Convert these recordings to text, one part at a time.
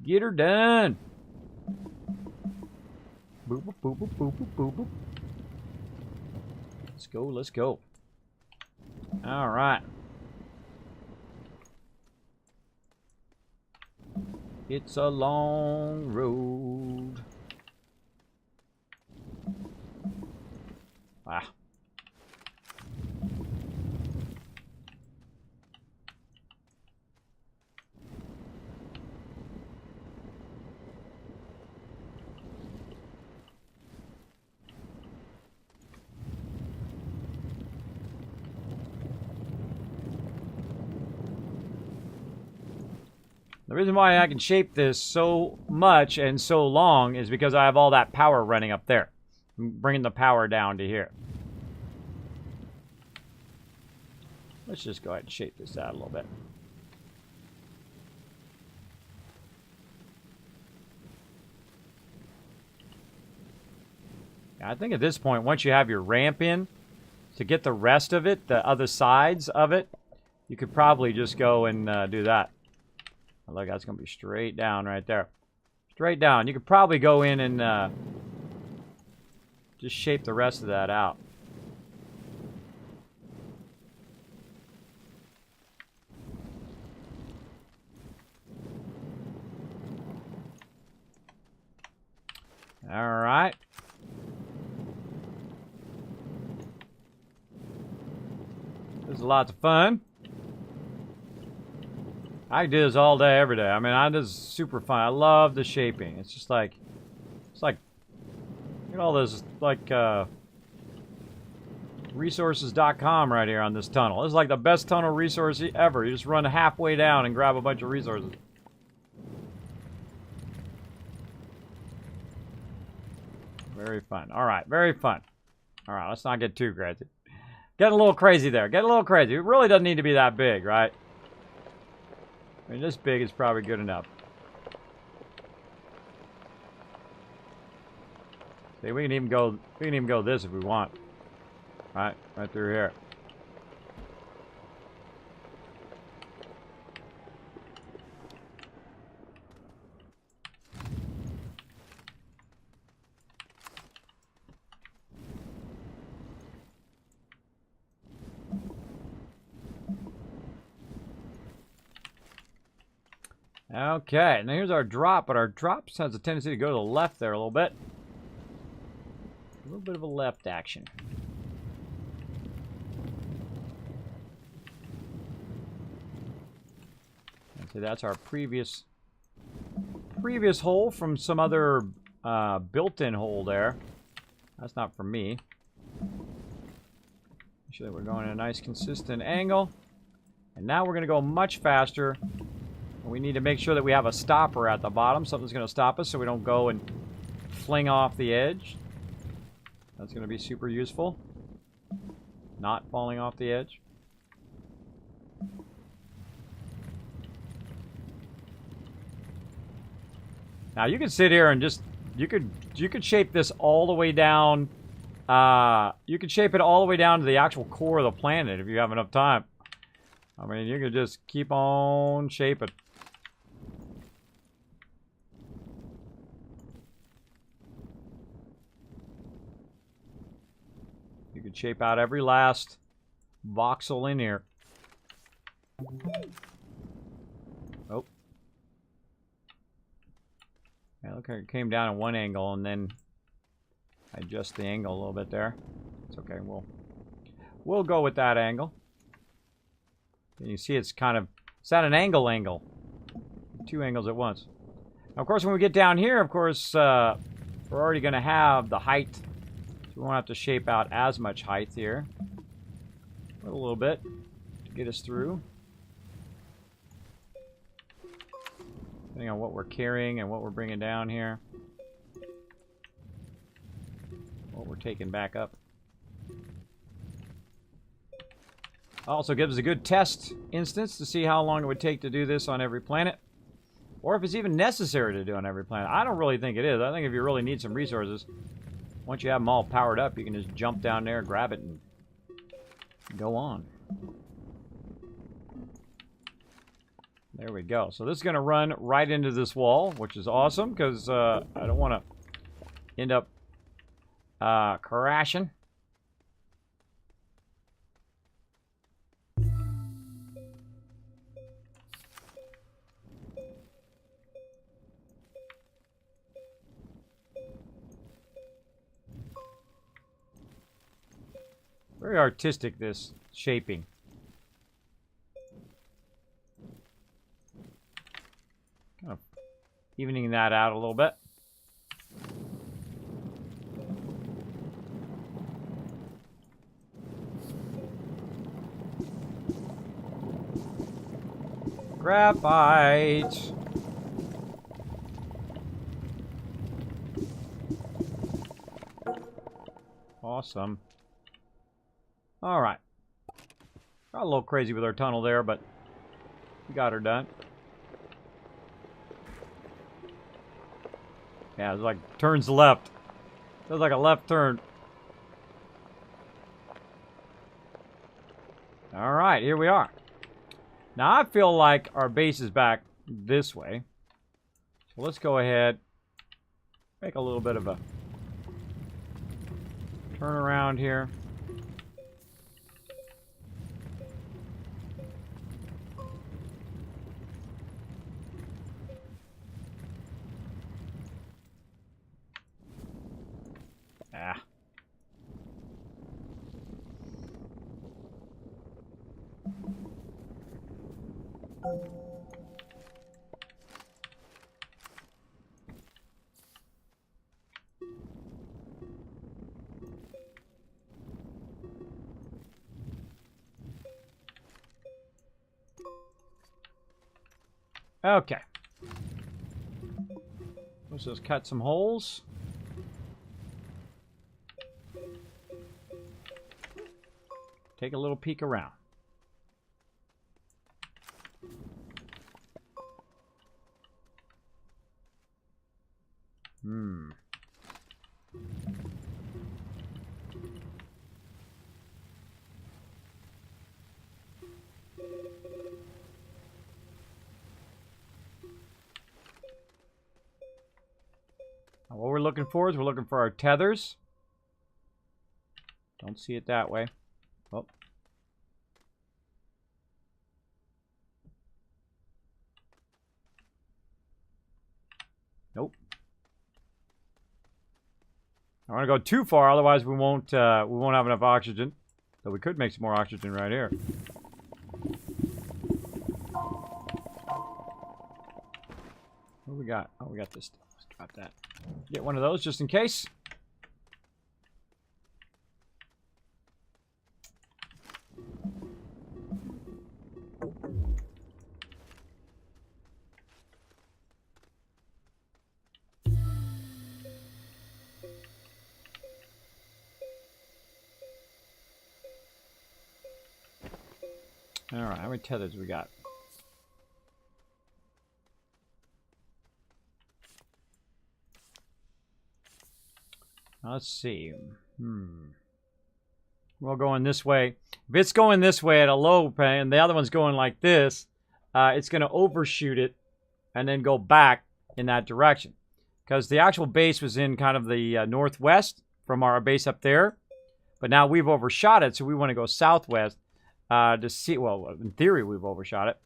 Get her done. Boop, boop, boop, boop, boop, boop, boop, boop. Let's go, let's go. All right. It's a long road. Ah. The reason why I can shape this so much and so long is because I have all that power running up there. I'm bringing the power down to here. Let's just go ahead and shape this out a little bit. I think at this point, once you have your ramp in, to get the rest of it, the other sides of it, you could probably just go and do that. Look, that's going to be straight down right there. Straight down. You could probably go in and just shape the rest of that out. All right. This is lots of fun. I do this all day, every day. I mean, this is super fun. I love the shaping. It's just like, look at all this, like, resources.com right here on this tunnel. This is like the best tunnel resource ever. You just run halfway down and grab a bunch of resources. Very fun. All right, very fun. All right, let's not get too crazy. Getting a little crazy there. Getting a little crazy. It really doesn't need to be that big, right? I mean, this big is probably good enough. See, we can even go this if we want. Right through here. Okay, now here's our drop, but our drop has a tendency to go to the left there a little bit. A little bit of a left action. And so that's our previous hole from some other built-in hole there. That's not for me. Make sure that we're going at a nice consistent angle. And now we're going to go much faster. We need to make sure that we have a stopper at the bottom. Something's going to stop us so we don't go and fling off the edge. That's going to be super useful. Not falling off the edge. Now you could sit here and just you could shape this all the way down. You could shape it all the way down to the actual core of the planet if you have enough time. I mean, you could just keep on shaping. You could shape out every last voxel in here. Oh. Yeah, look, it came down at one angle and then I adjust the angle a little bit there. It's okay, we'll go with that angle. And you see it's at an angle. Two angles at once. Now, of course, when we get down here, of course, we're already going to have the height. So we won't have to shape out as much height here. A little bit to get us through. Depending on what we're carrying and what we're bringing down here. What we're taking back up. Also gives us a good test instance to see how long it would take to do this on every planet. Or if it's even necessary to do on every planet. I don't really think it is. I think if you really need some resources, once you have them all powered up, you can just jump down there, grab it, and go on. There we go. So this is going to run right into this wall, which is awesome because I don't want to end up crashing. Very artistic, this shaping. Kind of evening that out a little bit. Graphite. Awesome. All right. Got a little crazy with our tunnel there, but we got her done. Yeah, it's like turns left. Feels like a left turn. All right, here we are. Now I feel like our base is back this way. So let's go ahead, make a little bit of a turn around here. Ah. Okay. Let's just cut some holes. Take a little peek around. Now what we're looking for is we're looking for our tethers. Don't see it that way. Oh. Nope. I don't want to go too far, otherwise we won't have enough oxygen. So we could make some more oxygen right here. What do we got? Oh, we got this stuff. Let's drop that. Get one of those just in case. All right, how many tethers we got? Let's see. We're going this way. If it's going this way at a low pay and the other one's going like this, it's going to overshoot it and then go back in that direction. Because the actual base was in kind of the northwest from our base up there. But now we've overshot it, so we want to go southwest. To see, well, in theory, we've overshot it.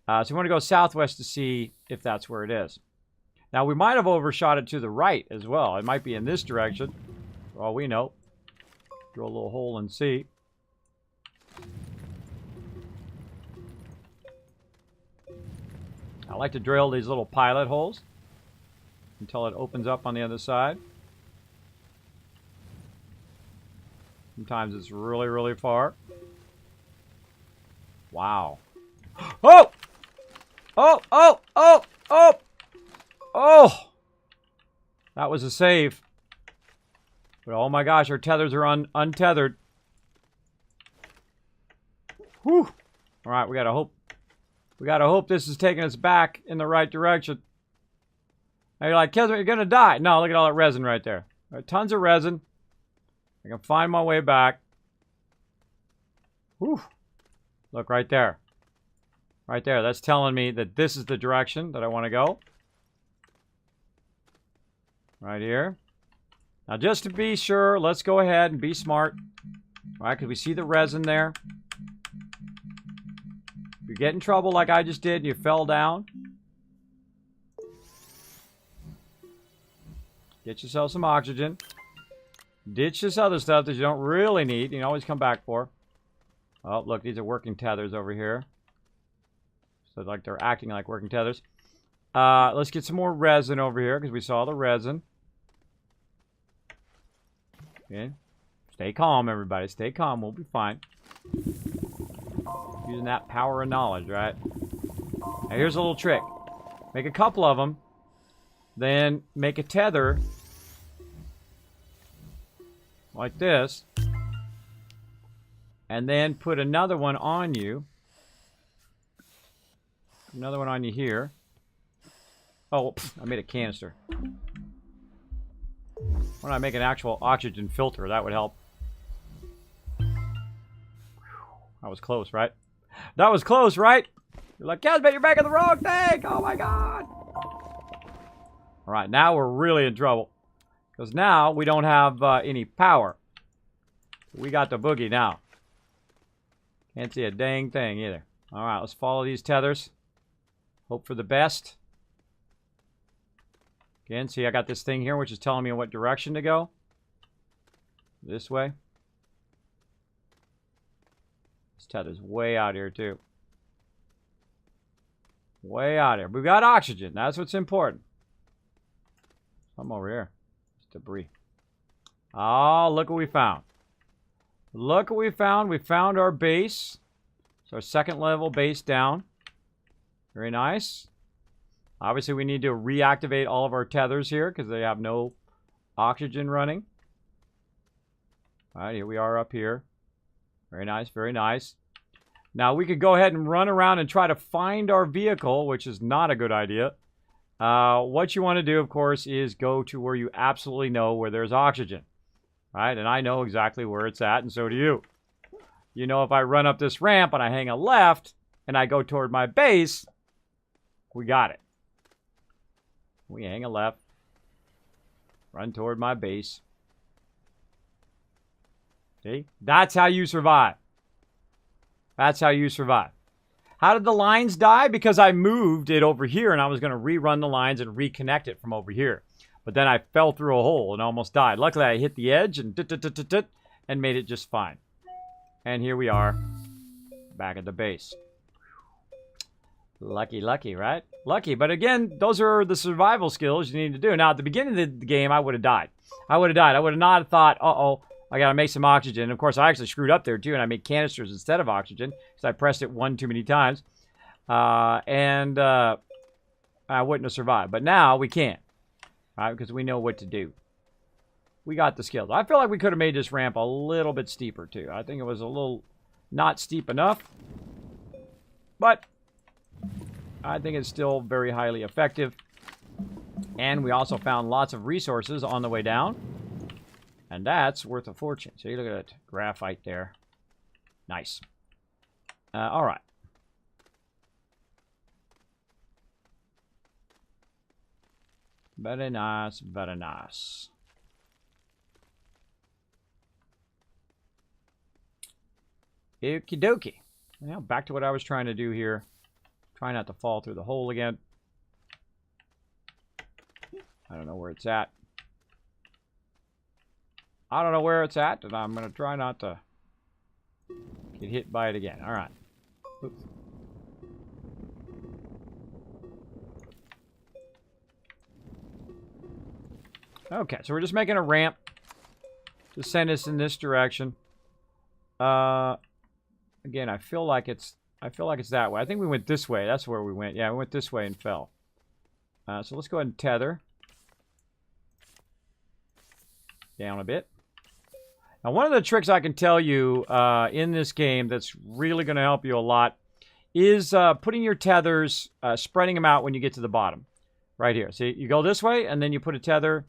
So we want to go southwest to see if that's where it is. Now, we might have overshot it to the right as well. It might be in this direction. For all we know. Drill a little hole and see. I like to drill these little pilot holes until it opens up on the other side. Sometimes it's really, really far. Wow. Oh! Oh, oh, oh, oh! Oh! That was a save. But oh my gosh, our tethers are untethered. Whew. Alright, we gotta hope. We gotta hope this is taking us back in the right direction. Now you're like, Kismet, you're gonna die. No, look at all that resin right there. Right, tons of resin. I can find my way back. Whew. Look right there. Right there. That's telling me that this is the direction that I want to go. Right here. Now, just to be sure, let's go ahead and be smart. All right, because we see the resin there. If you get in trouble like I just did and you fell down, get yourself some oxygen. Ditch this other stuff that you don't really need. You can always come back for. Oh, look, these are working tethers over here. So like they're acting like working tethers. Let's get some more resin over here because we saw the resin. Okay. Stay calm, everybody. Stay calm. We'll be fine. Using that power of knowledge, right? Now, here's a little trick. Make a couple of them. Then make a tether. Like this. And then put another one on you. Another one on you here. Oh, I made a canister. Why don't I make an actual oxygen filter? That would help. That was close, right? That was close, right? You're like, Kismet, you're making the wrong thing! Oh my god! Alright, now we're really in trouble. Because now we don't have any power. We got the boogie now. Can't see a dang thing either. Alright, let's follow these tethers. Hope for the best. Again, see I got this thing here which is telling me in what direction to go. This way. This tether's way out here too. Way out here. We've got oxygen. That's what's important. Something over here. It's debris. Oh, look what we found. Look what we found. We found our base. It's our second level base down. Very nice. Obviously, we need to reactivate all of our tethers here because they have no oxygen running. All right, here we are up here. Very nice, very nice. Now, we could go ahead and run around and try to find our vehicle, which is not a good idea. What you want to do, of course, is go to where you absolutely know where there's oxygen. Right? And I know exactly where it's at, and so do you. You know, if I run up this ramp and I hang a left and I go toward my base, we got it. We hang a left, run toward my base. See? That's how you survive. That's how you survive. How did the lines die? Because I moved it over here and I was going to rerun the lines and reconnect it from over here. But then I fell through a hole and almost died. Luckily, I hit the edge and made it just fine. And here we are, back at the base. Lucky, lucky, right? Lucky. But again, those are the survival skills you need to do. Now, at the beginning of the game, I would have died. I would have died. I would have not thought, uh-oh, I got to make some oxygen. And of course, I actually screwed up there, too, and I made canisters instead of oxygen because I pressed it one too many times. I wouldn't have survived. But now we can, right? Because we know what to do. We got the skills. I feel like we could have made this ramp a little bit steeper, too. I think it was a little not steep enough. But I think it's still very highly effective. And we also found lots of resources on the way down. And that's worth a fortune. So you look at that graphite there. Nice. All right. Very nice, very nice. Okie dokie. Now back to what I was trying to do here. Try not to fall through the hole again. I don't know where it's at. I don't know where it's at, and I'm going to try not to get hit by it again. All right. Oops. Okay, so we're just making a ramp to send us in this direction. Again, I feel like it's that way. I think we went this way. That's where we went. Yeah, we went this way and fell. So let's go ahead and tether down a bit. Now, one of the tricks I can tell you in this game that's really going to help you a lot is putting your tethers, spreading them out when you get to the bottom. Right here. See, you go this way, and then you put a tether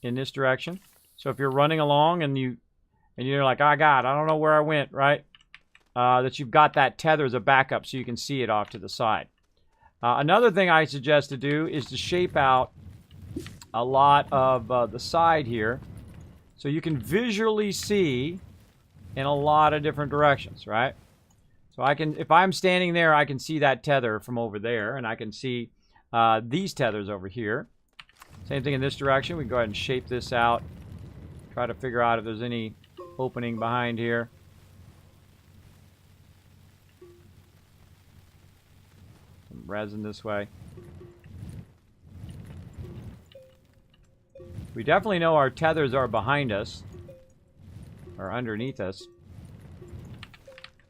in this direction. So if you're running along and you're like, oh, God, I don't know where I went, right? that you've got that tether as a backup so you can see it off to the side. Another thing I suggest to do is to shape out a lot of the side here so you can visually see in a lot of different directions, right? So I can, if I'm standing there, I can see that tether from over there, and I can see these tethers over here. Same thing in this direction. We can go ahead and shape this out. Try to figure out if there's any opening behind here. Some resin this way. We definitely know our tethers are behind us, or underneath us,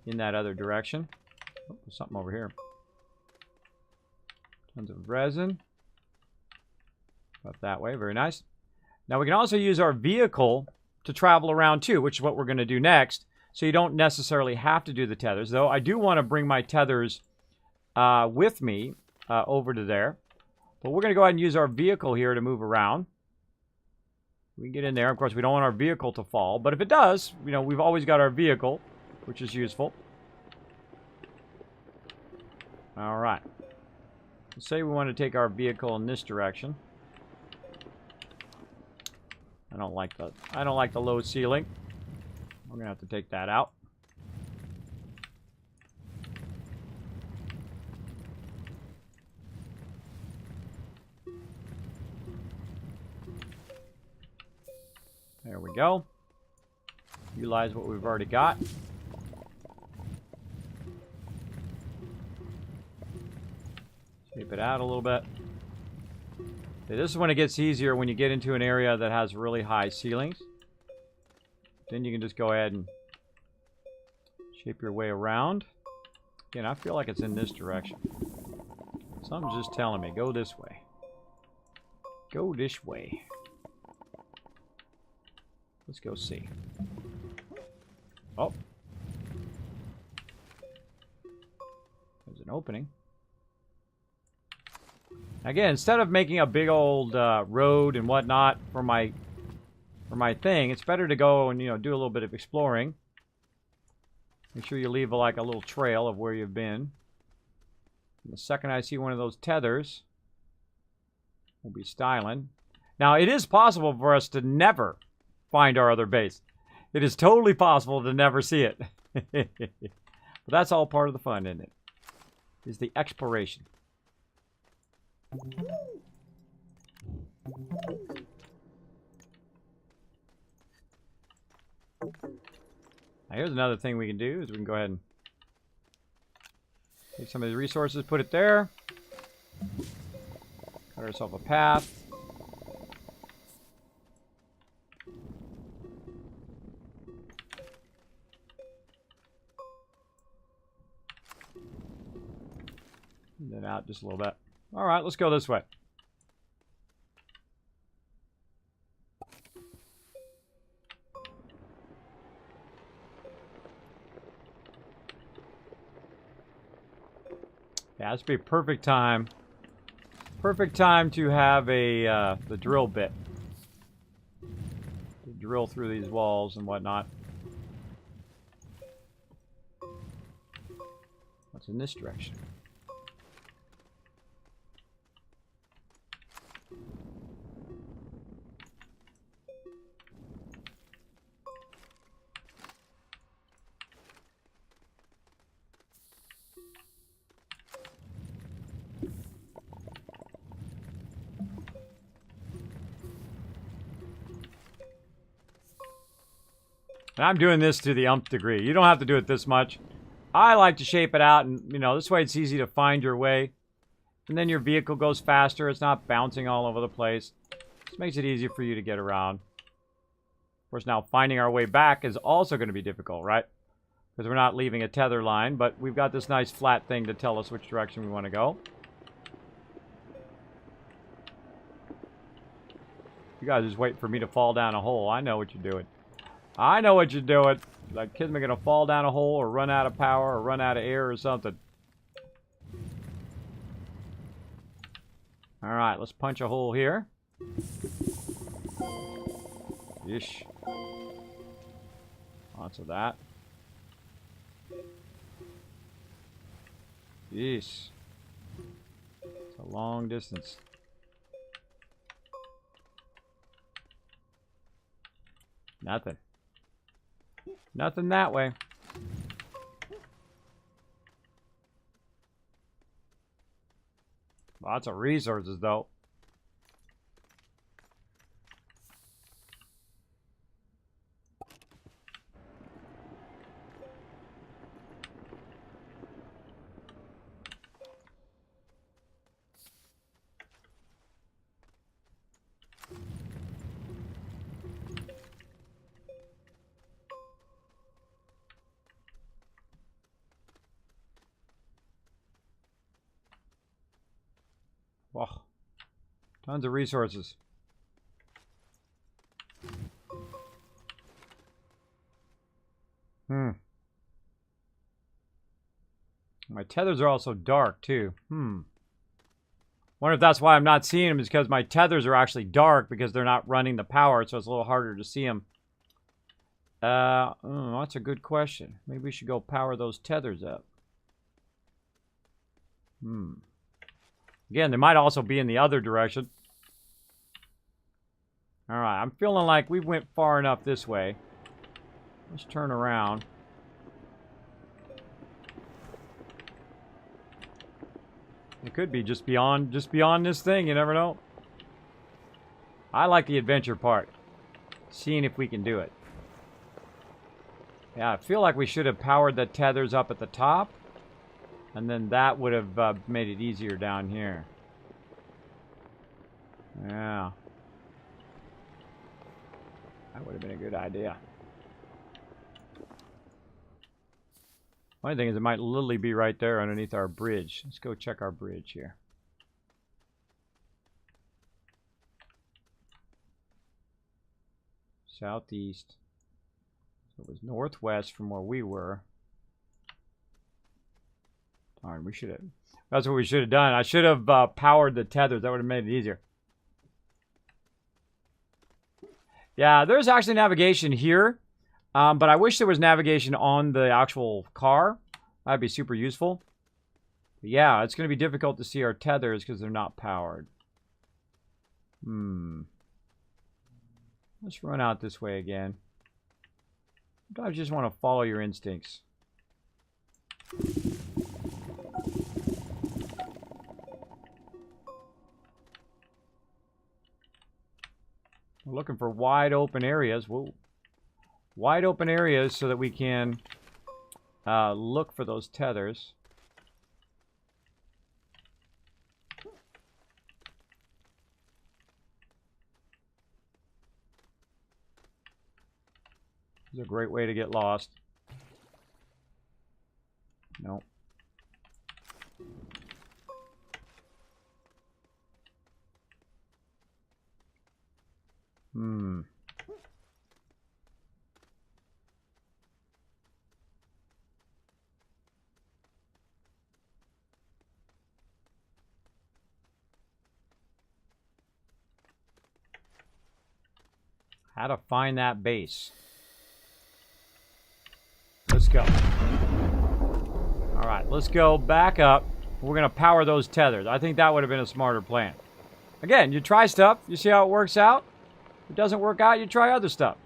in that other direction. Oh, there's something over here. Tons of resin. Up that way, very nice. Now we can also use our vehicle to travel around too, which is what we're going to do next. So you don't necessarily have to do the tethers, though I do want to bring my tethers with me over to there. But we're going to go ahead and use our vehicle here to move around. We can get in there. Of course, we don't want our vehicle to fall, but if it does, you know, we've always got our vehicle, which is useful. All right. Let's say we want to take our vehicle in this direction. I don't like the low ceiling. We're gonna have to take that out. There we go. Utilize what we've already got. Shape it out a little bit. Okay, this is when it gets easier, when you get into an area that has really high ceilings. Then you can just go ahead and shape your way around. Again, I feel like it's in this direction. Something's just telling me, go this way. Go this way. Let's go see. Oh. There's an opening. Again, instead of making a big old road and whatnot for my thing, it's better to go and, you know, do a little bit of exploring. Make sure you leave like a little trail of where you've been. And the second I see one of those tethers, we'll be styling. Now, it is possible for us to never find our other base. It is totally possible to never see it. But that's all part of the fun, isn't it? Is the exploration. Now here's another thing we can do, is we can go ahead and take some of the resources, put it there. Cut ourselves a path. Then out just a little bit. All right, let's go this way. Yeah, this would be a perfect time. Perfect time to have a the drill bit. To drill through these walls and whatnot. What's in this direction? And I'm doing this to the umpth degree. You don't have to do it this much. I like to shape it out, and, you know, this way it's easy to find your way. And then your vehicle goes faster. It's not bouncing all over the place. This makes it easier for you to get around. Of course, now finding our way back is also going to be difficult, right? Because we're not leaving a tether line, but we've got this nice flat thing to tell us which direction we want to go. You guys just wait for me to fall down a hole. I know what you're doing. I know what you're doing. Like, kids are going to fall down a hole or run out of power or run out of air or something. All right, let's punch a hole here. Yeesh. Lots of that. Jeez. It's a long distance. Nothing. Nothing that way. Lots of resources, though. Wow. Tons of resources. My tethers are also dark, too. Wonder if that's why I'm not seeing them, is because my tethers are actually dark because they're not running the power, so it's a little harder to see them. That's a good question. Maybe we should go power those tethers up. Again, they might also be in the other direction. Alright, I'm feeling like we went far enough this way. Let's turn around. It could be just beyond this thing, you never know. I like the adventure part. Seeing if we can do it. Yeah, I feel like we should have powered the tethers up at the top. And then that would have made it easier down here. Yeah. That would have been a good idea. Funny thing is, it might literally be right there underneath our bridge. Let's go check our bridge here. Southeast. So it was northwest from where we were. Darn, we should have. That's what we should have done. I should have powered the tethers. That would have made it easier. Yeah, there's actually navigation here. But I wish there was navigation on the actual car. That'd be super useful. But yeah, it's going to be difficult to see our tethers because they're not powered. Let's run out this way again. Sometimes you just want to follow your instincts. We're looking for wide open areas. Whoa. Wide open areas so that we can look for those tethers. This is a great way to get lost. Nope. How to find that base. Let's go. Alright, let's go back up. We're going to power those tethers. I think that would have been a smarter plan. Again, you try stuff. You see how it works out. If it doesn't work out, you try other stuff.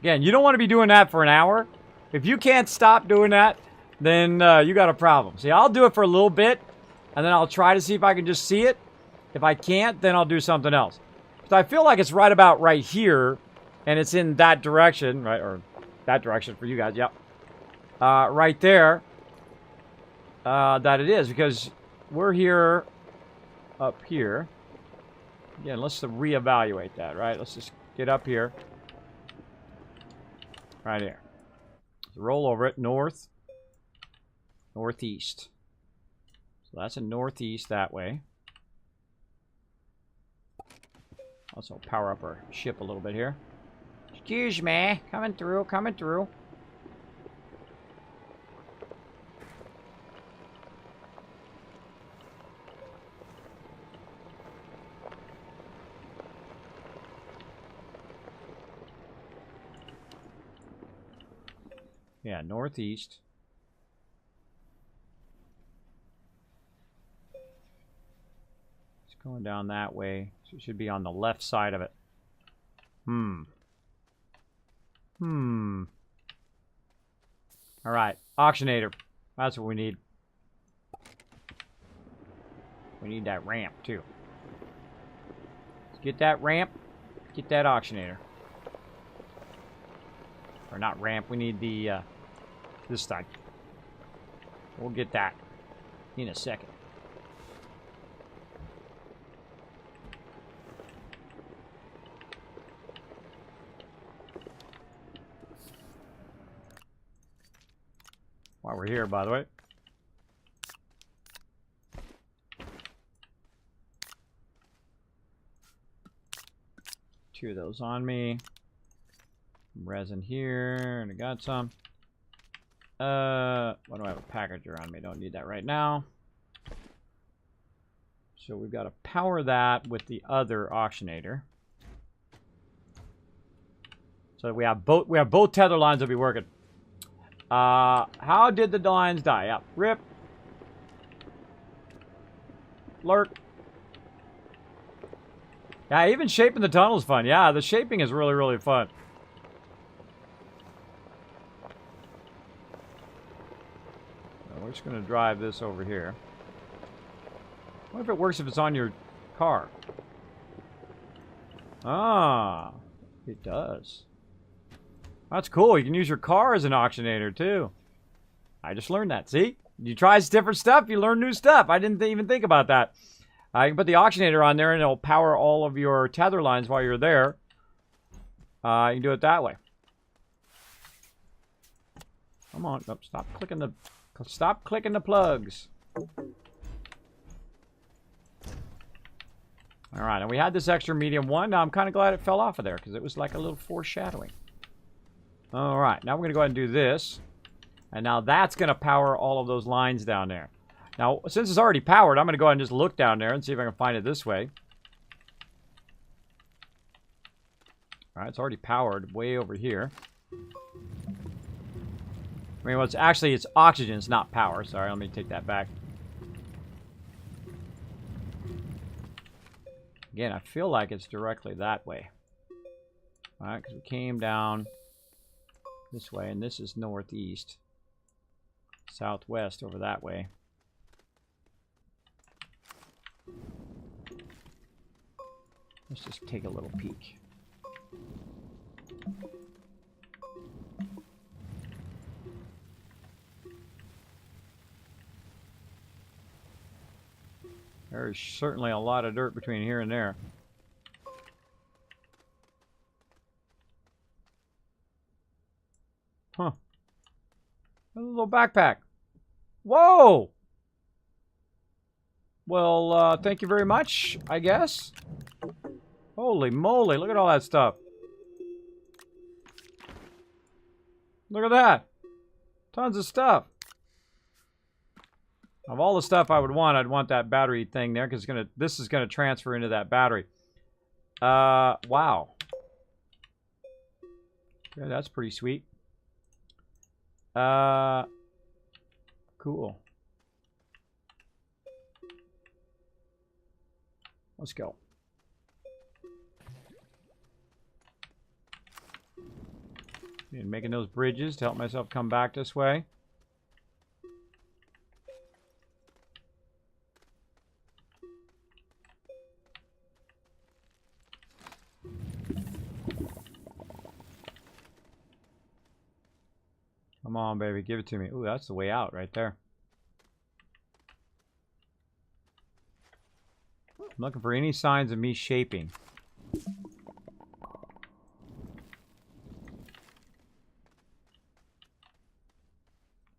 Again, you don't want to be doing that for an hour. If you can't stop doing that, then you got a problem. See, I'll do it for a little bit, and then I'll try to see if I can just see it. If I can't, then I'll do something else. So I feel like it's right about right here, and it's in that direction, right? Or that direction for you guys, yep. Right there, that it is, because we're here, up here. Again, let's reevaluate that, right? Let's just get up here. Right here. So roll over it, north, northeast. So that's a northeast that way. Also power up our ship a little bit here. Excuse me, coming through, coming through. Yeah, northeast. It's going down that way. So it should be on the left side of it. Alright, auctionator. That's what we need. We need that ramp, too. Let's get that ramp. Get that auctionator. Or not ramp, we need the, this side. We'll get that in a second. While we're here, by the way. Two of those on me. Resin here, and I got some. Why do I have a packager on me? Don't need that right now. So we've got to power that with the other auctionator. So we have both tether lines will be working. How did the lines die? Up. Rip. Lurk. Yeah, even shaping the tunnel is fun. Yeah, the shaping is really, really fun. We're just going to drive this over here. What if it works if it's on your car? Ah, it does. That's cool. You can use your car as an auctionator, too. I just learned that. See? You try different stuff, you learn new stuff. I didn't even think about that. I can put the auctionator on there, and it'll power all of your tether lines while you're there. You can do it that way. Come on. Oh, stop clicking the plugs. Alright, and we had this extra medium one. Now I'm kind of glad it fell off of there, because it was like a little foreshadowing. Alright, now we're going to go ahead and do this. And now that's going to power all of those lines down there. Now, since it's already powered, I'm going to go ahead and just look down there and see if I can find it this way. Alright, it's already powered way over here. I mean, well, it's actually, it's oxygen, it's not power. Sorry, let me take that back. Again, I feel like it's directly that way. Alright, because we came down this way, and this is northeast. Southwest over that way. Let's just take a little peek. There's certainly a lot of dirt between here and there. Huh. A little backpack. Whoa! Well, thank you very much, I guess. Holy moly, look at all that stuff. Look at that. Tons of stuff. Of all the stuff I would want, I'd want that battery thing there, because this is gonna transfer into that battery. Wow. Yeah, that's pretty sweet. Cool. Let's go. And making those bridges to help myself come back this way. Come on, baby. Give it to me. Ooh, that's the way out right there. I'm looking for any signs of me shaping.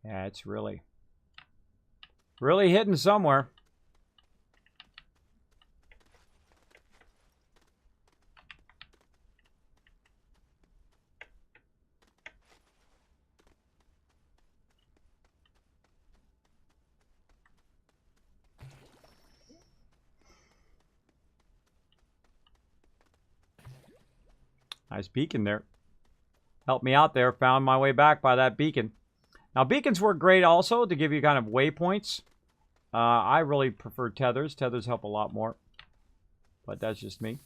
Yeah, it's really hidden somewhere. Nice beacon there. Helped me out there. Found my way back by that beacon. Now, beacons work great also to give you kind of waypoints. I really prefer tethers. Tethers help a lot more. But that's just me.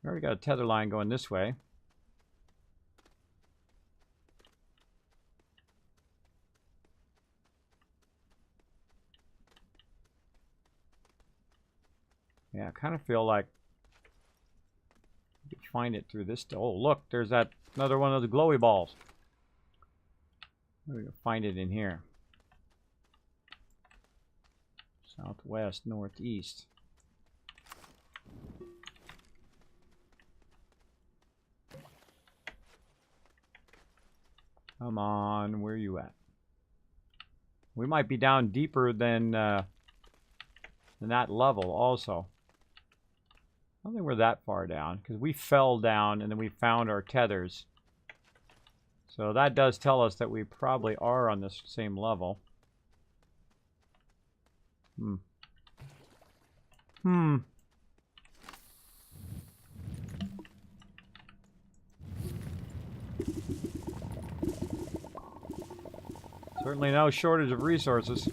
We already got a tether line going this way. Yeah, I kind of feel like you can find it through this. Oh, look, there's that another one of the glowy balls. We're going to find it in here. Southwest, northeast. Come on, where are you at? We might be down deeper than that level also. I don't think we're that far down because we fell down and then we found our tethers. So that does tell us that we probably are on this same level. Certainly no shortage of resources.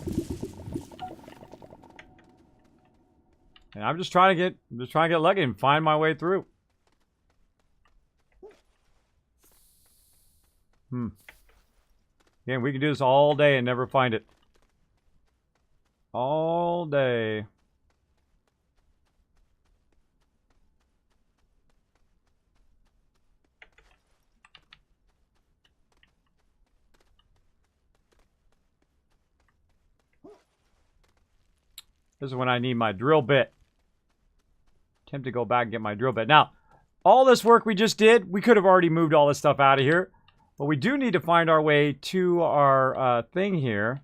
And I'm just trying to get lucky and find my way through. Again, we can do this all day and never find it. All day. This is when I need my drill bit. Attempt to go back and get my drill bit. Now, all this work we just did, we could have already moved all this stuff out of here. But we do need to find our way to our thing here.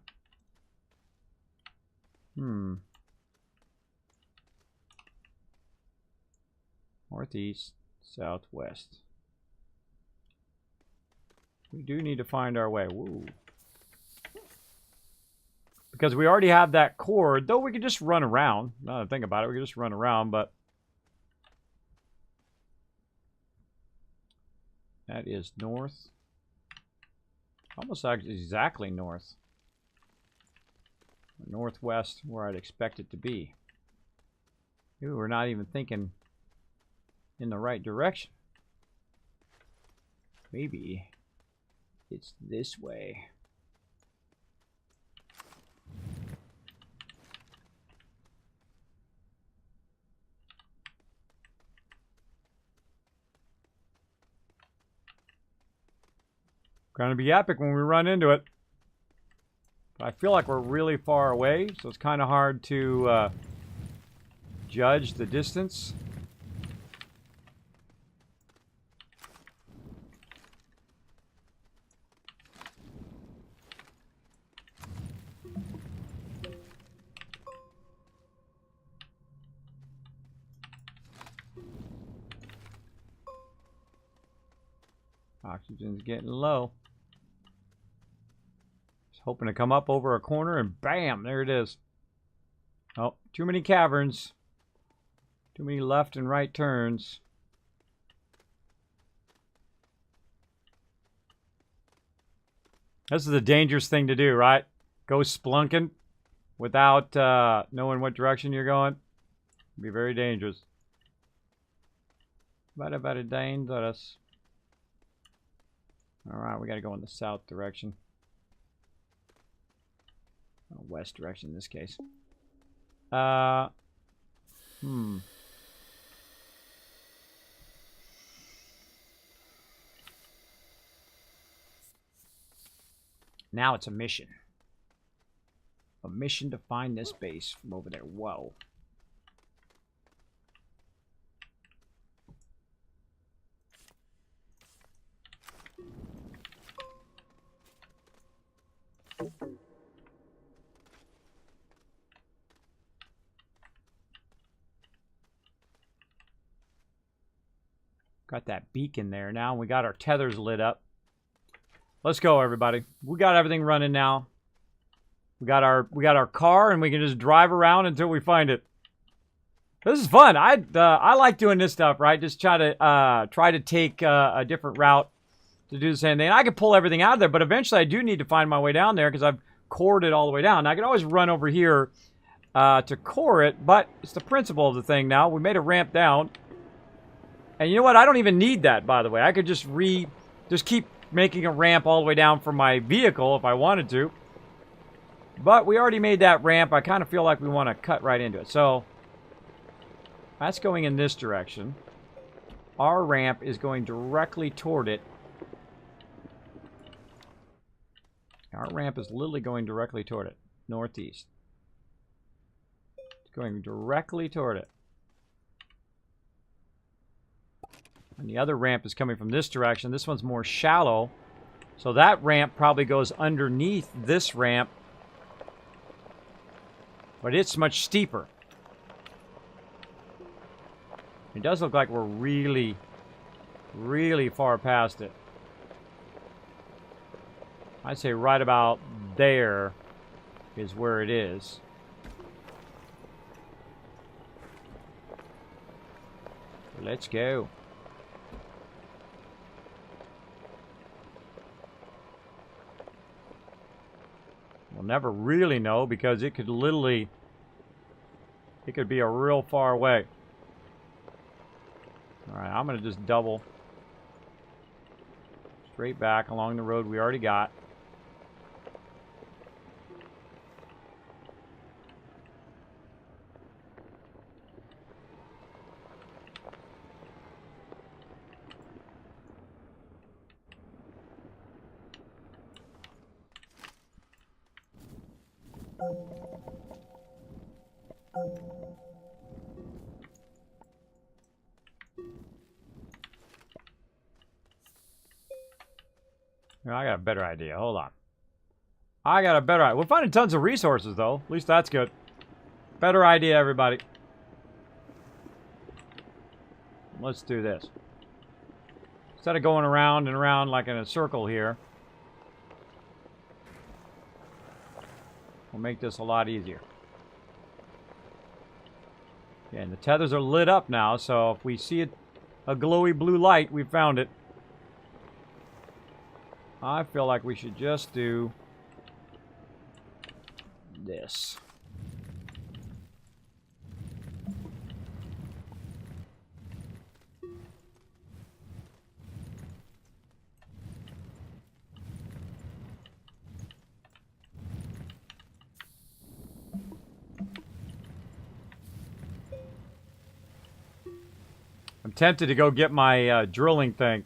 Northeast, southwest. We do need to find our way. Woo. Because we already have that cord, though we could just run around. Now that I think about it, we could just run around, but that is north. Almost exactly north. Northwest, where I'd expect it to be. Ooh, we're not even thinking in the right direction. Maybe it's this way. Going to be epic when we run into it. But I feel like we're really far away, so it's kind of hard to judge the distance. Oxygen's getting low. Hoping to come up over a corner and bam, there it is. Oh, too many caverns. Too many left and right turns. This is a dangerous thing to do, right? Go splunking without knowing what direction you're going. It'd be very dangerous. Very dangerous. Alright, we gotta go in the south direction. West direction in this case. Now it's a mission. A mission to find this base from over there. Whoa. Got that beacon there now. We got our tethers lit up. Let's go, everybody. We got everything running now. We got our car, and we can just drive around until we find it. This is fun. I like doing this stuff, right? Just try to take a different route to do the same thing. I could pull everything out of there, but eventually I do need to find my way down there because I've cored it all the way down. Now, I can always run over here to core it, but it's the principle of the thing now. We made a ramp down. And you know what? I don't even need that, by the way. I could just keep making a ramp all the way down for my vehicle if I wanted to. But we already made that ramp. I kind of feel like we want to cut right into it. So, that's going in this direction. Our ramp is going directly toward it. Our ramp is literally going directly toward it. Northeast. It's going directly toward it. And the other ramp is coming from this direction. This one's more shallow. So that ramp probably goes underneath this ramp. But it's much steeper. It does look like we're really, really far past it. I'd say right about there is where it is. Let's go. We'll never really know because it could literally, it could be a real far away. Alright, I'm going to just double straight back along the road we already got. I got a better idea. Hold on. I got a better idea. We're finding tons of resources, though. At least that's good. Better idea, everybody. Let's do this. Instead of going around and around like in a circle here, we'll make this a lot easier. Yeah, and the tethers are lit up now, so if we see a glowy blue light, we found it. I feel like we should just do this. I'm tempted to go get my drilling thing.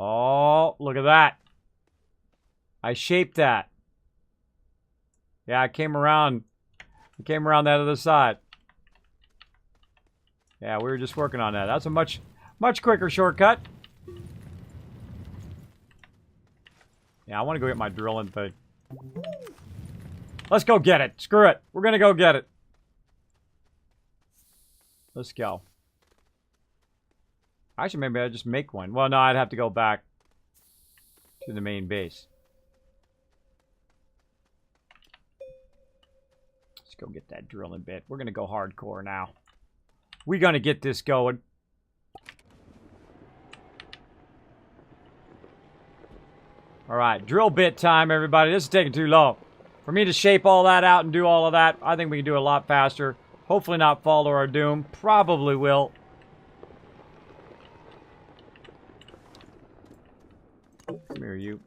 Oh, look at that. I shaped that. Yeah, I came around that other side. Yeah, we were just working on that. That's a much quicker shortcut. Yeah, I want to go get my drilling thing. Let's go get it. Screw it. We're going to go get it. Let's go. Actually, maybe I'd just make one. Well, no, I'd have to go back to the main base. Let's go get that drilling bit. We're going to go hardcore now. We're going to get this going. All right, drill bit time, everybody. This is taking too long. For me to shape all that out and do all of that, I think we can do it a lot faster. Hopefully not fall to our doom. Probably will. Come here, you.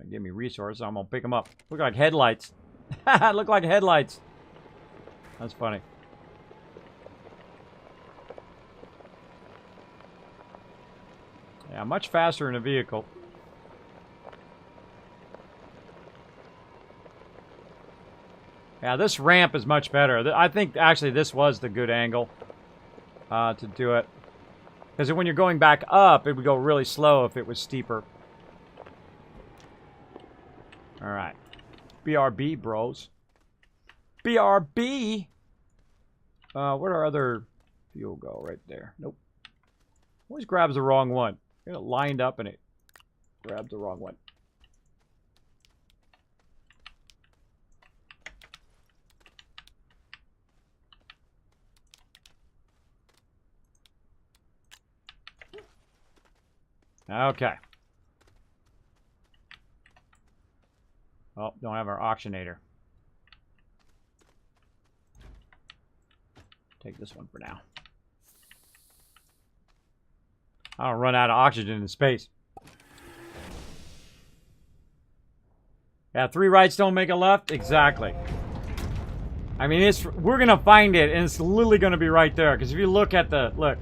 Give me resources. I'm gonna pick them up. Look like headlights. Look like headlights. That's funny. Yeah, much faster in a vehicle. Yeah, this ramp is much better. I think actually this was the good angle to do it. Because when you're going back up, it would go really slow if it was steeper. Alright. BRB, bros. BRB! Where'd our other fuel go? Right there. Nope. Always grabs the wrong one. Get it lined up and it grabs the wrong one. Okay. Oh, don't have our oxygenator. Take this one for now. I don't run out of oxygen in space. Yeah, 3 rights don't make a left? Exactly. I mean, we're going to find it, and it's literally going to be right there. Because if you look at the... Look.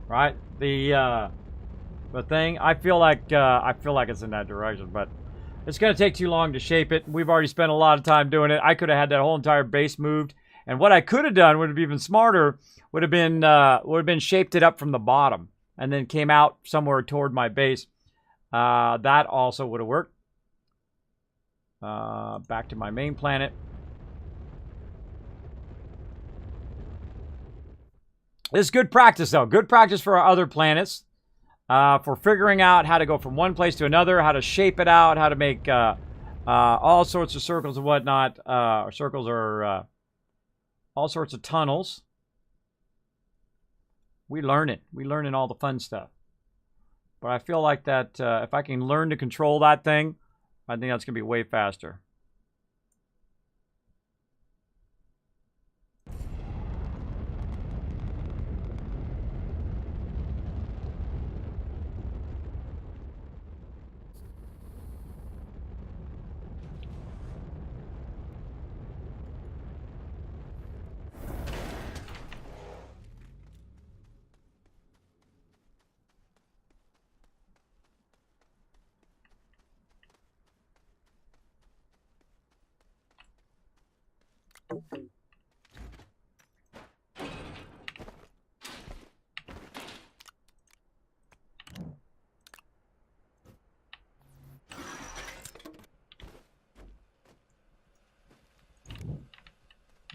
Right? The thing. I feel like it's in that direction, but... It's going to take too long to shape it. We've already spent a lot of time doing it. I could have had that whole entire base moved. And what I could have done would have been even smarter. Would have been shaped it up from the bottom. And then came out somewhere toward my base. That also would have worked. Back to my main planet. This is good practice, though. Good practice for our other planets. For figuring out how to go from one place to another, how to shape it out, how to make all sorts of circles and whatnot. Or circles or all sorts of tunnels. We learn it. We learn in all the fun stuff. But I feel like that if I can learn to control that thing, I think that's going to be way faster.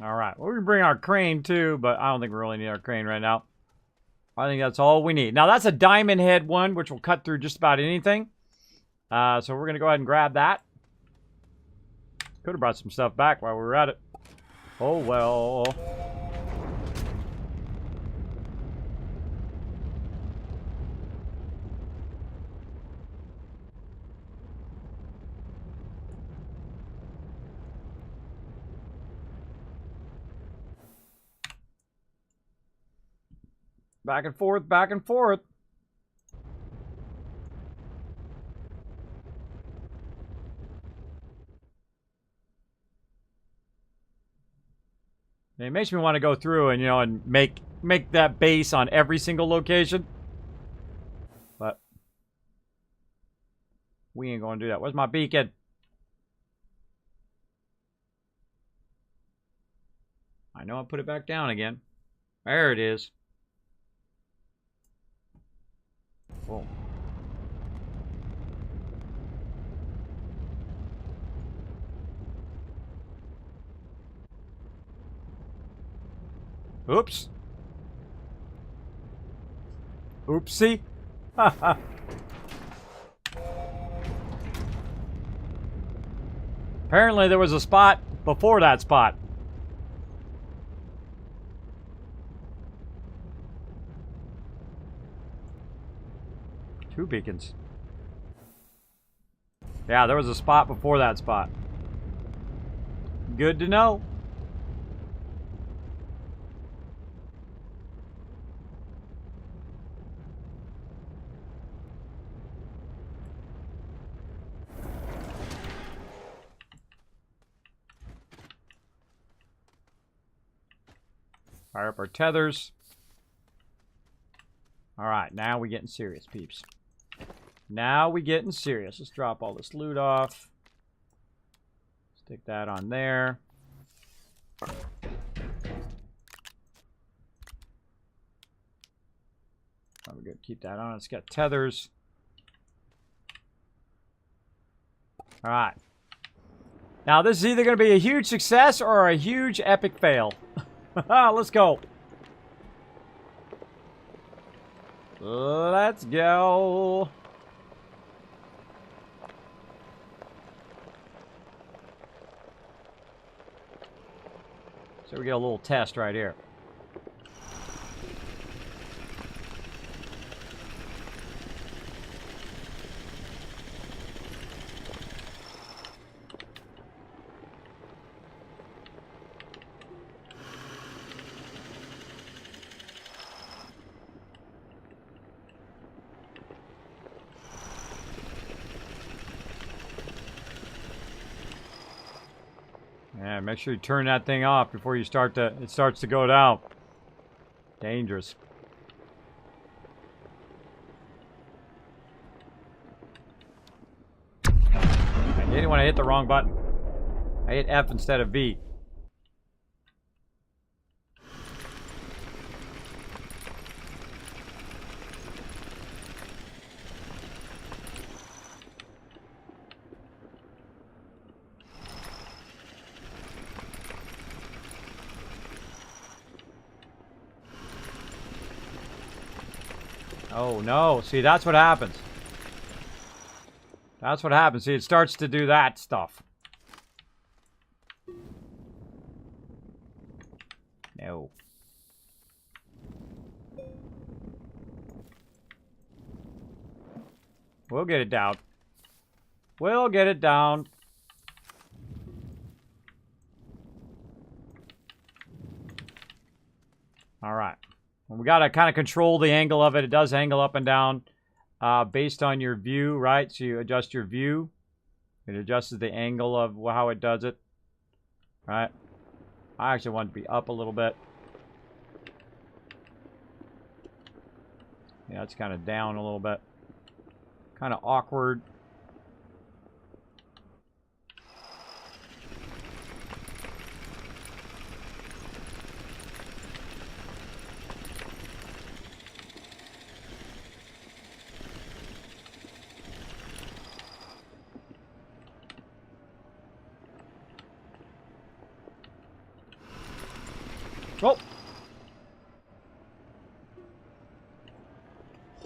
All right. Well, we can bring our crane too, but I don't think we really need our crane right now. I think that's all we need. Now, that's a diamond head one, which will cut through just about anything. So we're going to go ahead and grab that. Could have brought some stuff back while we were at it. Oh, well. Back and forth, back and forth. It makes me want to go through and, and make that base on every single location. But we ain't going to do that. Where's my beacon? I know I put it back down again. There it is. Boom. Oops. Oopsie. Apparently there was a spot before that spot. Two beacons. Yeah, there was a spot before that spot. Good to know. Fire up our tethers. Alright, now we're getting serious, peeps. Now we getting serious. Let's drop all this loot off. Stick that on there. Probably good. Keep that on. It's got tethers. Alright. Now this is either going to be a huge success or a huge epic fail. Let's go. Let's go. So we get a little test right here. Yeah, make sure you turn that thing off before you start to, it starts to go down. Dangerous. I didn't want to hit the wrong button. I hit F instead of V. Oh no, see, that's what happens. That's what happens. See, it starts to do that stuff. No. We'll get it down. We'll get it down. All right. Well, we got to kind of control the angle of it. It does angle up and down based on your view, right? So you adjust your view. It adjusts the angle of how it does it, right? I actually want it to be up a little bit. Yeah, it's kind of down a little bit. Kind of awkward. Oh.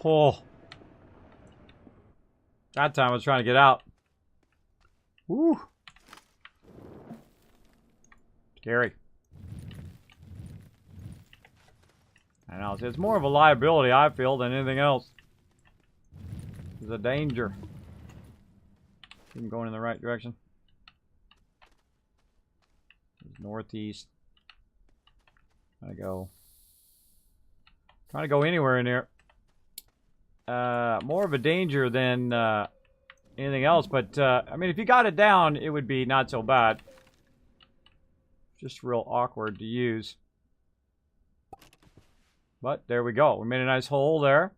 Oh. That time I was trying to get out. Woo. Scary. I know. It's more of a liability, I feel, than anything else. It's a danger. I'm going in the right direction. It's northeast. Trying to go anywhere in there. More of a danger than anything else, but I mean, if you got it down, it would be not so bad. Just real awkward to use. But there we go. We made a nice hole there.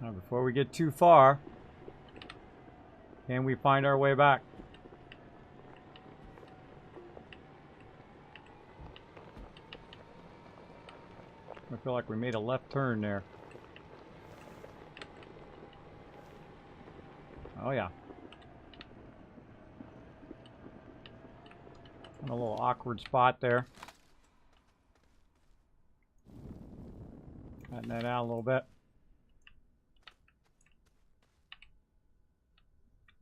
Now, before we get too far, can we find our way back? I feel like we made a left turn there. Oh yeah. In a little awkward spot there. Tighten that out a little bit.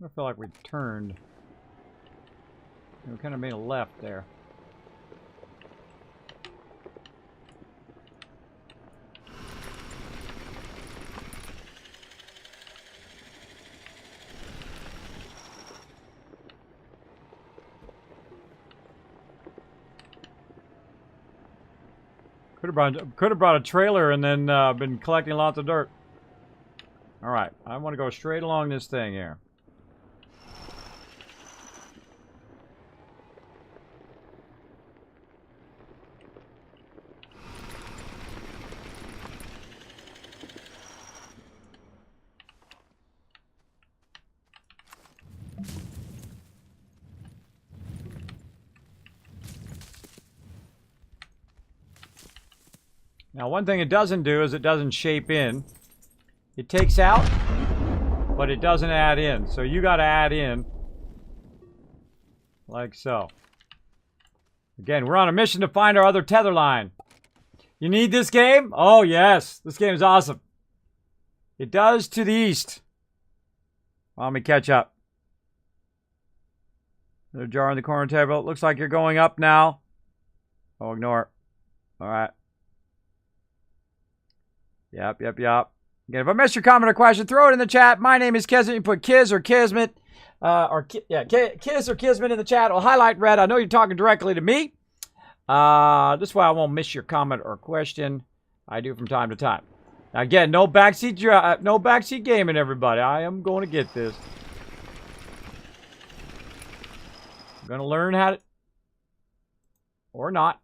I feel like we turned. We kind of made a left there. Could have brought a trailer and then been collecting lots of dirt. All right, I want to go straight along this thing here. Now, one thing it doesn't do is it doesn't shape in. It takes out, but it doesn't add in. So you got to add in like so. Again, we're on a mission to find our other tether line. You need this game? Oh, yes. This game is awesome. It does to the east. Let me catch up. There's a jar in the corner table. It looks like you're going up now. Oh, ignore it. All right. Yep. Again, if I missed your comment or question, throw it in the chat. My name is Kismet. You put Kiz or Kismet. Kiz or Kismet in the chat. It'll highlight red. I know you're talking directly to me. This way I won't miss your comment or question. I do from time to time. Now, again, no backseat gaming, everybody. I am going to get this. I'm going to learn how to... Or not.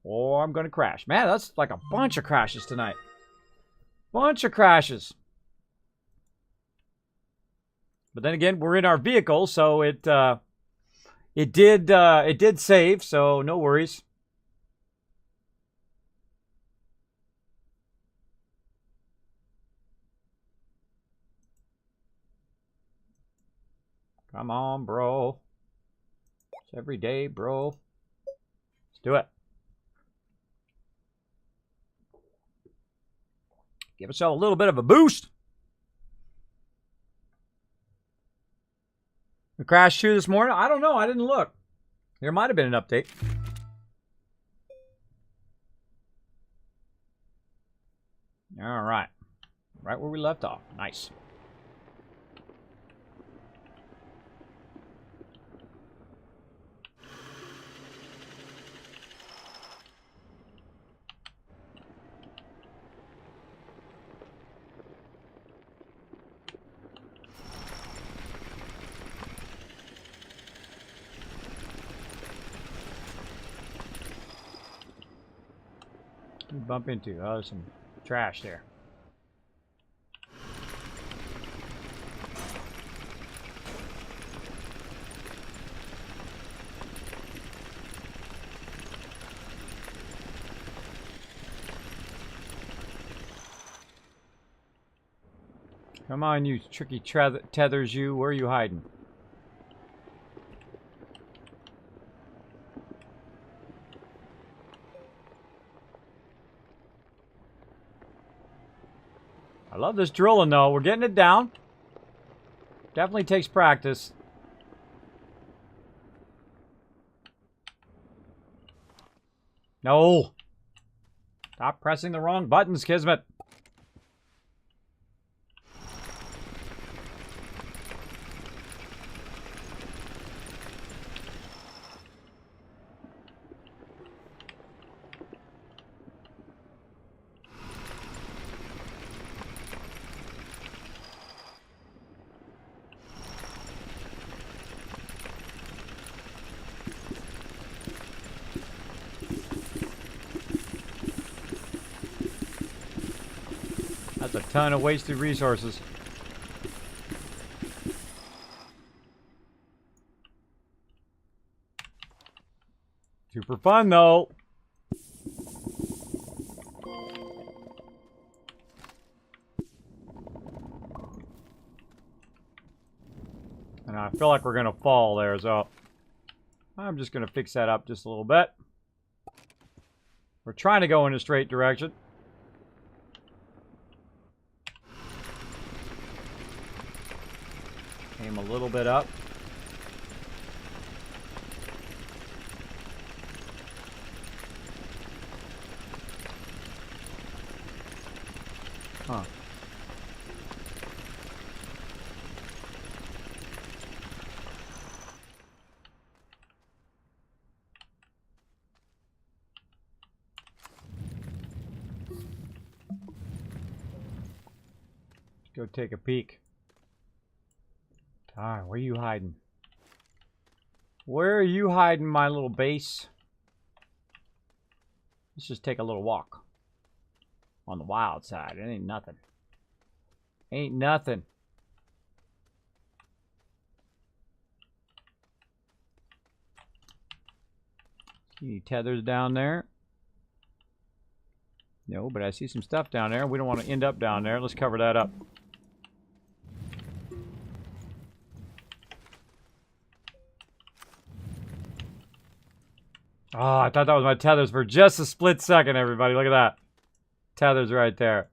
Or I'm going to crash. Man, that's like a bunch of crashes tonight. Bunch of crashes. But then again, we're in our vehicle, so it did save, so no worries. Come on, bro. It's every day, bro. Let's do it. Give us a little bit of a boost. We crashed 2 this morning? I don't know. I didn't look. There might have been an update. All right. Right where we left off. Nice. Bump into. Oh, there's some trash there. Come on, you tricky tethers, you. Where are you hiding? I love this drilling, though. We're getting it down. Definitely takes practice. No. Stop pressing the wrong buttons, Kismet. That's a ton of wasted resources. Super fun, though. And I feel like we're going to fall there, so I'm just going to fix that up just a little bit. We're trying to go in a straight direction. Aim a little bit up. Huh. Let's go take a peek. Alright, where are you hiding? Where are you hiding, my little base? Let's just take a little walk. On the wild side. It ain't nothing. Ain't nothing. Any tethers down there? No, but I see some stuff down there. We don't want to end up down there. Let's cover that up. Oh, I thought that was my tethers for just a split second, everybody. Look at that. Tethers right there.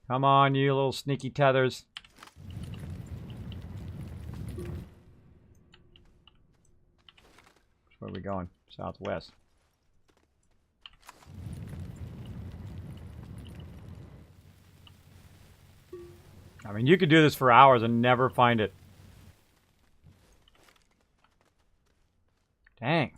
Come on, you little sneaky tethers. Where are we going? Southwest. I mean, you could do this for hours and never find it. Dang.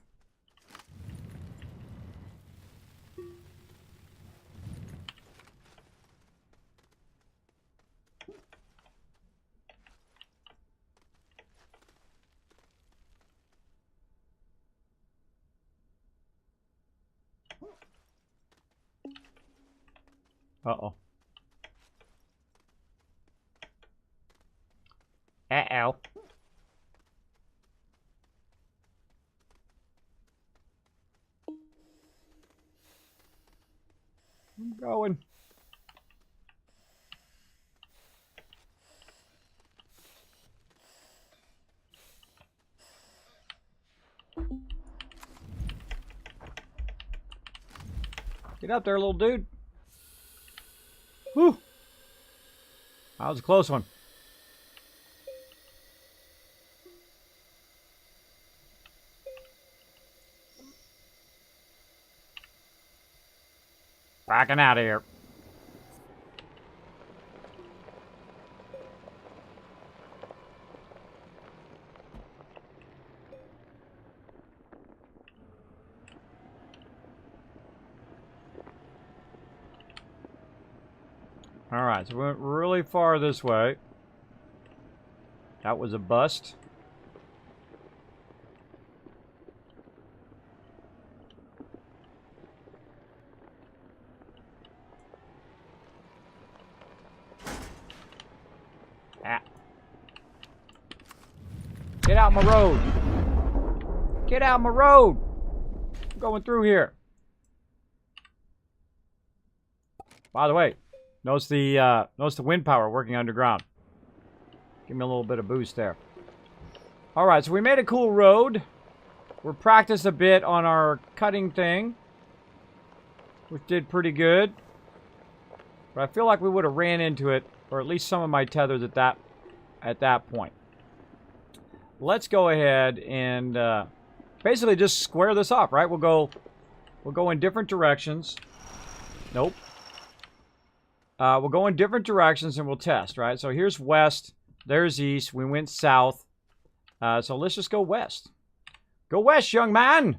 Uh-oh. Uh-oh. I'm going. Get up there, little dude. Whew. That was a close one. Backing out of here. Alright, so we went really far this way. That was a bust. Ah. Get out my road. Get out my road. I'm going through here. By the way, notice the wind power working underground. Give me a little bit of boost there. Alright, so we made a cool road. We're practiced a bit on our cutting thing, which did pretty good. But I feel like we would have ran into it, or at least some of my tethers at that point. Let's go ahead and basically just square this off, right? We'll go in different directions. Nope. We'll go in different directions and we'll test, right? So here's west. There's east. We went south. So let's just go west. Go west, young man!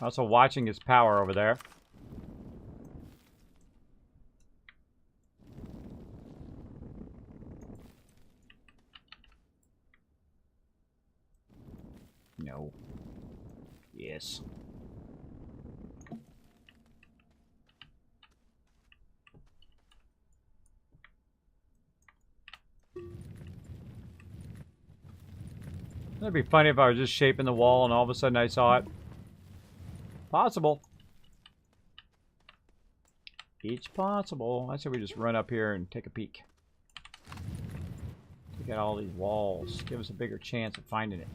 Also watching his power over there. No. Yes. That'd be funny if I was just shaping the wall and all of a sudden I saw it. Possible. It's possible. I say we just run up here and take a peek. Take out all these walls. Give us a bigger chance of finding it.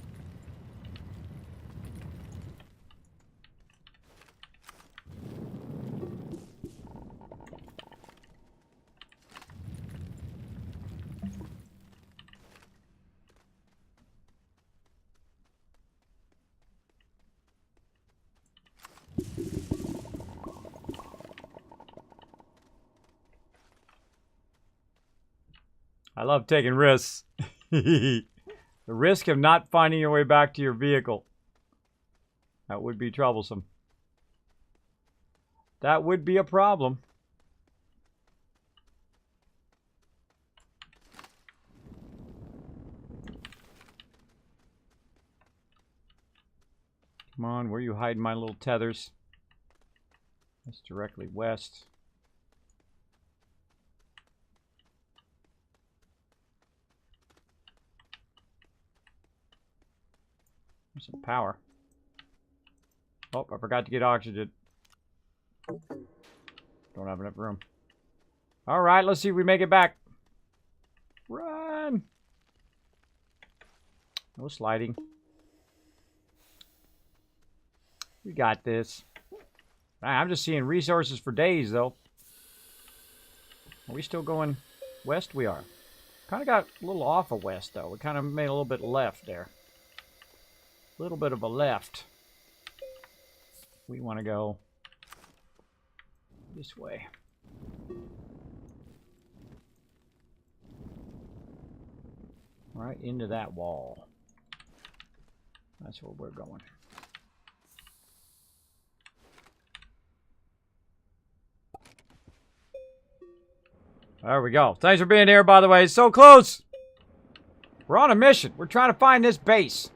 I love taking risks. The risk of not finding your way back to your vehicle. That would be troublesome. That would be a problem. Come on, where are you hiding my little tethers? That's directly west. There's some power. Oh, I forgot to get oxygen. Don't have enough room. Alright, let's see if we make it back. Run! No sliding. We got this. I'm just seeing resources for days, though. Are we still going west? We are. Kind of got a little off of west, though. We kind of made a little bit left there. A little bit of a left. We want to go this way. Right into that wall. That's where we're going. There we go. Thanks for being here, by the way. So close. We're on a mission. We're trying to find this base.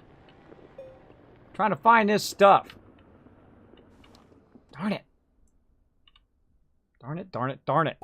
Trying to find this stuff. Darn it. Darn it, darn it, darn it.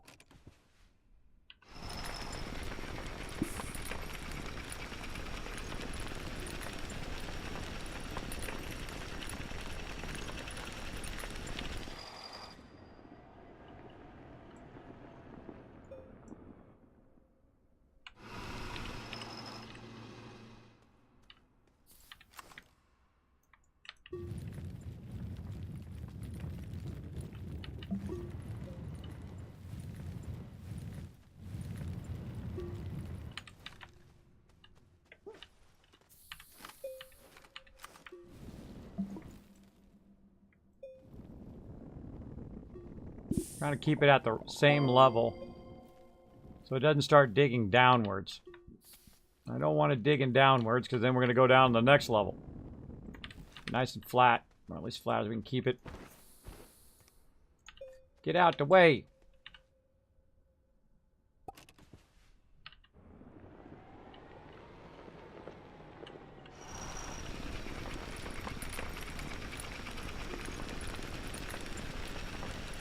Trying to keep it at the same level so it doesn't start digging downwards. I don't want it digging downwards because then we're going to go down to the next level. Nice and flat, or at least flat as we can keep it. Get out the way.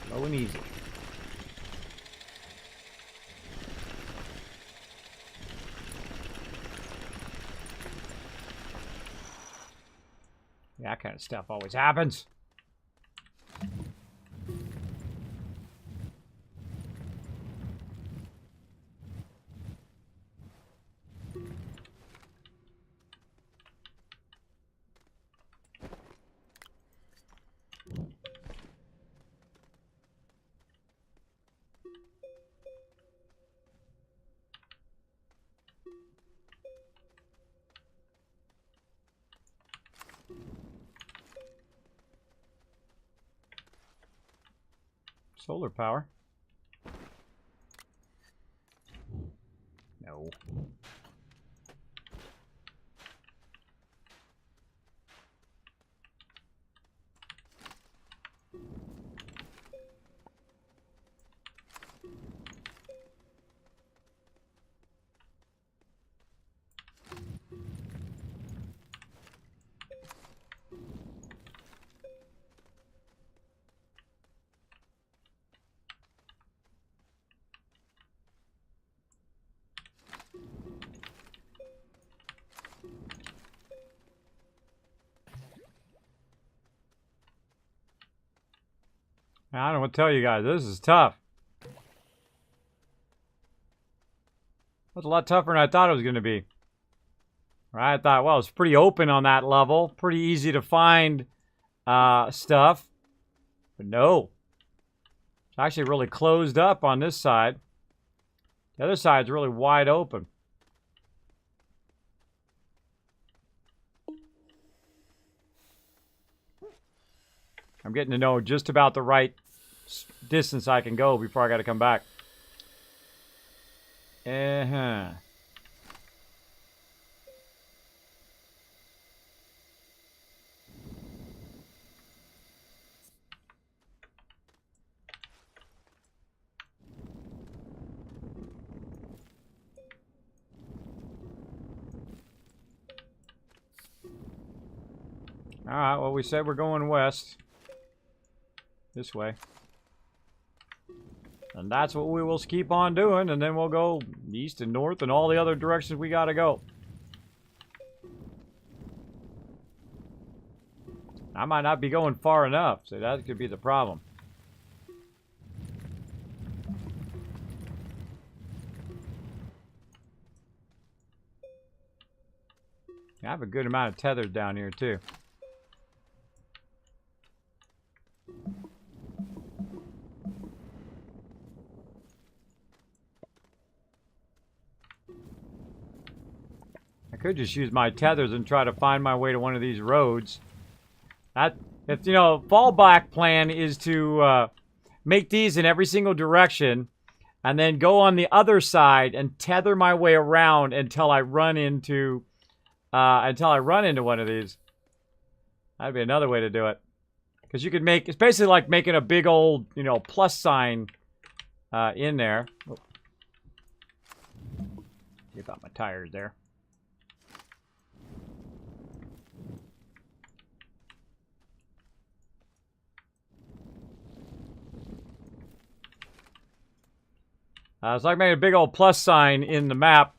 Slow and easy. That kind of stuff always happens. Solar power. No. I don't know what to tell you guys. This is tough. That's a lot tougher than I thought it was going to be. Right? I thought, well, it's pretty open on that level. Pretty easy to find stuff. But no. It's actually really closed up on this side. The other side's really wide open. I'm getting to know just about the right distance I can go before I got to come back. Uh-huh. Alright, well, we said we're going west. This way. And that's what we will keep on doing, and then we'll go east and north and all the other directions we gotta go. I might not be going far enough, so that could be the problem. I have a good amount of tethers down here, too. I could just use my tethers and try to find my way to one of these roads. If you know, fallback plan is to make these in every single direction, and then go on the other side and tether my way around until I run into one of these. That'd be another way to do it. Because you could make, it's basically like making a big old, you know, plus sign in there. Oh. Get out my tires there. It's like making a big old plus sign in the map,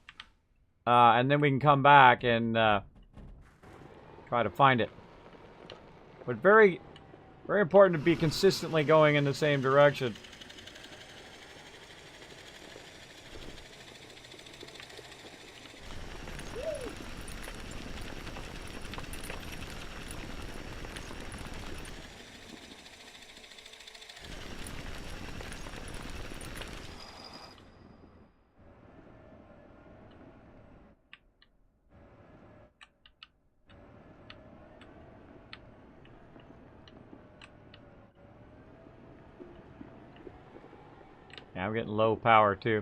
and then we can come back and try to find it. But very, very important to be consistently going in the same direction. Yeah, I'm getting low power too.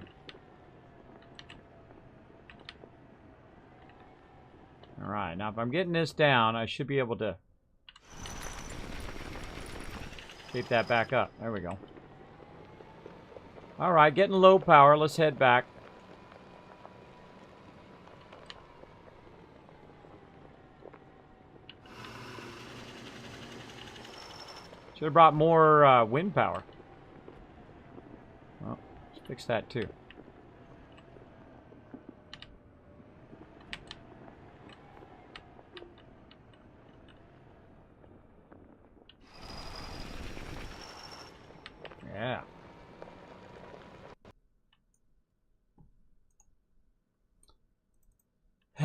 Alright, now if I'm getting this down, I should be able to keep that back up. There we go. Alright, getting low power. Let's head back. Should have brought more wind power. Well, let's fix that too. Yeah. I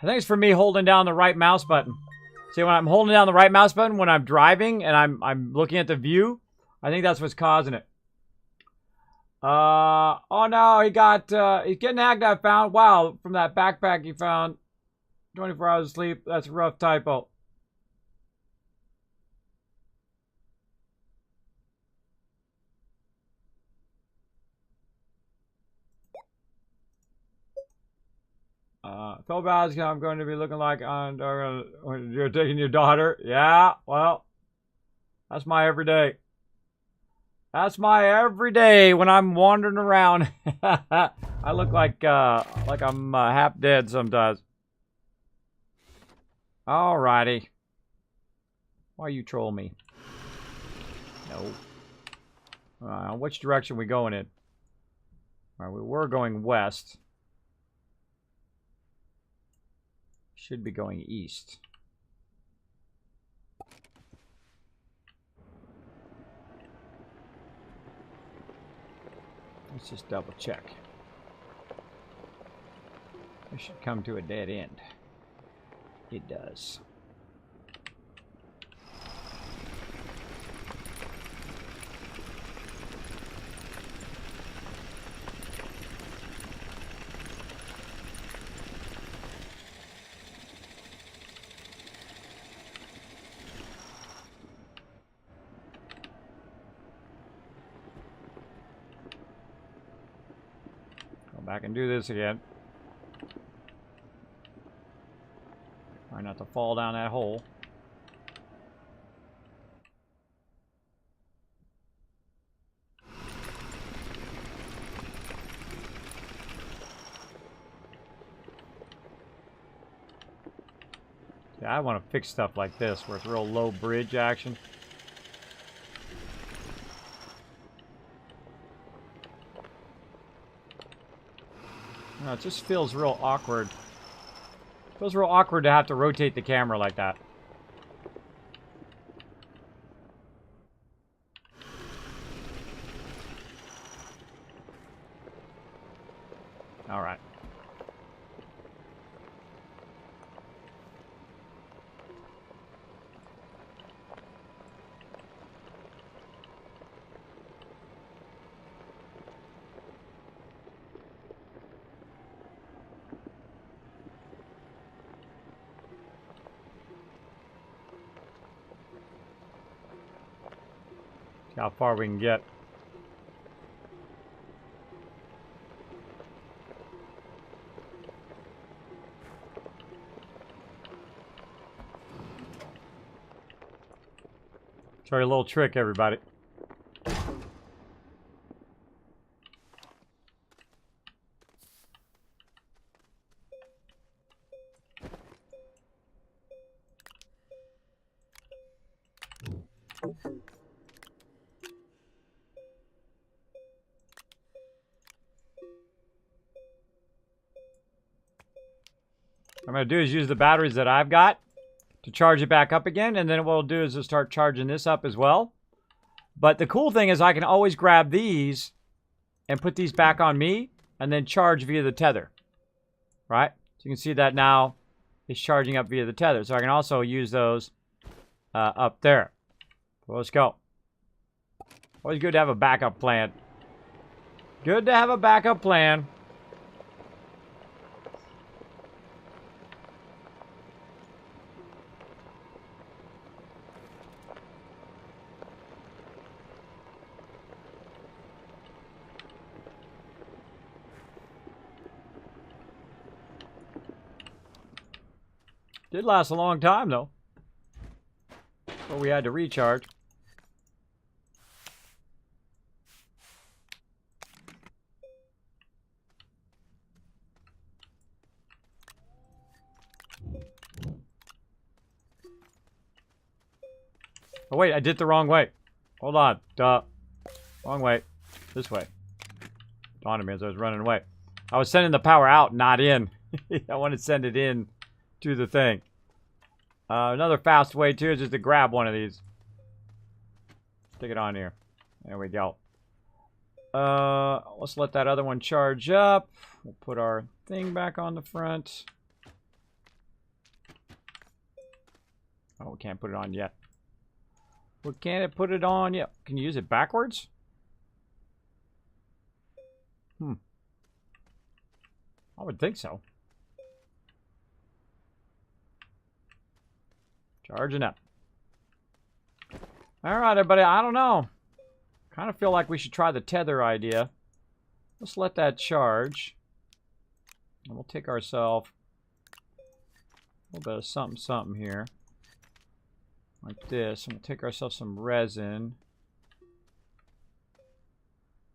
think it's for me holding down the right mouse button. See, when I'm holding down the right mouse button when I'm driving and I'm looking at the view, I think that's what's causing it. Oh no, he's getting hacked, I found. Wow, from that backpack he found. 24 hours of sleep, that's a rough typo. Phil Bowers, I'm going to be looking like you're taking your daughter. Yeah, well, that's my everyday. That's my everyday when I'm wandering around. I look like I'm half dead sometimes. Alrighty. Why you troll me? No. Which direction are we going in? Alright, we were going west. Should be going east. Let's just double check. This should come to a dead end. It does. back and do this again. Try not to fall down that hole. Yeah, I want to fix stuff like this where it's real low bridge action. No, it just feels real awkward. It feels real awkward to have to rotate the camera like that. All right. See how far we can get. Show you a little trick, everybody. What I'm going to do is use the batteries that I've got to charge it back up again, and then what we'll do is just start charging this up as well. But the cool thing is I can always grab these and put these back on me and then charge via the tether, right? So you can see that now it's charging up via the tether. So I can also use those up there. So let's go. Always good to have a backup plan. Good to have a backup plan. Did last a long time, though. But we had to recharge. Oh, wait, I did the wrong way. Hold on. Duh. Wrong way. This way. Dawned on me as I was running away. I was sending the power out, not in. I want to send it in to the thing. Another fast way too is just to grab one of these. Stick it on here. There we go. Let's let that other one charge up. We'll put our thing back on the front. Oh, we can't put it on yet. Well, can't it put it on yet? Can you use it backwards? I would think so. Charging up. All right, everybody. I don't know. Kind of feel like we should try the tether idea. Let's let that charge. And we'll take ourselves a little bit of something, something here. Like this. And we'll take ourselves some resin.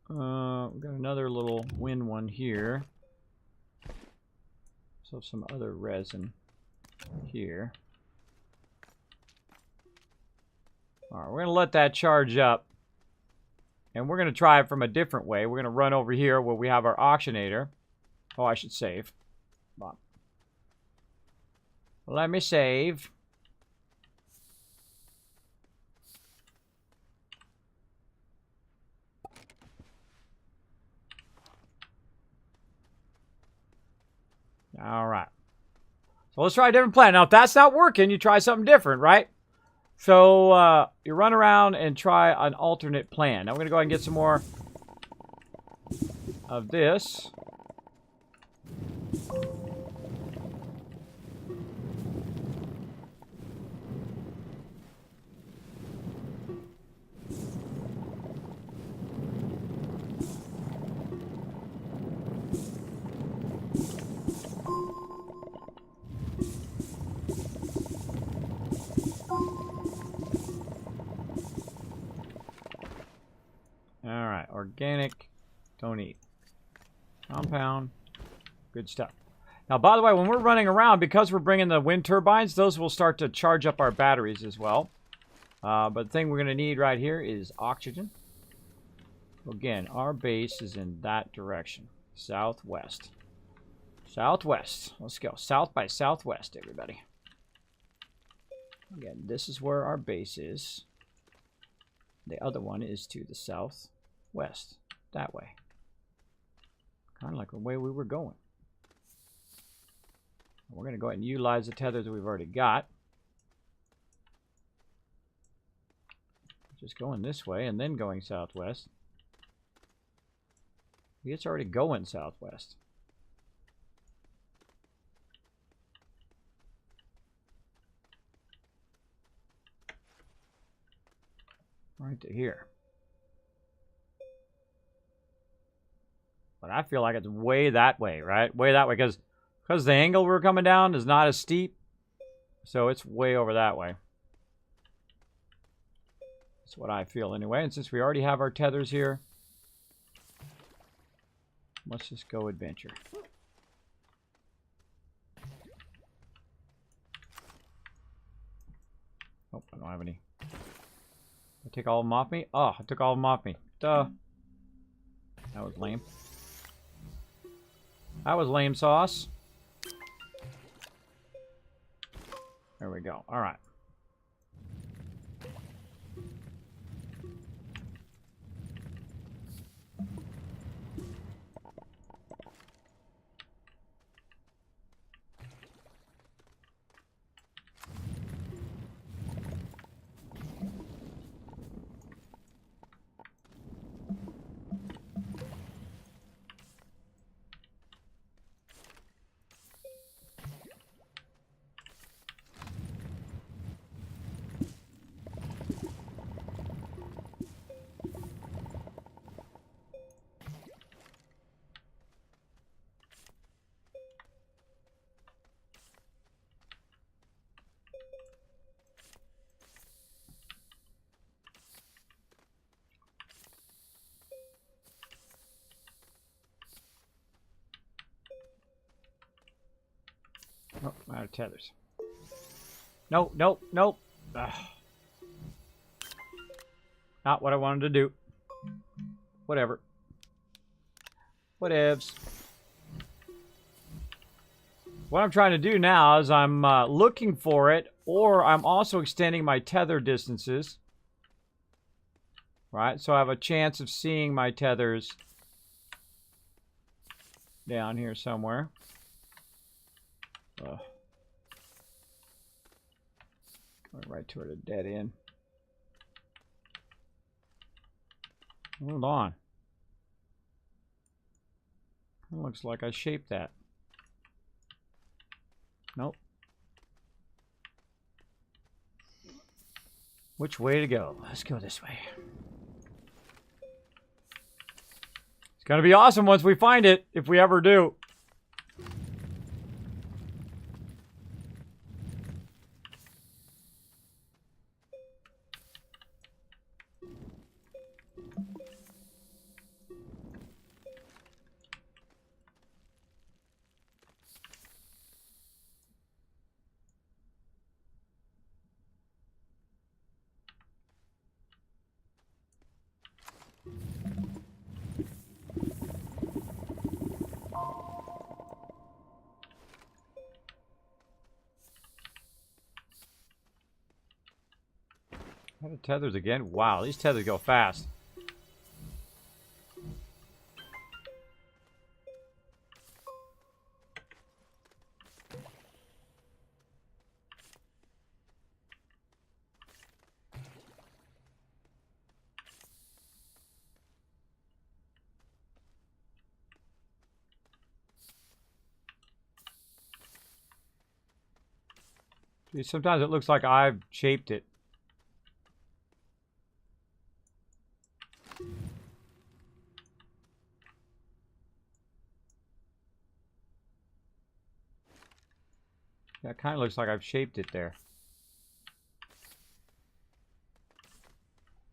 We've got another little wind one here. So some other resin here. All right, we're going to let that charge up. And we're going to try it from a different way. We're going to run over here where we have our auctionator. Oh, I should save. Come on. Let me save. All right. So let's try a different plan. Now, if that's not working, you try something different, right? So you run around and try an alternate plan. Now, we're going to go ahead and get some more of this. organic, don't eat. Compound, good stuff. Now, by the way, when we're running around, because we're bringing the wind turbines, those will start to charge up our batteries as well. But the thing we're going to need right here is oxygen. Again, our base is in that direction. Southwest. Southwest. Let's go. South by southwest, everybody. Again, this is where our base is. The other one is to the southwest. That way. Kind of like the way we were going. We're going to go ahead and utilize the tethers we've already got. Just going this way and then going southwest. It's already going southwest. Right to here. But I feel like it's way that way, right? Way that way, because the angle we're coming down is not as steep. So it's way over that way. That's what I feel anyway. And since we already have our tethers here, let's just go adventure. Oh, I don't have any. I take all of them off me? Oh, I took all of them off me. Duh. That was lame. That was lame sauce. There we go. All right. Oh, I'm out of tethers. No, nope, nope. Ugh. Not what I wanted to do. Whatever. Whatevs. What I'm trying to do now is I'm looking for it, or I'm also extending my tether distances. Right, so I have a chance of seeing my tethers down here somewhere. Going right toward a dead end. Hold on. It looks like I shaped that. Nope. Which way to go? Let's go this way. It's gonna be awesome once we find it, if we ever do. The tethers again? Wow, these tethers go fast. See, sometimes it looks like I've shaped it. Yeah, it kind of looks like I've shaped it there.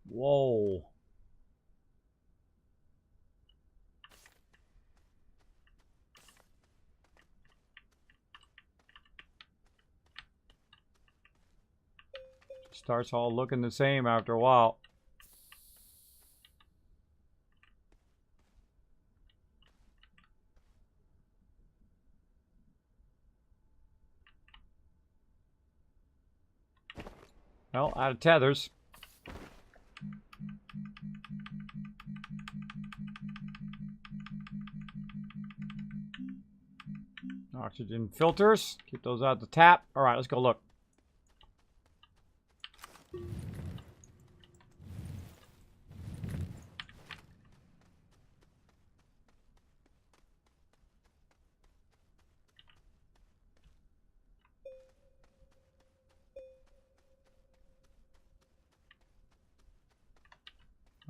Whoa. starts all looking the same after a while. Well, out of tethers. Oxygen filters. Keep those out the tap. All right, let's go look.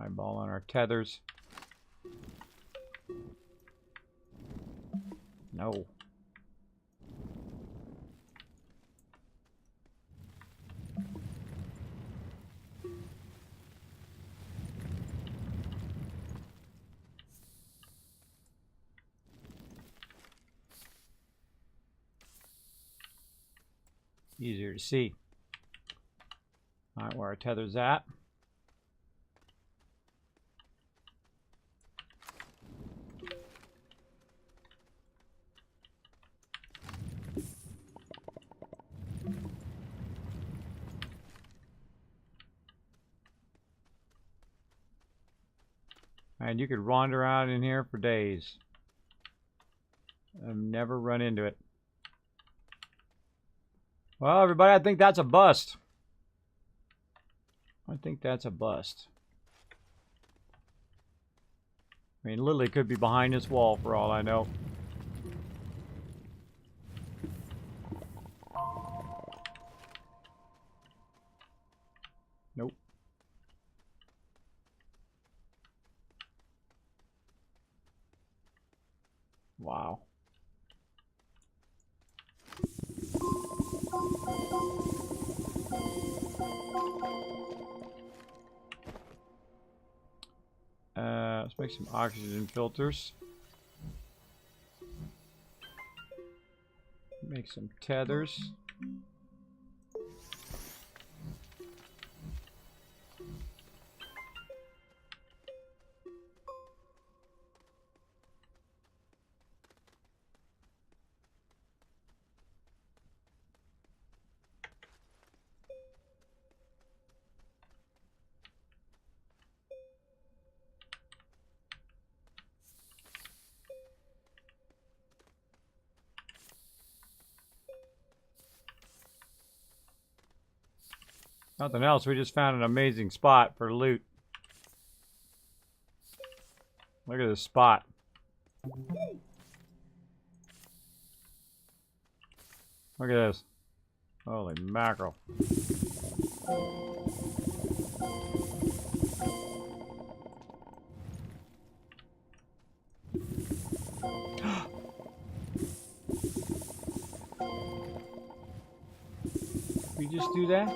Eyeball on our tethers. No. Easier to see. All right, where our tether's at. And you could wander around in here for days. I've never run into it. Well, everybody, I think that's a bust. I think that's a bust. I mean, Lily could be behind this wall for all I know. Nope. Wow. Let's make some oxygen filters. Make some tethers. Nothing else, we just found an amazing spot for loot. Look at this spot. Look at this. Holy mackerel. We just do that?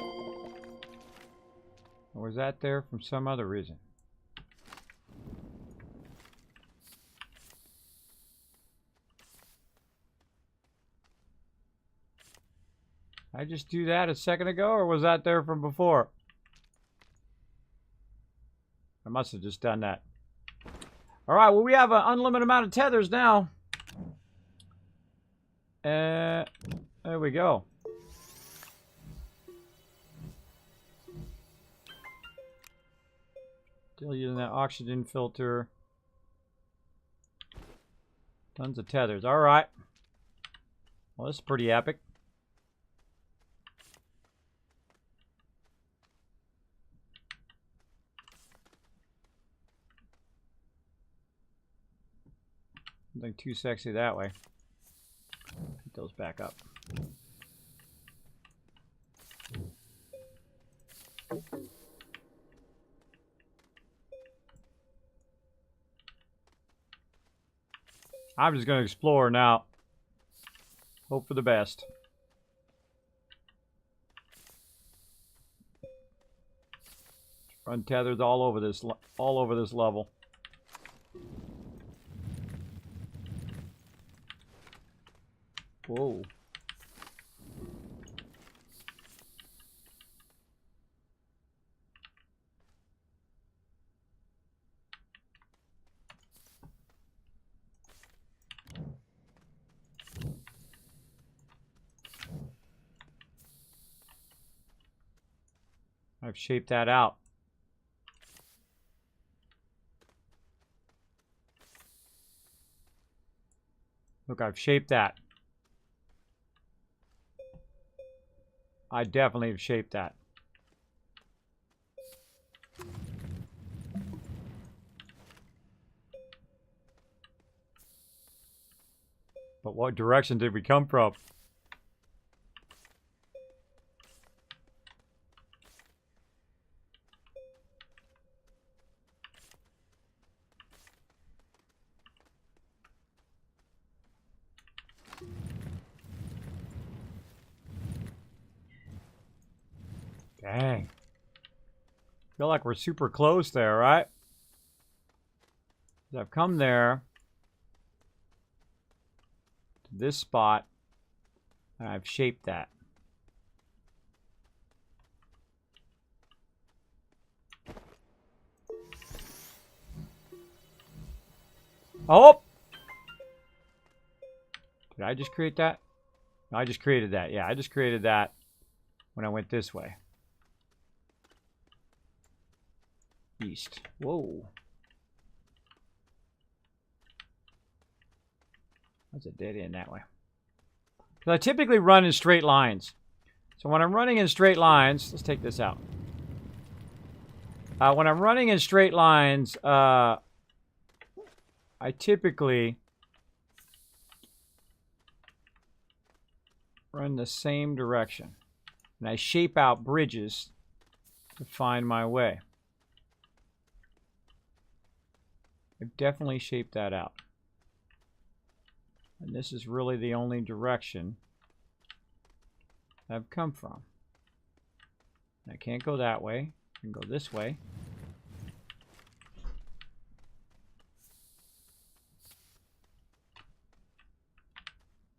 Or was that there from some other reason? I just do that a second ago, or was that there from before? I must have just done that. All right, well, we have an unlimited amount of tethers now. There we go. Still using that oxygen filter. Tons of tethers. All right. Well, this is pretty epic. Nothing too sexy that way. Put those back up. I'm just going to explore now. Hope for the best. Run tethers all over this level. Whoa. I've shaped that out. Look, I've shaped that. I definitely have shaped that. But what direction did we come from? Dang. Feel like we're super close there, right? I've come there to this spot and I've shaped that. Oh! Did I just create that? No, I just created that. Yeah, I just created that when I went this way. East. Whoa. That's a dead end that way. Because I typically run in straight lines. So when I'm running in straight lines, let's take this out. When I'm running in straight lines, I typically run the same direction. And I shape out bridges to find my way. I've definitely shaped that out. And this is really the only direction I've come from. I can't go that way. I can go this way.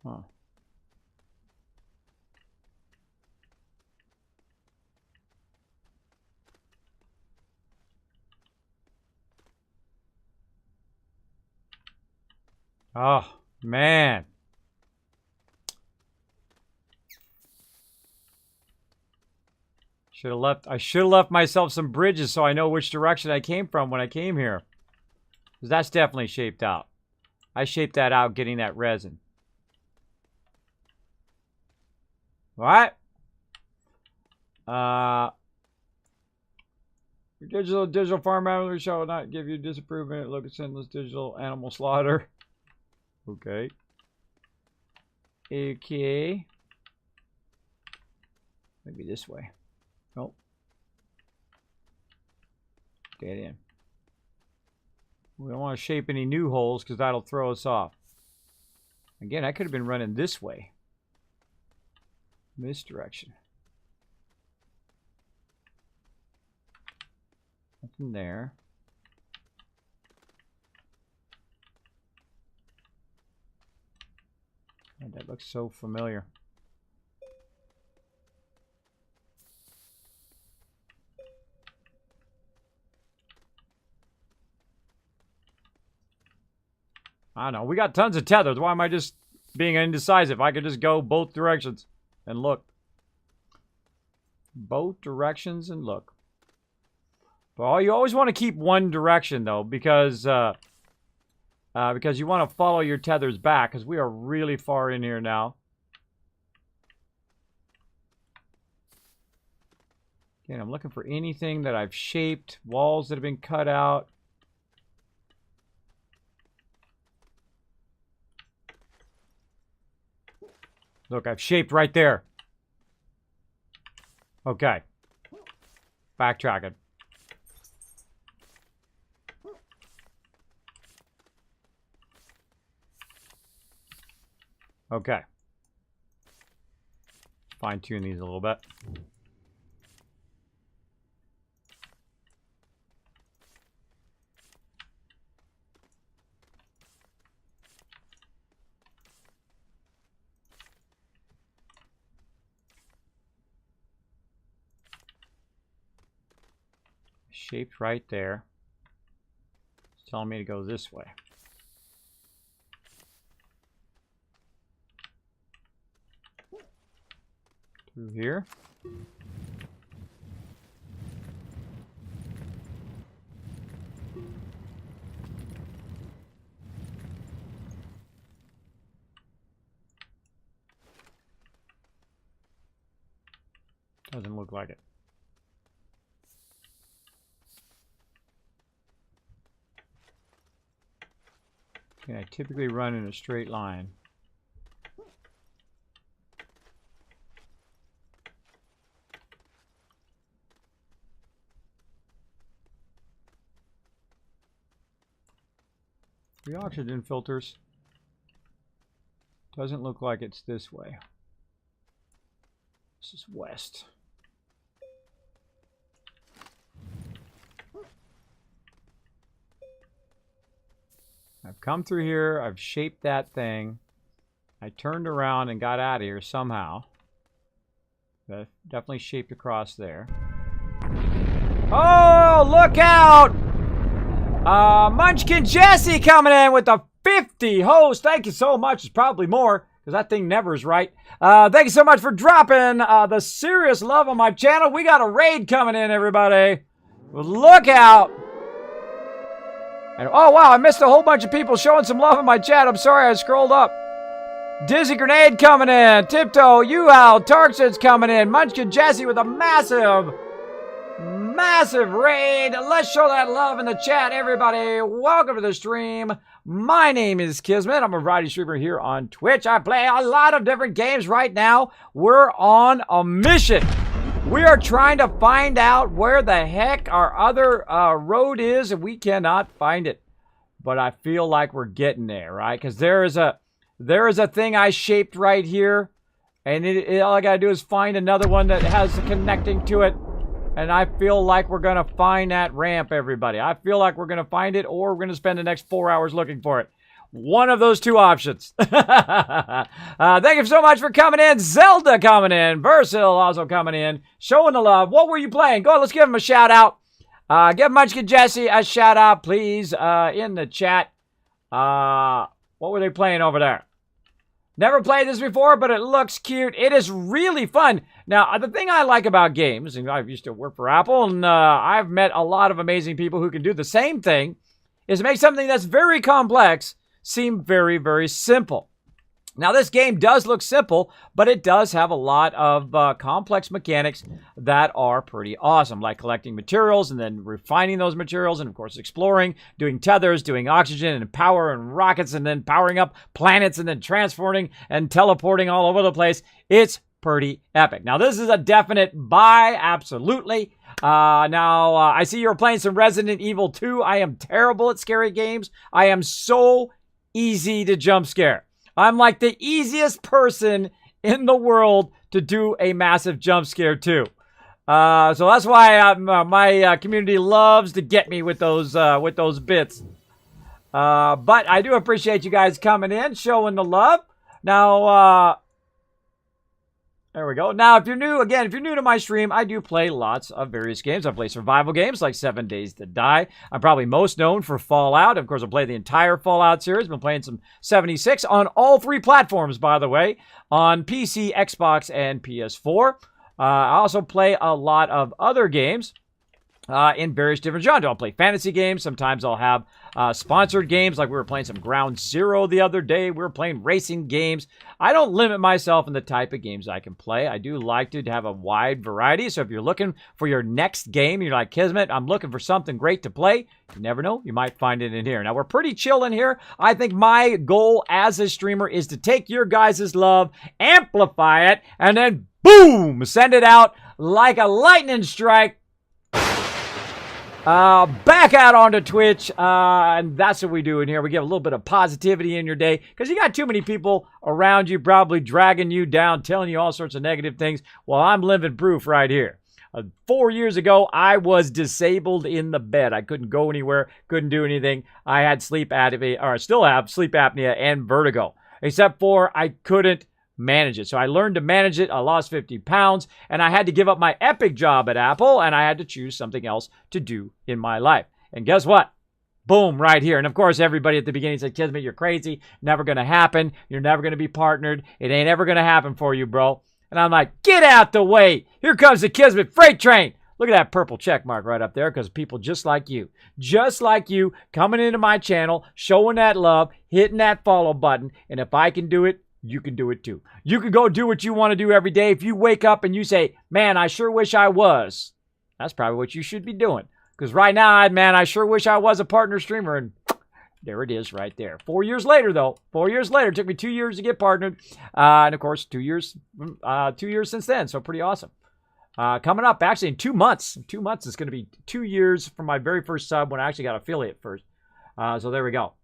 Huh. Oh, man. I should have left myself some bridges so I know which direction I came from when I came here. Because that's definitely shaped out. I shaped that out getting that resin. What? Digital farm animal shall not give you disapproval. Look at sinless digital animal slaughter. Okay. Okay. Maybe this way. Nope. Dead end. We don't want to shape any new holes because that'll throw us off. Again, I could have been running this way. This direction. Nothing there. God, that looks so familiar. I don't know. We got tons of tethers. Why am I just being indecisive? I could just go both directions and look. Both directions and look. Well, you always want to keep one direction, though, because you want to follow your tethers back, because we are really far in here now. Again, I'm looking for anything that I've shaped, walls that have been cut out. Look, I've shaped right there. Okay. Backtracking. Okay. Fine-tune these a little bit. Shaped right there. It's telling me to go this way. Through here. Doesn't look like it. And I typically run in a straight line. The oxygen filters. Doesn't look like it's this way. This is west. I've come through here. I've shaped that thing. I turned around and got out of here somehow. Definitely shaped across there. Oh, look out! Munchkin Jesse coming in with the 50 host. Thank you so much. It's probably more, because that thing never is right. Thank you so much for dropping the serious love on my channel. We got a raid coming in, everybody. Look out. And, oh, wow, I missed a whole bunch of people showing some love in my chat. I'm sorry, I scrolled up. Dizzy Grenade coming in. Tiptoe, U-Owl, Tarkson's coming in. Munchkin Jesse with a massive raid. Let's show that love in the chat, everybody. Welcome to the stream. My name is Kismet. I'm a variety streamer here on Twitch. I play a lot of different games right now. We're on a mission. We are trying to find out where the heck our other road is, and we cannot find it. But I feel like we're getting there, right? Because there is a thing I shaped right here, and all I gotta do is find another one that has connecting to it. And I feel like we're going to find that ramp, everybody. I feel like we're going to find it, or we're going to spend the next 4 hours looking for it. One of those two options. Thank you so much for coming in. Zelda coming in. Versil also coming in. Showing the love. What were you playing? Go on, let's give him a shout out. Give Munchkin Jesse a shout out, please, in the chat. What were they playing over there? Never played this before, but it looks cute. It is really fun. Now, the thing I like about games, and I used to work for Apple, and I've met a lot of amazing people who can do the same thing, is make something that's very complex seem very, very simple. Now, this game does look simple, but it does have a lot of complex mechanics that are pretty awesome, like collecting materials and then refining those materials and, of course, exploring, doing tethers, doing oxygen and power and rockets, and then powering up planets and then transporting and teleporting all over the place. It's pretty epic. Now, this is a definite buy, absolutely. I see you're playing some Resident Evil 2. I am terrible at scary games. I am so easy to jump scare. I'm like the easiest person in the world to do a massive jump scare too. So that's why my community loves to get me with those bits. But I do appreciate you guys coming in, showing the love. Now, there we go. Now, if you're new to my stream, I do play lots of various games. I play survival games like 7 Days to Die. I'm probably most known for Fallout. Of course, I play the entire Fallout series. I've been playing some 76 on all three platforms, by the way, on PC, Xbox, and PS4. I also play a lot of other games in various different genres. I'll play fantasy games. Sometimes I'll have sponsored games, like we were playing some Ground Zero the other day. We were playing racing games. I don't limit myself in the type of games I can play. I do like to have a wide variety. So if you're looking for your next game, you're like, Kismet, I'm looking for something great to play. You never know. You might find it in here. Now, we're pretty chill in here. I think my goal as a streamer is to take your guys' love, amplify it, and then boom, send it out like a lightning strike. Back out onto Twitch, and that's what we do in here. We give a little bit of positivity in your day, because you got too many people around you probably dragging you down, telling you all sorts of negative things. Well, I'm living proof right here. 4 years ago, I was disabled in the bed. I couldn't go anywhere, couldn't do anything. I had sleep apnea, or I still have sleep apnea and vertigo, except for I couldn't manage it. So I learned to manage it. I lost 50 pounds, and I had to give up my epic job at Apple, and I had to choose something else to do in my life. And guess what? Boom, right here. And of course, everybody at the beginning said, Kismet, you're crazy. Never going to happen. You're never going to be partnered. It ain't ever going to happen for you, bro. And I'm like, get out the way. Here comes the Kismet freight train. Look at that purple check mark right up there, because people just like you, coming into my channel, showing that love, hitting that follow button. And if I can do it, you can do it too. You can go do what you want to do every day. If you wake up and you say, man, I sure wish I was, that's probably what you should be doing. Because right now, man, I sure wish I was a partner streamer. And there it is right there. 4 years later, though. 4 years later. It took me 2 years to get partnered. And, of course, 2 years since then. So pretty awesome. Coming up, actually, in 2 months. In 2 months, it's going to be 2 years from my very first sub when I actually got affiliate first. So there we go.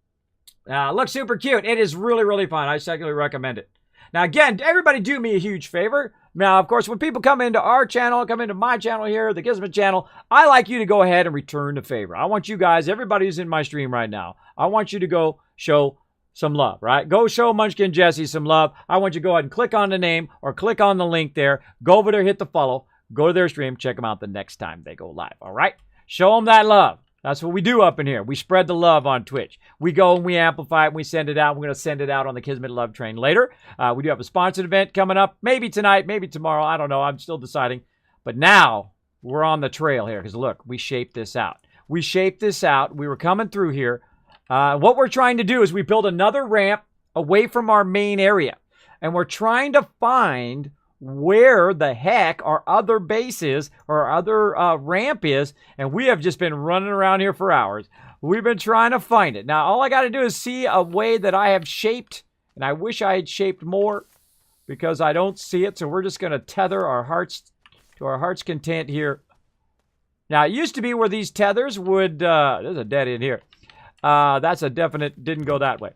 Looks super cute. It is really, really fun. I secondly recommend it. Now, again, everybody do me a huge favor. Now, of course, when people come into our channel, come into my channel here, the Kismet channel, I like you to go ahead and return the favor. I want you guys, everybody who's in my stream right now, I want you to go show some love, right? Go show Munchkin Jesse some love. I want you to go ahead and click on the name or click on the link there. Go over there, hit the follow. Go to their stream. Check them out the next time they go live, all right? Show them that love. That's what we do up in here. We spread the love on Twitch. We go and we amplify it and we send it out. We're going to send it out on the Kismet Love Train later. We do have a sponsored event coming up. Maybe tonight, maybe tomorrow. I don't know. I'm still deciding. But now we're on the trail here because, look, we shaped this out. We shaped this out. We were coming through here. What we're trying to do is we build another ramp away from our main area. And we're trying to find where the heck our other base is or our other ramp is, and we have just been running around here for hours. We've been trying to find it. Now, all I got to do is see a way that I have shaped, and I wish I had shaped more because I don't see it, so we're just going to tether our hearts to our heart's content here. Now, it used to be where these tethers would, there's a dead end here. That's a definite, didn't go that way.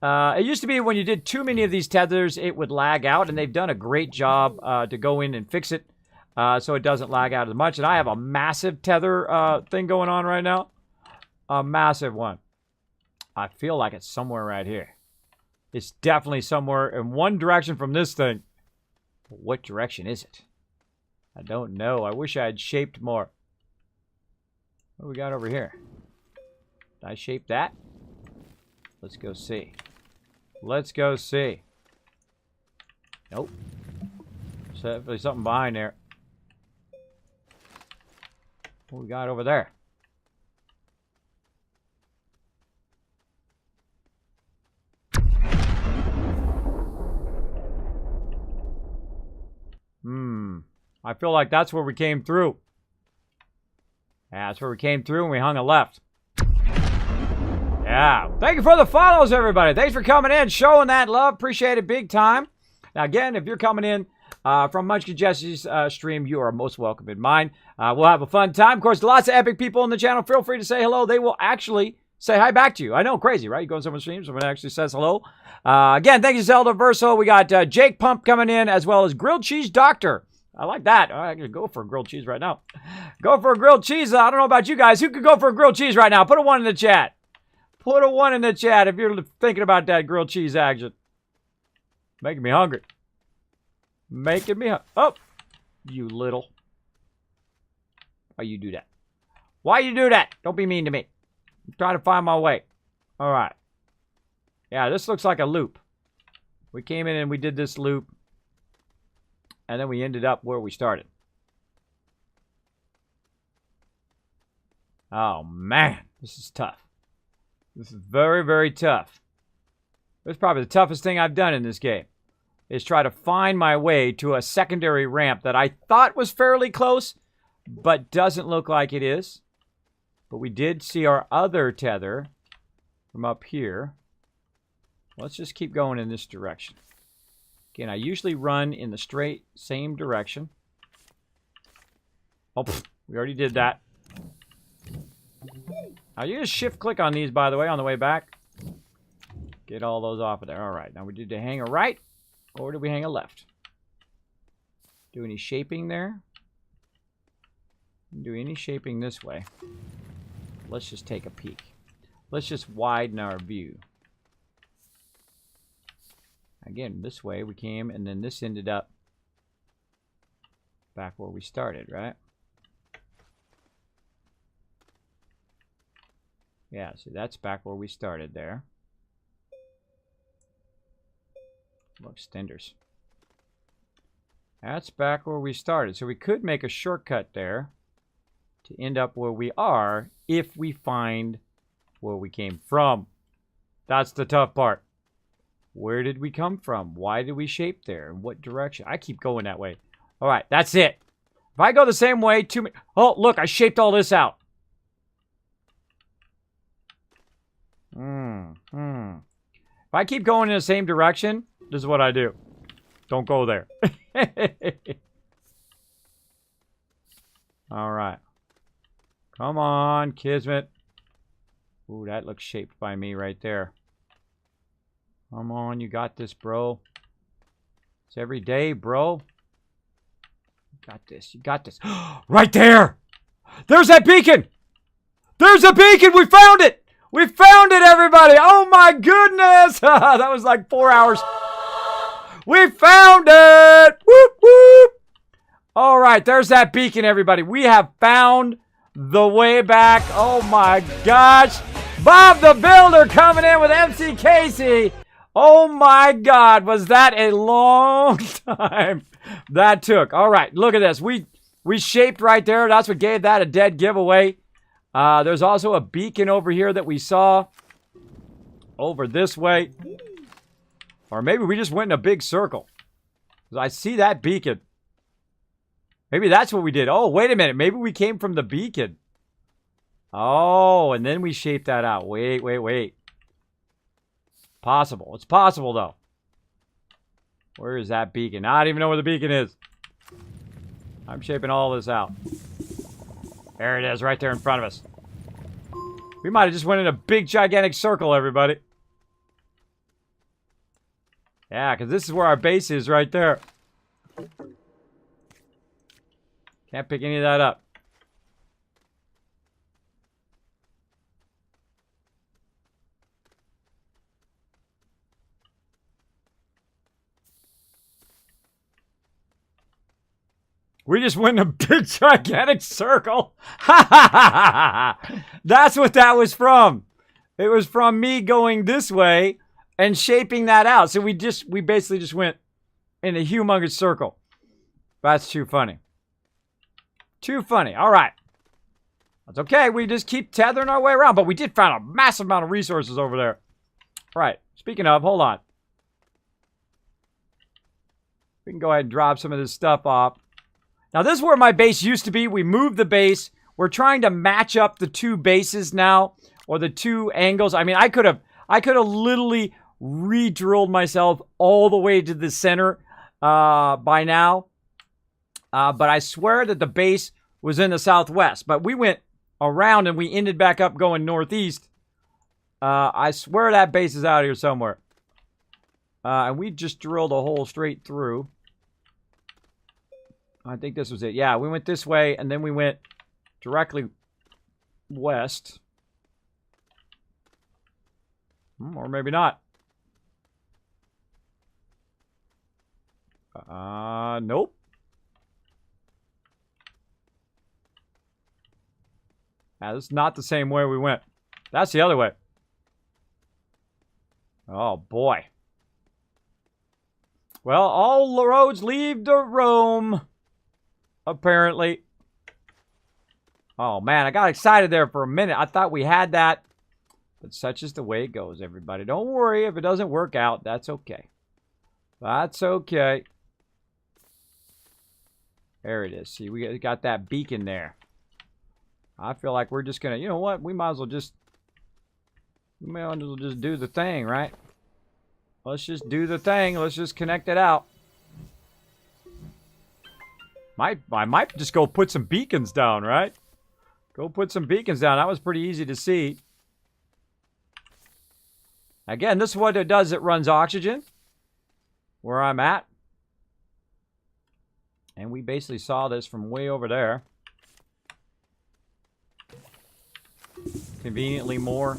It used to be when you did too many of these tethers, it would lag out, and they've done a great job to go in and fix it so it doesn't lag out as much. And I have a massive tether thing going on right now. A massive one. I feel like it's somewhere right here. It's definitely somewhere in one direction from this thing. But what direction is it? I don't know. I wish I had shaped more. What do we got over here? Did I shape that? Let's go see. Let's go see. Nope. There's definitely something behind there. What we got over there? I feel like that's where we came through. Yeah, that's where we came through and we hung a left. Yeah. Thank you for the follows, everybody. Thanks for coming in, showing that love. Appreciate it big time. Now, again, if you're coming in from Munchkin Jesse's stream, you are most welcome in mine. We'll have a fun time. Of course, lots of epic people on the channel. Feel free to say hello. They will actually say hi back to you. I know, crazy, right? You go on someone's stream, someone actually says hello. Again, thank you, Zelda Verso. We got Jake Pump coming in, as well as Grilled Cheese Doctor. I like that. I could go for a grilled cheese right now. Go for a grilled cheese. I don't know about you guys. Who could go for a grilled cheese right now? Put a 1 in the chat. Put a 1 in the chat if you're thinking about that grilled cheese action. Making me hungry. Making me hungry. Oh, you little. Why you do that? Why you do that? Don't be mean to me. I'm trying to find my way. All right. Yeah, this looks like a loop. We came in and we did this loop. And then we ended up where we started. Oh, man. This is tough. This is very, very tough. It's probably the toughest thing I've done in this game. Is try to find my way to a secondary ramp that I thought was fairly close, but doesn't look like it is. But we did see our other tether from up here. Let's just keep going in this direction. Again, I usually run in the straight, same direction. Oh, we already did that. Now, you just shift-click on these, by the way, on the way back. Get all those off of there. All right, now we did to hang a right, or did we hang a left? Do any shaping there? Do any shaping this way? Let's just take a peek. Let's just widen our view. Again, this way we came, and then this ended up back where we started, right? Yeah, see, that's back where we started there. Oh, extenders. That's back where we started. So we could make a shortcut there to end up where we are if we find where we came from. That's the tough part. Where did we come from? Why did we shape there? In what direction? I keep going that way. All right, that's it. If I go the same way, oh, look, I shaped all this out. If I keep going in the same direction, this is what I do. Don't go there. All right. Come on, Kismet. Ooh, that looks shaped by me right there. Come on, you got this, bro. It's every day, bro. You got this. You got this. Right there! There's that beacon! There's a beacon! We found it! We found it, everybody! Oh, my goodness! That was like 4 hours. We found it! Whoop, whoop! All right, there's that beacon, everybody. We have found the way back. Oh, my gosh. Bob the Builder coming in with MC Casey. Oh, my God. Was that a long time that took? All right, look at this. We shaped right there. That's what gave that a dead giveaway. There's also a beacon over here that we saw over this way. Or maybe we just went in a big circle. I see that beacon. Maybe that's what we did. Oh, wait a minute. Maybe we came from the beacon. Oh, and then we shaped that out. Wait, wait, wait. Possible. It's possible, though. Where is that beacon? I don't even know where the beacon is. I'm shaping all this out. There it is, right there in front of us. We might have just went in a big, gigantic circle, everybody. Yeah, because this is where our base is right there. Can't pick any of that up. We just went in a big, gigantic circle. Ha ha ha ha! That's what that was from. It was from me going this way and shaping that out. So we basically just went in a humongous circle. That's too funny. Too funny. All right. That's okay. We just keep tethering our way around. But we did find a massive amount of resources over there. All right. Speaking of, hold on. We can go ahead and drop some of this stuff off. Now, this is where my base used to be. We moved the base. We're trying to match up the two bases now, or the two angles. I mean, I could have literally re-drilled myself all the way to the center by now. But I swear that the base was in the southwest. But we went around and we ended back up going northeast. I swear that base is out here somewhere. And we just drilled a hole straight through. I think this was it. Yeah, we went this way, and then we went directly west. Or maybe not. Nope. Yeah, this is not the same way we went. That's the other way. Oh, boy. Well, all the roads lead to Rome. Apparently. Oh, man, I got excited there for a minute. I thought we had that. But such is the way it goes, everybody. Don't worry if it doesn't work out. That's okay. That's okay. There it is. See, we got that beacon there. I feel like we're just going to, you know what? We might as well just do the thing, right? Let's just do the thing. Let's just connect it out. I might just go put some beacons down, right? Go put some beacons down. That was pretty easy to see. Again, this is what it does. It runs oxygen where I'm at. And we basically saw this from way over there. Conveniently more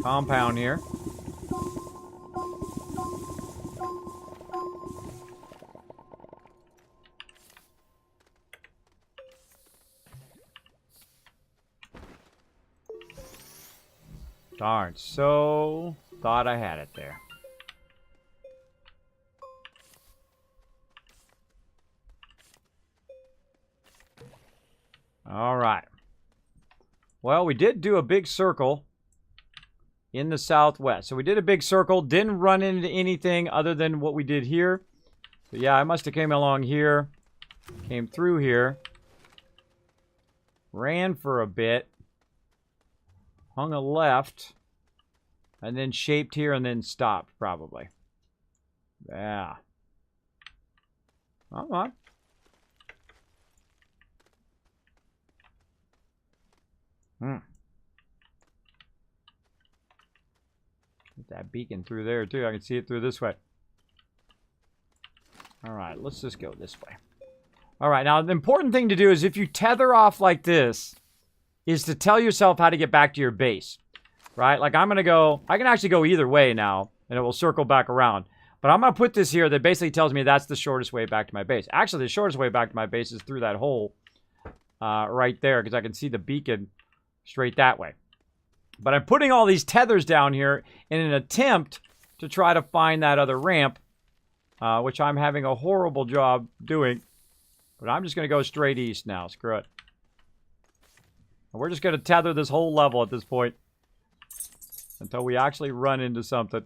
compound here. Darn, so thought I had it there. All right. Well, we did do a big circle. in the southwest. So we did a big circle, didn't run into anything other than what we did here. So yeah, I must have came along here, came through here, ran for a bit, hung a left, and then shaped here and then stopped, probably. Yeah. Come on. Get that beacon through there, too. I can see it through this way. All right, let's just go this way. All right, now the important thing to do is if you tether off like this, is to tell yourself how to get back to your base, right? Like I'm going to go, I can actually go either way now, and it will circle back around. But I'm going to put this here that basically tells me that's the shortest way back to my base. Actually, the shortest way back to my base is through that hole right there, because I can see the beacon straight that way. But I'm putting all these tethers down here in an attempt to try to find that other ramp, which I'm having a horrible job doing. But I'm just going to go straight east now. Screw it. And we're just going to tether this whole level at this point until we actually run into something.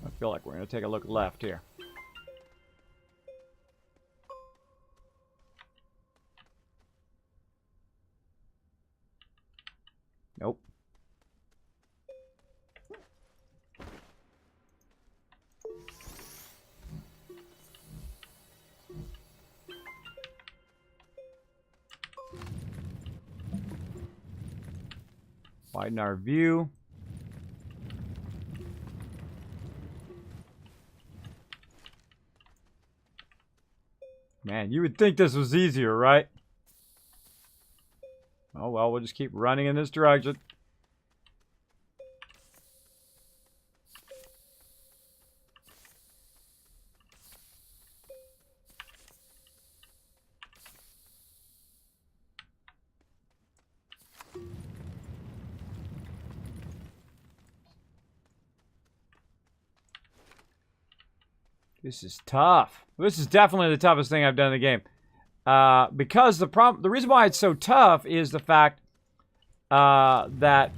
I feel like we're going to take a look left here. Nope. Widen our view. Man, you would think this was easier, right? Oh, well, we'll just keep running in this direction. This is tough. This is definitely the toughest thing I've done in the game. Because the reason why it's so tough is the fact that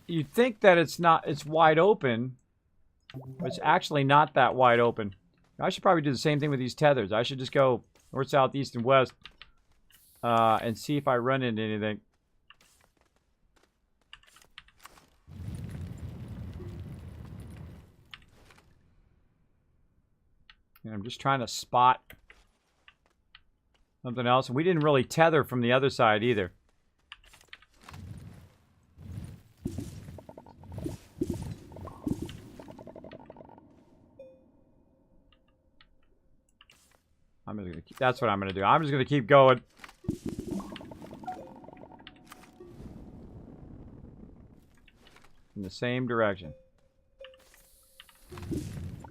you think that it's wide open, but it's actually not that wide open. I should probably do the same thing with these tethers. I should just go north, south, east, and west and see if I run into anything. And I'm just trying to spot something else. And we didn't really tether from the other side either. I'm just gonna that's what I'm gonna do. I'm just gonna keep going. In the same direction.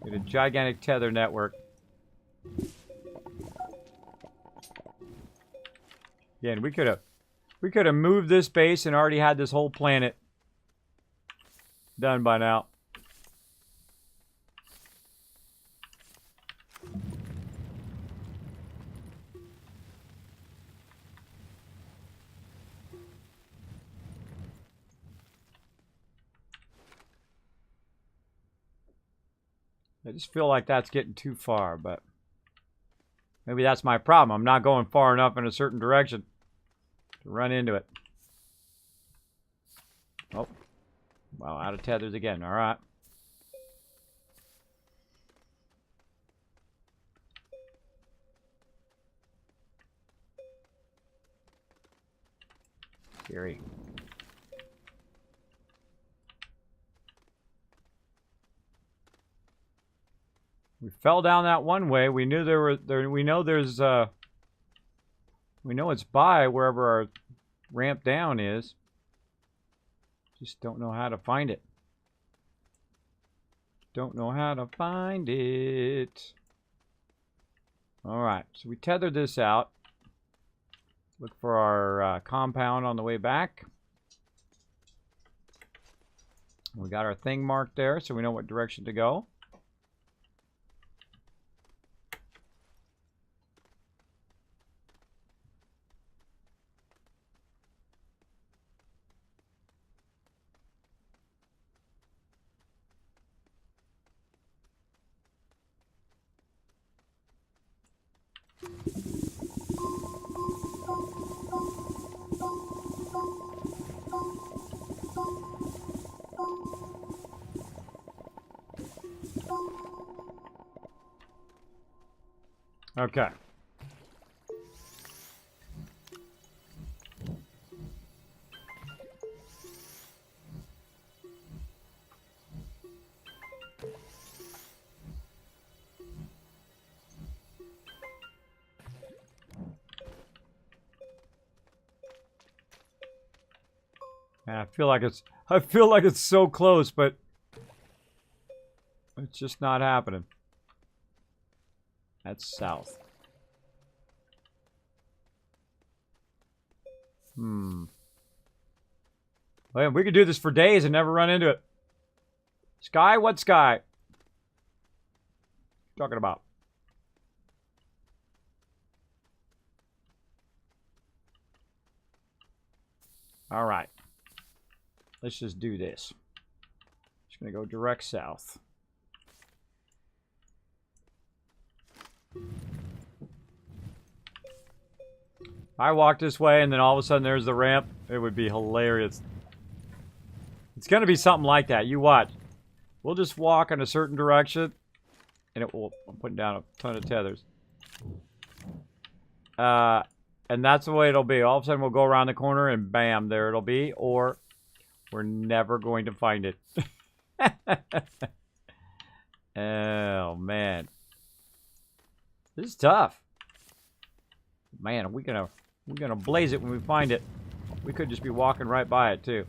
Get a gigantic tether network. Again, we could have moved this base and already had this whole planet done by now. I just feel like that's getting too far, but maybe that's my problem. I'm not going far enough in a certain direction to run into it. Oh, well, out of tethers again. All right. Scary. We fell down that one way. We knew we know there's we know it's by wherever our ramp down is. Just don't know how to find it. Don't know how to find it. All right, so we tethered this out. Look for our compound on the way back. We got our thing marked there, so we know what direction to go. Okay. Man, I feel like it's so close, but it's just not happening. That's south. Man, we could do this for days and never run into it. Sky? What sky? Talking about. All right. Let's just do this. Just going to go direct south. I walk this way and then all of a sudden there's the ramp. It would be hilarious. It's going to be something like that. You watch. We'll just walk in a certain direction and it will. I'm putting down a ton of tethers. And that's the way it'll be. All of a sudden we'll go around the corner and bam, there it'll be. Or we're never going to find it. Oh, man. This is tough. Man, we're gonna blaze it when we find it. We could just be walking right by it too.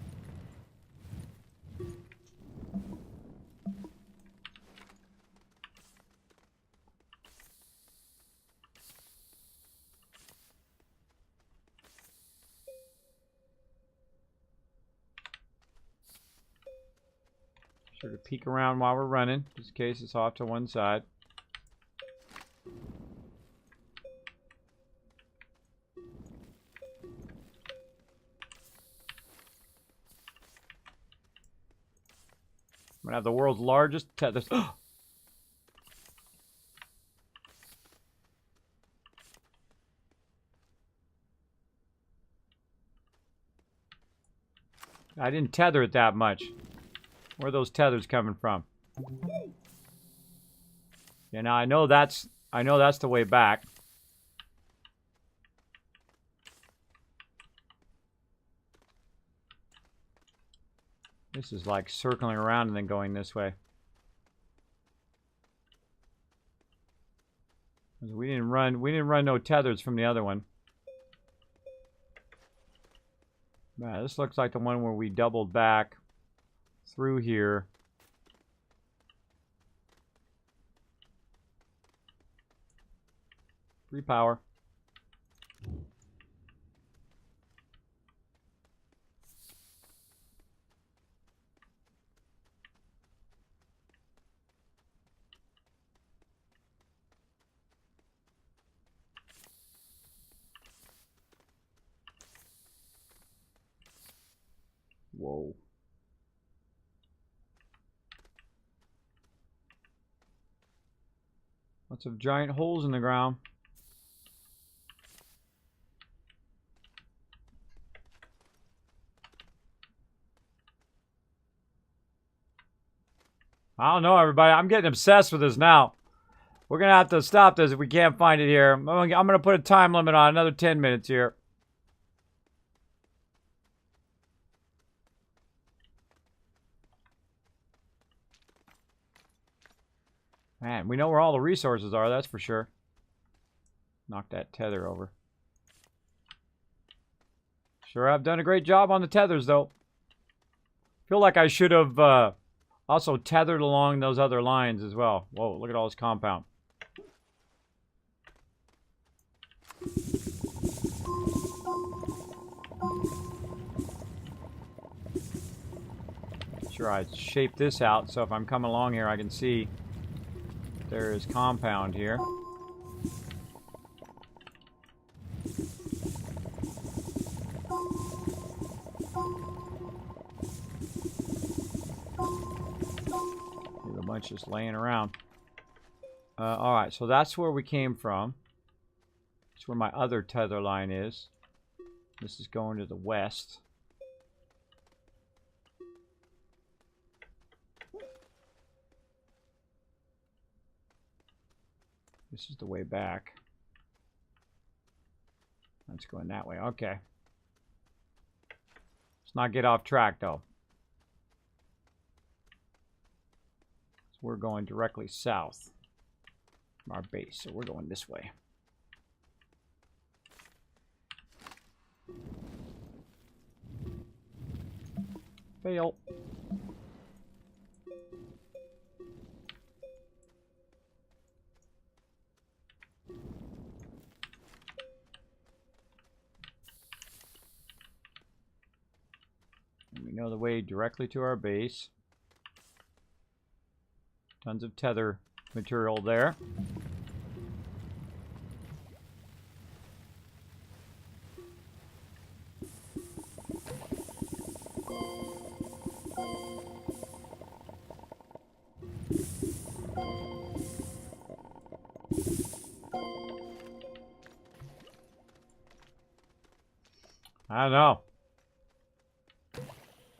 Sure to peek around while we're running, just in case it's off to one side. I'm gonna have the world's largest tether. I didn't tether it that much. Where are those tethers coming from? Yeah, now I know that's the way back. This is like circling around and then going this way. We didn't run no tethers from the other one. Man, this looks like the one where we doubled back through here. Free power. Whoa. Lots of giant holes in the ground. I don't know, everybody. I'm getting obsessed with this now. We're going to have to stop this if we can't find it here. I'm going to put a time limit on another 10 minutes here. Man, we know where all the resources are, that's for sure. Knock that tether over. Sure, I've done a great job on the tethers, though. Feel like I should have also tethered along those other lines as well. Whoa, look at all this compound. Sure, I shaped this out so if I'm coming along here, I can see there is compound here. There's a bunch just laying around. Alright, so that's where we came from. That's where my other tether line is. This is going to the west. This is the way back. That's going that way. Okay. Let's not get off track, though. So we're going directly south from our base, so we're going this way. Fail. And we know the way directly to our base. Tons of tether material there. I don't know.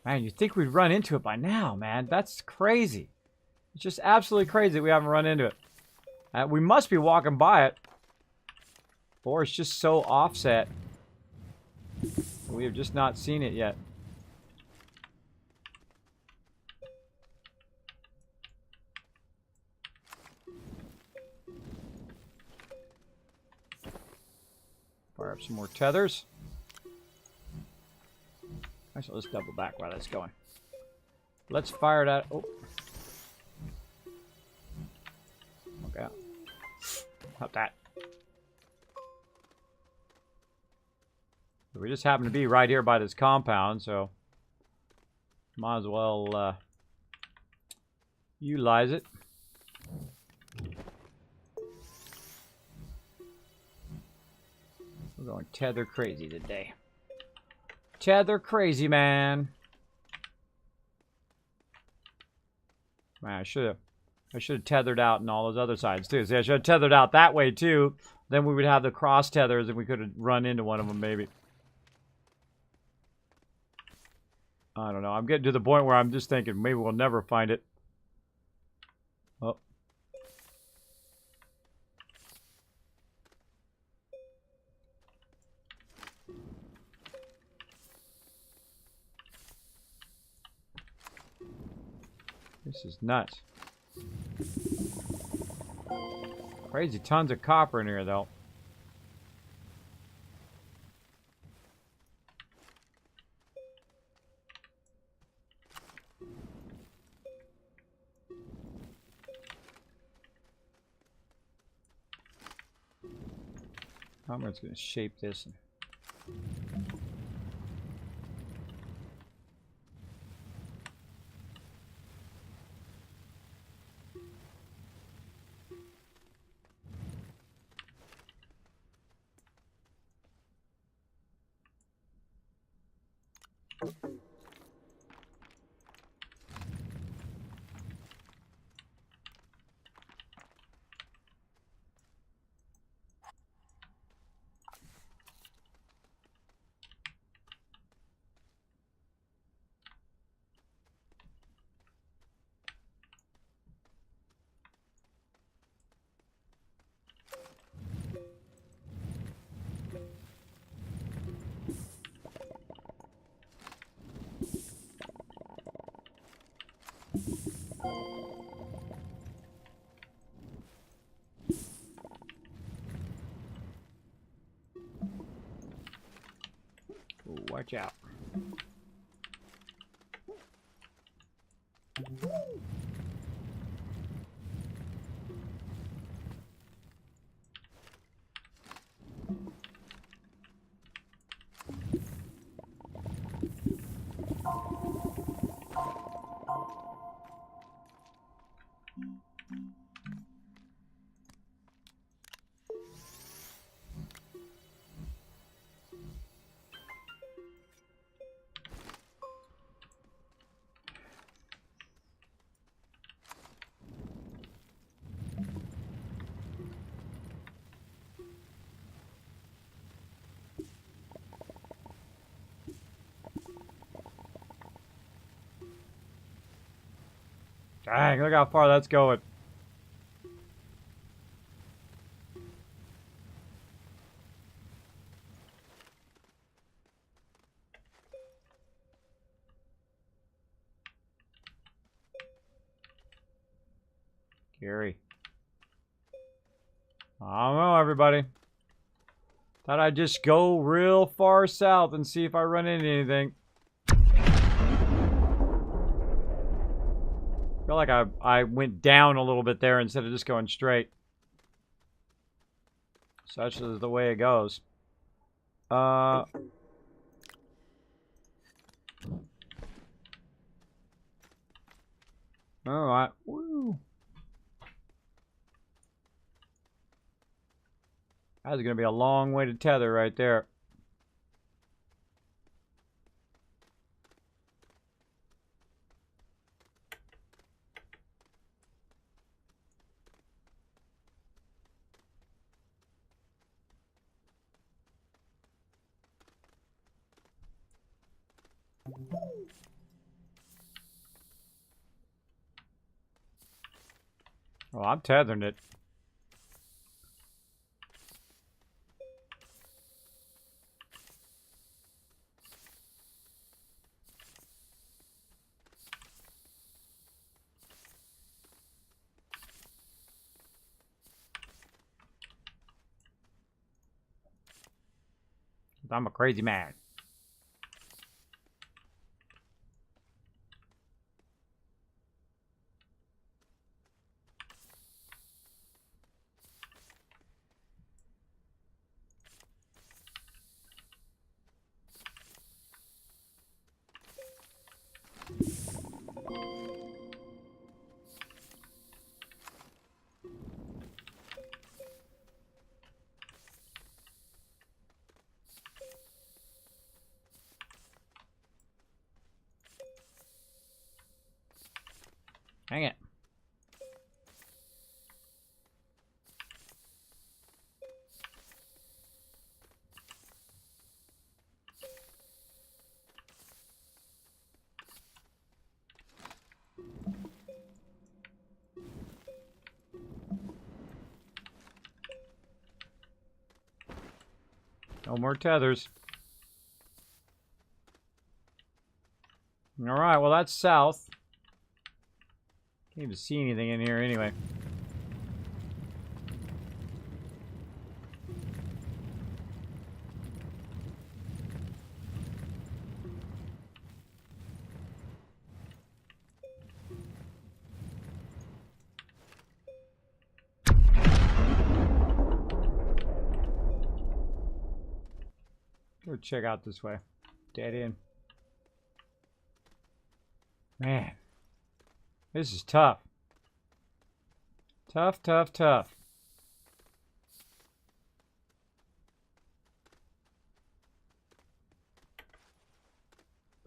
Man, you'd think we'd run into it by now, man. That's crazy. It's just absolutely crazy we haven't run into it. We must be walking by it. Or it's just so offset. We have just not seen it yet. Fire up some more tethers. Actually, let's double back while that's going. Let's fire that. Oh. Okay. Not that. We just happen to be right here by this compound, so might as well utilize it. We're going tether crazy today. Tether crazy, man. Man, I should have tethered out in all those other sides too. See, I should have tethered out that way too. Then we would have the cross tethers and we could have run into one of them maybe. I don't know. I'm getting to the point where I'm just thinking maybe we'll never find it. Oh. This is nuts. Crazy tons of copper in here, though. I'm just going to shape this. Ooh, watch out. Dang, look how far that's going. Scary. I don't know, everybody. Thought I'd just go real far south and see if I run into anything. I feel like I went down a little bit there instead of just going straight. Such is the way it goes. Alright. Woo. That's going to be a long way to tether right there. Well, I'm tethering it. I'm a crazy man. Hang it. No more tethers. Alright, well that's south. Can't even see anything in here anyway. Go check out this way. Dead end. Man. This is tough. Tough, tough, tough.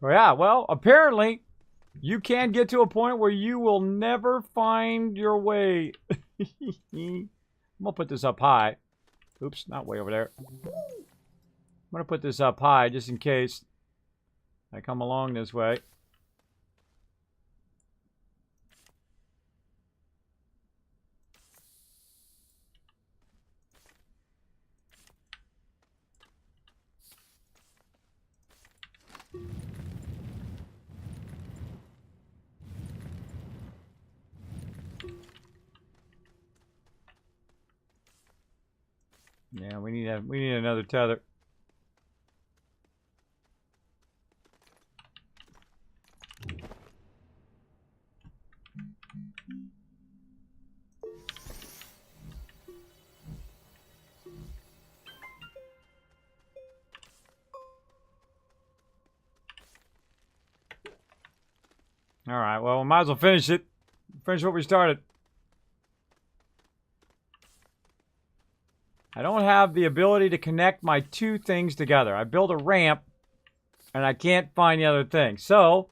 Oh yeah, well, apparently you can get to a point where you will never find your way. I'm gonna put this up high. Oops, not way over there. I'm gonna put this up high just in case I come along this way. Yeah, we need another tether. All right, well, we might as well finish it. Finish what we started. I don't have the ability to connect my two things together. I built a ramp, and I can't find the other thing. So,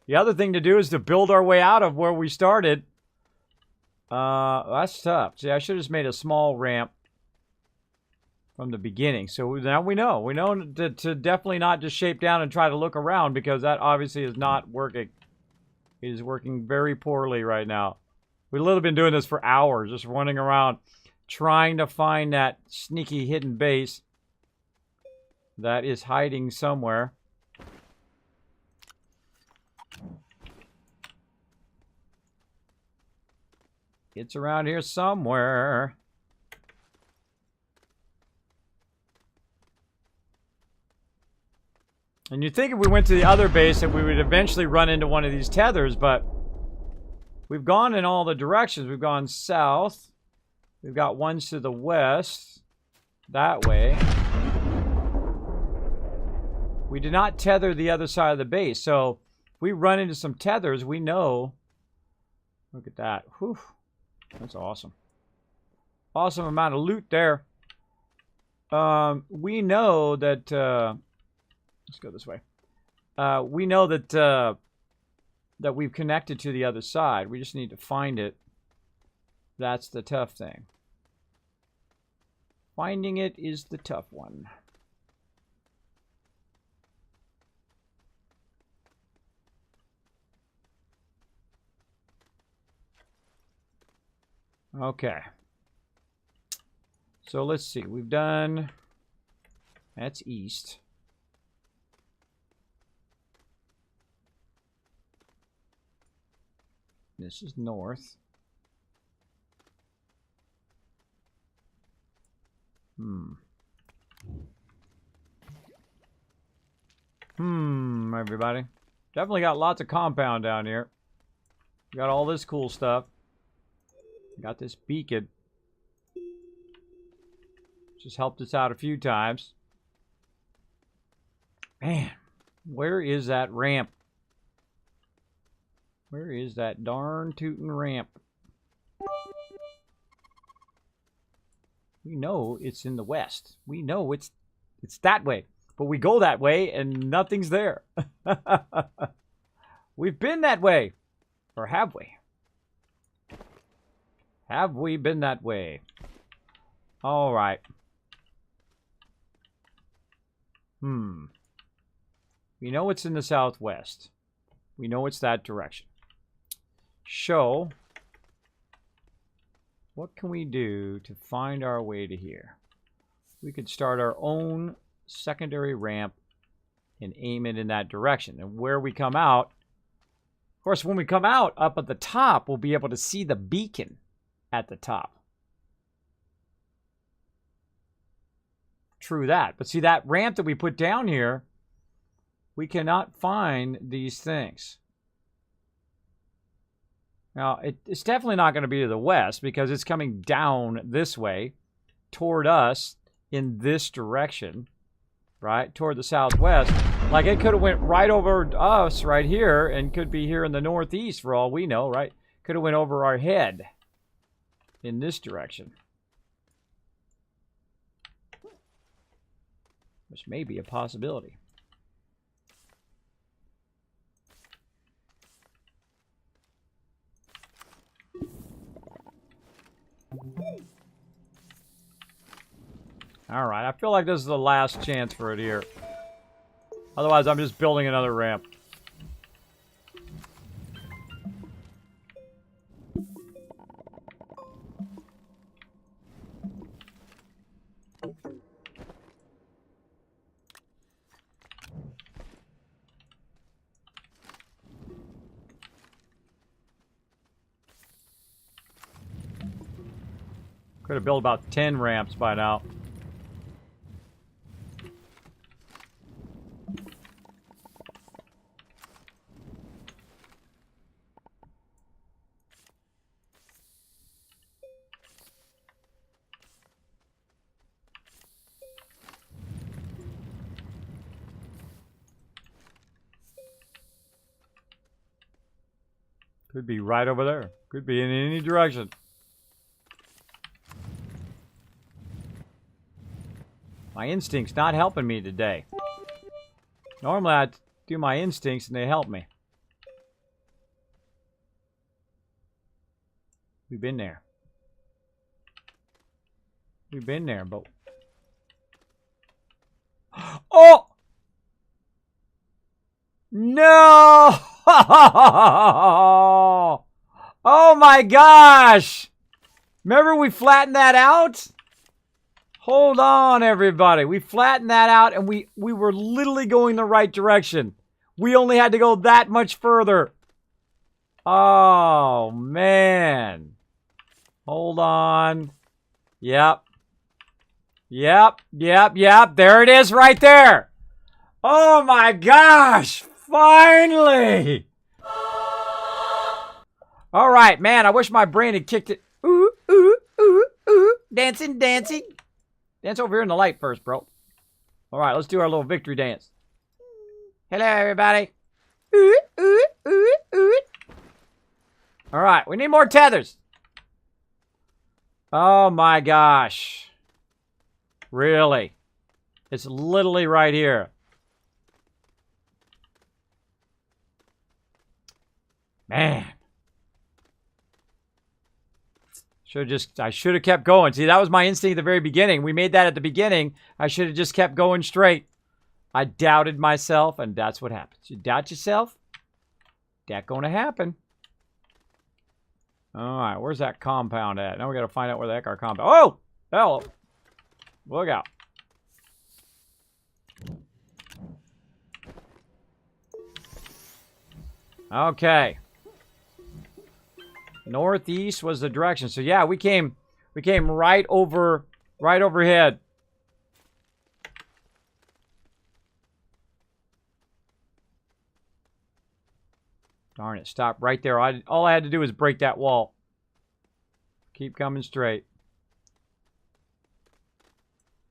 the other thing to do is to build our way out of where we started. That's tough. See, I should have just made a small ramp from the beginning. So now we know. We know to definitely not just shape down and try to look around, because that obviously is not working. It is working very poorly right now. We've literally been doing this for hours, just running around trying to find that sneaky hidden base that is hiding somewhere. It's around here somewhere. And you'd think if we went to the other base that we would eventually run into one of these tethers, but we've gone in all the directions. We've gone south. We've got ones to the west. That way. We did not tether the other side of the base. So if we run into some tethers, we know. Look at that. Whew. That's awesome. Awesome amount of loot there. We know that... let's go this way. We know that that we've connected to the other side. We just need to find it. That's the tough thing. Finding it is the tough one. Okay. So let's see. We've done... That's east. This is north. Everybody. Definitely got lots of compound down here. Got all this cool stuff. Got this beacon. Just helped us out a few times. Man, where is that ramp? Where is that darn tootin' ramp? We know it's in the west. We know it's that way. But we go that way and nothing's there. We've been that way. Or have we? Have we been that way? All right. We know it's in the southwest. We know it's that direction. So, what can we do to find our way to here? We could start our own secondary ramp and aim it in that direction. And where we come out, of course, when we come out up at the top, we'll be able to see the beacon at the top. True that. But see, that ramp that we put down here, we cannot find these things. Now, it's definitely not going to be to the west because it's coming down this way toward us in this direction, right? Toward the southwest. Like it could have went right over us right here and could be here in the northeast for all we know, right? Could have went over our head in this direction. Which may be a possibility. Alright, I feel like this is the last chance for it here. Otherwise, I'm just building another ramp. Could have built about 10 ramps by now. Could be right over there. Could be in any direction. My instinct's not helping me today. Normally I do my instincts and they help me. We've been there. We've been there, but... Oh! No! Oh my gosh! Remember we flattened that out? Hold on, everybody. We flattened that out, and we were literally going the right direction. We only had to go that much further. Oh, man. Hold on. Yep. Yep. There it is right there. Oh my gosh. Finally. All right, man. I wish my brain had kicked it. Ooh, ooh, ooh, ooh. Dancing. Dance over here in the light first, bro. All right, let's do our little victory dance. Hello, everybody. Ooh, ooh, ooh, ooh. All right, we need more tethers. Oh my gosh. Really? It's literally right here. Man. I should have kept going. See, that was my instinct at the very beginning. We made that at the beginning. I should have just kept going straight. I doubted myself, and that's what happens. You doubt yourself, that's going to happen. All right, where's that compound at? Now we got to find out where the heck our compound... Oh! Hello! Look out. Okay. Northeast was the direction. So yeah, we came right overhead. Darn it, stop right there. All I had to do was break that wall. Keep coming straight.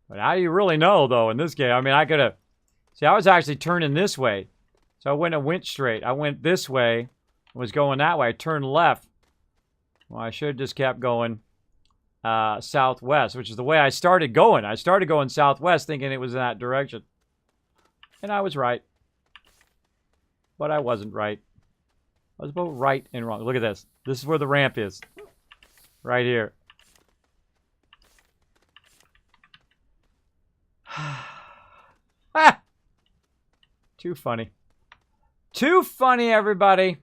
But how do you really know, though, in this game? I mean, I could have... See, I was actually turning this way. So I went straight. I went this way. I was going that way. I turned left. Well, I should have just kept going southwest, which is the way I started going. I started going southwest thinking it was in that direction. And I was right. But I wasn't right. I was both right and wrong. Look at this. This is where the ramp is. Right here. Ah! Too funny. Too funny, everybody.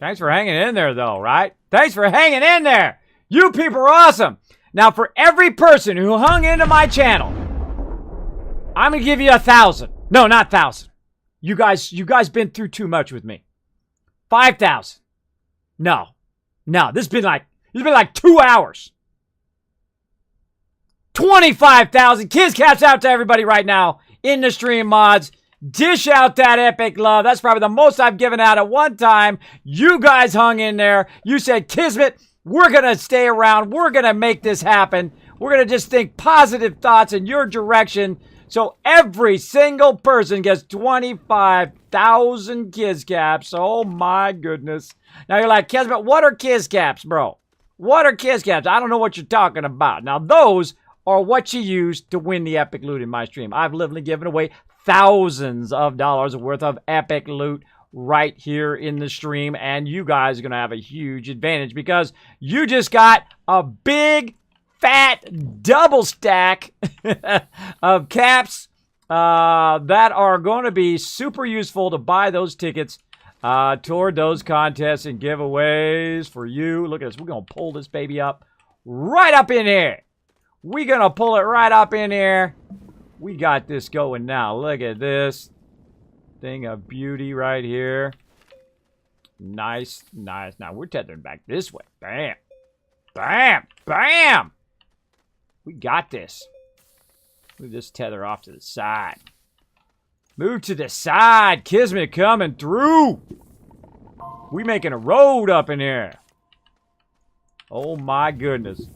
Thanks for hanging in there, though, right? Thanks for hanging in there. You people are awesome. Now, for every person who hung into my channel, I'm going to give you 1,000. No, not 1,000. You guys been through too much with me. 5,000. No. This has been like 2 hours. 25,000. Kiss caps out to everybody right now in the stream mods. Dish out that epic love. That's probably the most I've given out at one time. You guys hung in there. You said, Kismet, we're going to stay around. We're going to make this happen. We're going to just think positive thoughts in your direction. So every single person gets 25,000 kiss caps. Oh my goodness. Now you're like, Kismet, what are kiss caps, bro? What are kiss caps? I don't know what you're talking about. Now those are what you use to win the epic loot in my stream. I've literally given away thousands of dollars worth of epic loot right here in the stream, and you guys are going to have a huge advantage because you just got a big, fat double stack of caps that are going to be super useful to buy those tickets toward those contests and giveaways for you. Look at this. We're going to pull this baby up right up in here. We're going to pull it right up in here. We got this going now. Look at this thing of beauty right here. Nice. Now we're tethering back this way. Bam. Bam. Bam. We got this. We just tether off to the side. Move to the side. Kismet coming through. We making a road up in here. Oh my goodness.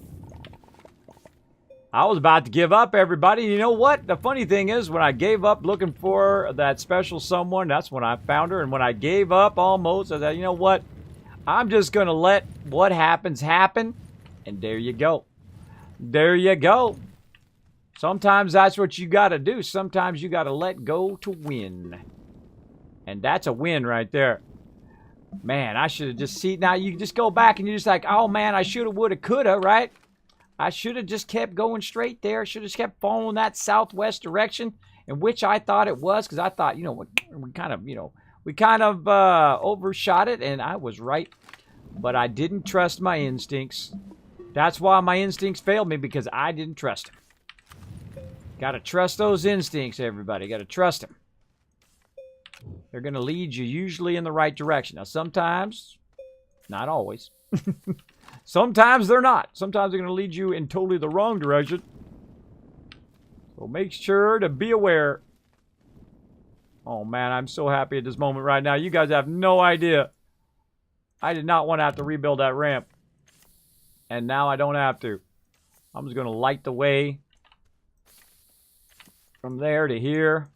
I was about to give up, everybody. You know what? The funny thing is, when I gave up looking for that special someone, that's when I found her. And when I gave up almost, I thought, you know what? I'm just going to let what happens happen. And there you go. There you go. Sometimes that's what you got to do. Sometimes you got to let go to win. And that's a win right there. Man, I should have just seen. Now you just go back and you're just like, oh man, I should have, would have, could have, right? I should have just kept going straight there. Should have just kept following that southwest direction, in which I thought it was, because I thought, you know, we kind of, you know, We kind of overshot it, and I was right. But I didn't trust my instincts. That's why my instincts failed me, because I didn't trust them. Gotta trust those instincts, everybody. Gotta trust them. They're gonna lead you usually in the right direction. Now, sometimes, not always. Sometimes they're not. Sometimes they're gonna lead you in totally the wrong direction. So make sure to be aware. Oh, man, I'm so happy at this moment right now. You guys have no idea. I did not want to have to rebuild that ramp. And now I don't have to. I'm just going to light the way from there to here.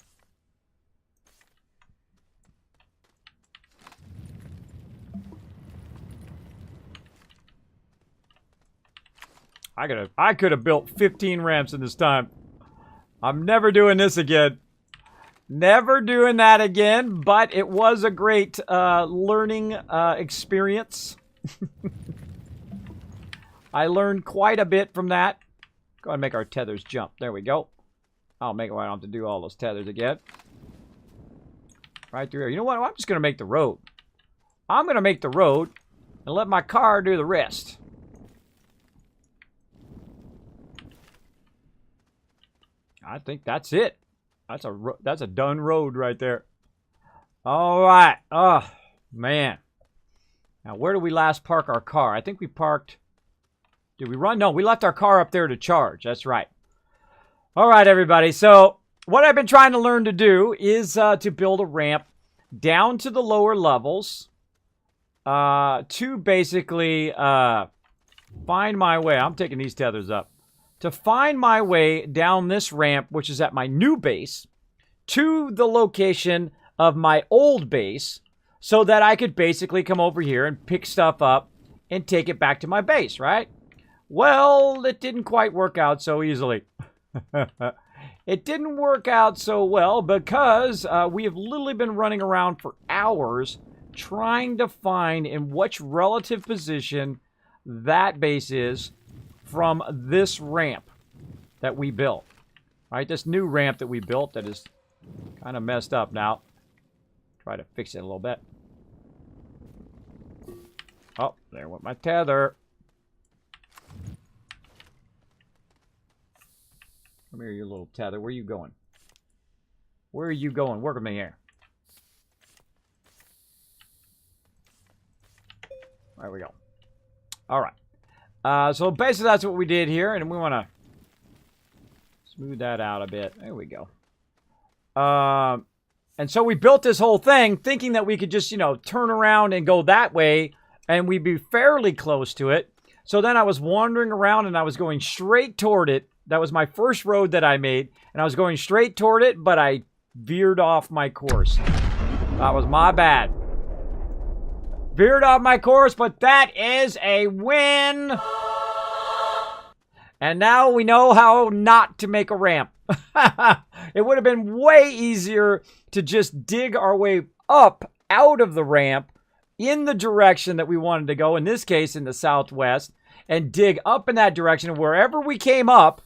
I could have built 15 ramps in this time. I'm never doing this again. Never doing that again, but it was a great learning experience. I learned quite a bit from that. Go ahead and make our tethers jump. There we go. I'll make it where I don't have to do all those tethers again. Right through here. You know what? I'm just going to make the road. I'm going to make the road and let my car do the rest. I think that's it. That's a done road right there. All right. Oh, man. Now, where did we last park our car? I think we parked... Did we run? No, we left our car up there to charge. That's right. All right, everybody. So, what I've been trying to learn to do is to build a ramp down to the lower levels to basically find my way. I'm taking these tethers up. To find my way down this ramp, which is at my new base, to the location of my old base, so that I could basically come over here and pick stuff up and take it back to my base, right? Well, it didn't quite work out so easily. It didn't work out so well because we have literally been running around for hours trying to find in which relative position that base is from this ramp that we built. All right, this new ramp that we built that is kind of messed up now. Try to fix it a little bit. Oh, there went my tether. Come here, you little tether. Where are you going? Where are you going? Work with me here. There we go. All right. So basically that's what we did here, and we want to smooth that out a bit. There we go. And so we built this whole thing thinking that we could just, you know, turn around and go that way, and we'd be fairly close to it. So then I was wandering around, and I was going straight toward it. That was my first road that I made, and I was going straight toward it, but I veered off my course. That was my bad. Veered off my course, but that is a win. And now we know how not to make a ramp. It would have been way easier to just dig our way up out of the ramp in the direction that we wanted to go, in this case in the southwest, and dig up in that direction. Wherever we came up,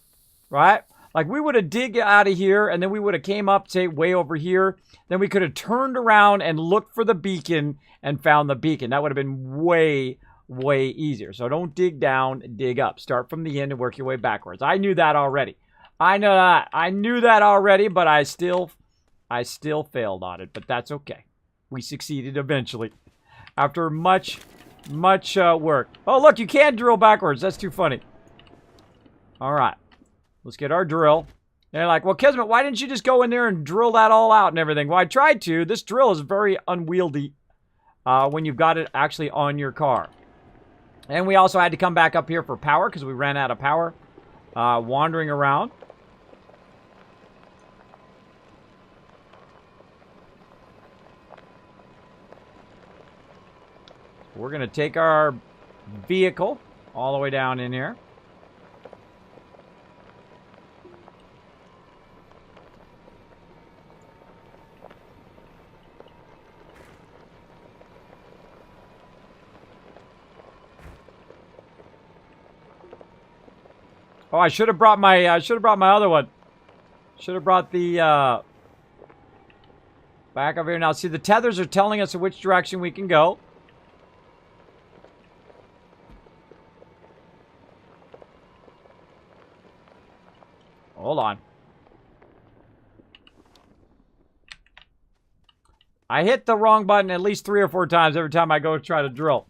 right? Like we would have dig out of here, and then we would have came up, say, way over here. Then we could have turned around and looked for the beacon and found the beacon. That would have been way, way easier. So don't dig down, dig up. Start from the end and work your way backwards. I knew that already. I know that. I knew that already, but I still failed on it. But that's okay. We succeeded eventually. After much work. Oh, look, you can drill backwards. That's too funny. All right. Let's get our drill. And they're like, well, Kismet, why didn't you just go in there and drill that all out and everything? Well, I tried to. This drill is very unwieldy when you've got it actually on your car. And we also had to come back up here for power because we ran out of power wandering around. We're going to take our vehicle all the way down in here. Oh, I should have brought my other one. Should have brought the Back over here. Now, see, the tethers are telling us which direction we can go. Hold on. I hit the wrong button at least 3 or 4 times every time I go try to drill.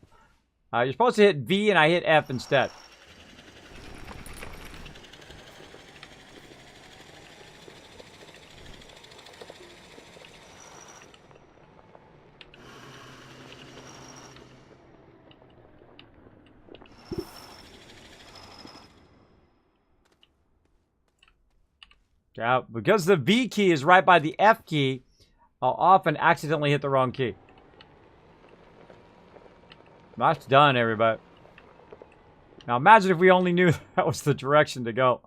You're supposed to hit V and I hit F instead. Yeah, because the V key is right by the F key, I'll often accidentally hit the wrong key. That's done, everybody. Now imagine if we only knew that was the direction to go.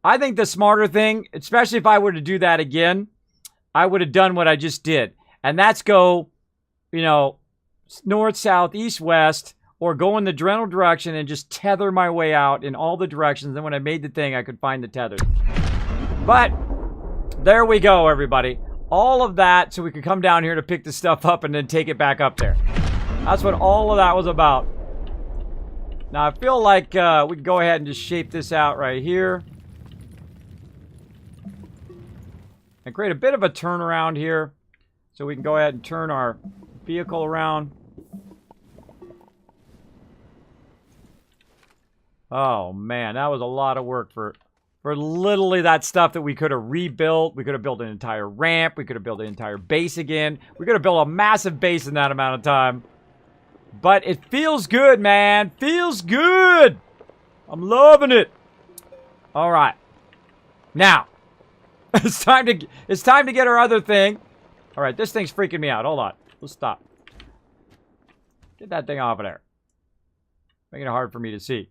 I think the smarter thing, especially if I were to do that again, I would have done what I just did. And that's go, you know, north, south, east, west, or go in the general direction and just tether my way out in all the directions. Then when I made the thing, I could find the tethers. But there we go, everybody. All of that so we could come down here to pick the stuff up and then take it back up there. That's what all of that was about. Now, I feel like we can go ahead and just shape this out right here. And create a bit of a turnaround here. So we can go ahead and turn our vehicle around. Oh, man, that was a lot of work for literally that stuff that we could have rebuilt. We could have built an entire ramp. We could have built an entire base again. We could have built a massive base in that amount of time. But it feels good, man. Feels good. I'm loving it. All right. Now, it's time to get our other thing. All right, this thing's freaking me out. Hold on. Let's stop. Get that thing off of there. Making it hard for me to see.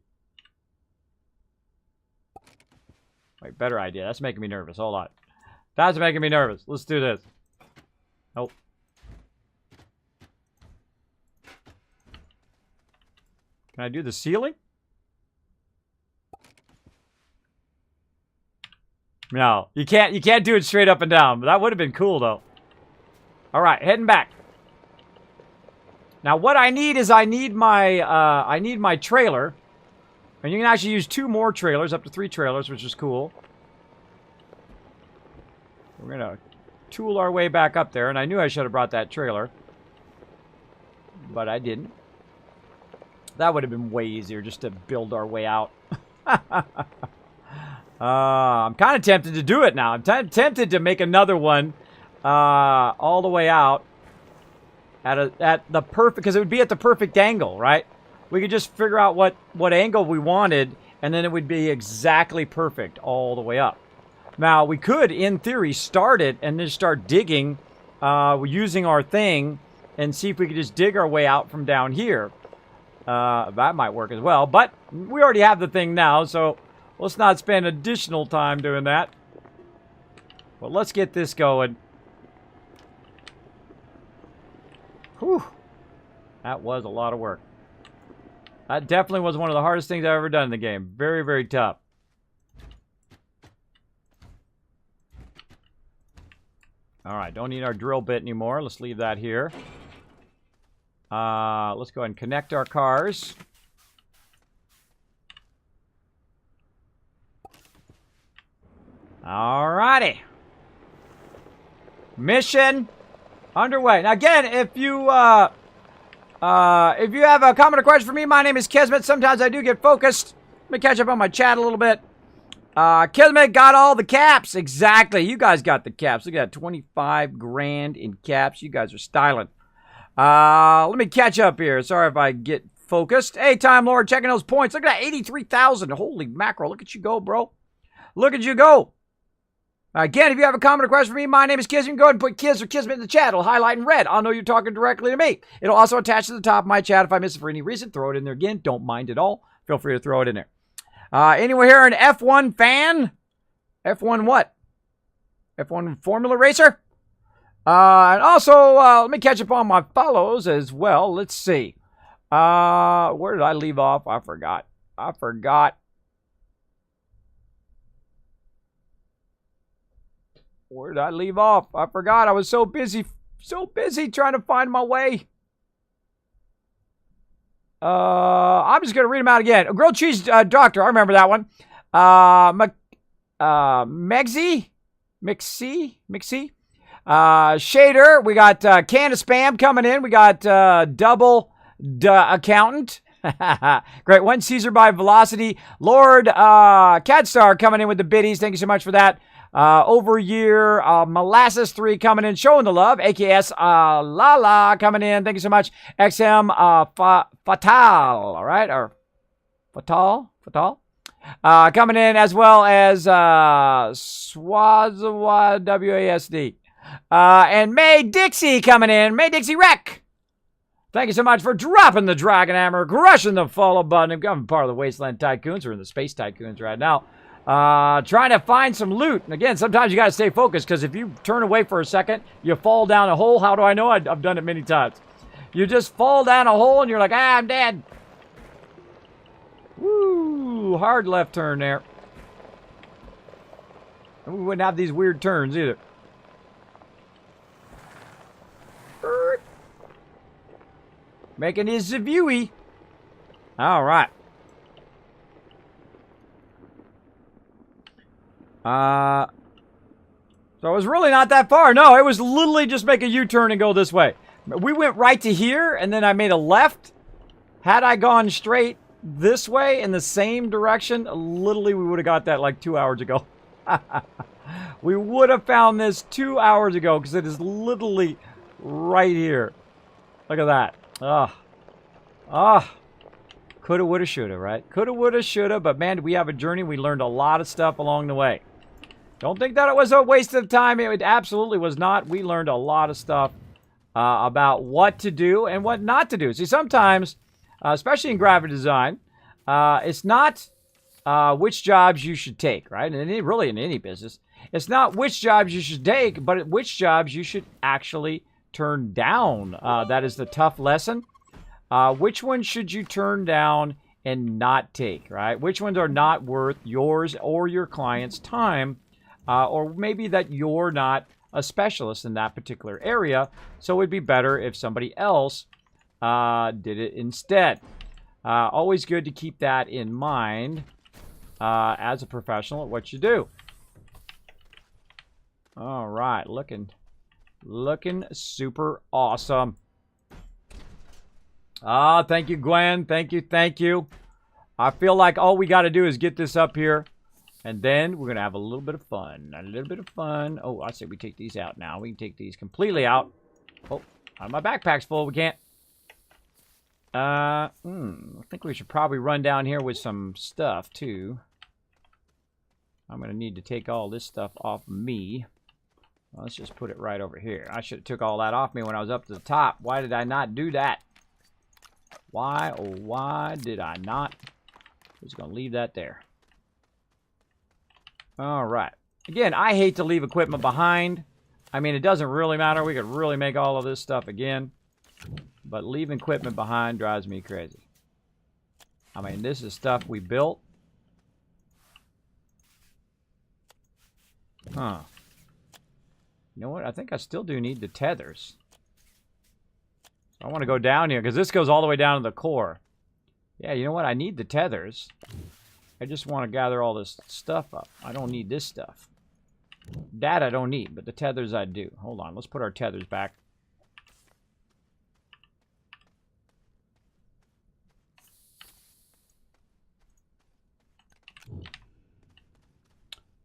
Wait, better idea. That's making me nervous. Hold on. That's making me nervous. Let's do this. Nope. Can I do the ceiling? No, you can't do it straight up and down. But that would have been cool though. All right, heading back. Now what I need is I need my trailer. And you can actually use 2 more trailers, up to 3 trailers, which is cool. We're going to tool our way back up there. And I knew I should have brought that trailer. But I didn't. That would have been way easier just to build our way out. I'm kind of tempted to do it now. I'm tempted to make another one all the way out at the perfect, because it would be at the perfect angle, right? We could just figure out what angle we wanted, and then it would be exactly perfect all the way up. Now, we could, in theory, start it and then start digging using our thing and see if we could just dig our way out from down here. That might work as well, but we already have the thing now, so let's not spend additional time doing that. But let's get this going. Whew. That was a lot of work. That definitely was one of the hardest things I've ever done in the game. Very, very tough. Alright, don't need our drill bit anymore. Let's leave that here. Let's go ahead and connect our cars. Alrighty. Mission underway. Now again, if you have a comment or question for me, my name is Kismet. Sometimes I do get focused. Let me catch up on my chat a little bit. Kismet got all the caps. Exactly. You guys got the caps. Look at that. 25 grand in caps. You guys are styling. Let me catch up here. Sorry if I get focused. Hey, Time Lord, checking those points. Look at that. 83,000. Holy mackerel. Look at you go, bro. Look at you go. Again, if you have a comment or question for me, my name is Kismet. You can go ahead and put Kiz or Kismet in the chat. It'll highlight in red. I'll know you're talking directly to me. It'll also attach to the top of my chat. If I miss it for any reason, throw it in there again. Don't mind at all. Feel free to throw it in there. Anyone here an F1 fan? F1 what? F1 Formula Racer? And also, let me catch up on my follows as well. Let's see. Where did I leave off? I forgot. Where did I leave off? I forgot. I was so busy trying to find my way. I'm just going to read them out again. A grilled cheese doctor. I remember that one. Mixie. Shader. We got can of spam coming in. We got double accountant. Great one. Caesar by Velocity. Lord Cadstar coming in with the biddies. Thank you so much for that. Overyear, Molasses 3 coming in, showing the love. AKS Lala coming in. Thank you so much. XM Fatal, all right? Or Fatal? Coming in, as well as Swazawa WASD. And May Dixie coming in. May Dixie Wreck. Thank you so much for dropping the Dragon Hammer, crushing the follow button, and becoming part of the Wasteland Tycoons. We're in the Space Tycoons right now. Trying to find some loot. And again, sometimes you got to stay focused, because if you turn away for a second, you fall down a hole. How do I know? I've done it many times. You just fall down a hole, and you're like, I'm dead. Woo! Hard left turn there. And we wouldn't have these weird turns either. Making his viewy. All right. So it was really not that far. No, it was literally just make a U-turn and go this way. We went right to here, and then I made a left. Had I gone straight this way in the same direction, literally we would have got that like 2 hours ago. We would have found this 2 hours ago, because it is literally right here. Look at that. Coulda, woulda, shoulda, right? Coulda, woulda, shoulda, but man, we have a journey. We learned a lot of stuff along the way. Don't think that it was a waste of time. It absolutely was not. We learned a lot of stuff about what to do and what not to do. See, sometimes, especially in graphic design, it's not which jobs you should take, right? And really in any business, it's not which jobs you should take, but which jobs you should actually turn down. That is the tough lesson. Which ones should you turn down and not take, right? Which ones are not worth yours or your client's time, or maybe that you're not a specialist in that particular area, so it'd be better if somebody else did it instead. Always good to keep that in mind as a professional at what you do. All right, looking super awesome. Thank you, Gwen. Thank you. I feel like all we got to do is get this up here, and then we're going to have a little bit of fun. Oh, I say we take these out now. We can take these completely out. Oh, my backpack's full. We can't. I think we should probably run down here with some stuff, too. I'm going to need to take all this stuff off me. Well, let's just put it right over here. I should have took all that off me when I was up to the top. Why did I not do that? Why, oh, why did I not? I'm just going to leave that there. All right. Again, I hate to leave equipment behind. I mean, it doesn't really matter. We could really make all of this stuff again. But leaving equipment behind drives me crazy. I mean, this is stuff we built. Huh. You know what? I think I still do need the tethers. I want to go down here, because this goes all the way down to the core. Yeah, you know what? I need the tethers. I just want to gather all this stuff up. I don't need this stuff. That I don't need, but the tethers I do. Hold on. Let's put our tethers back.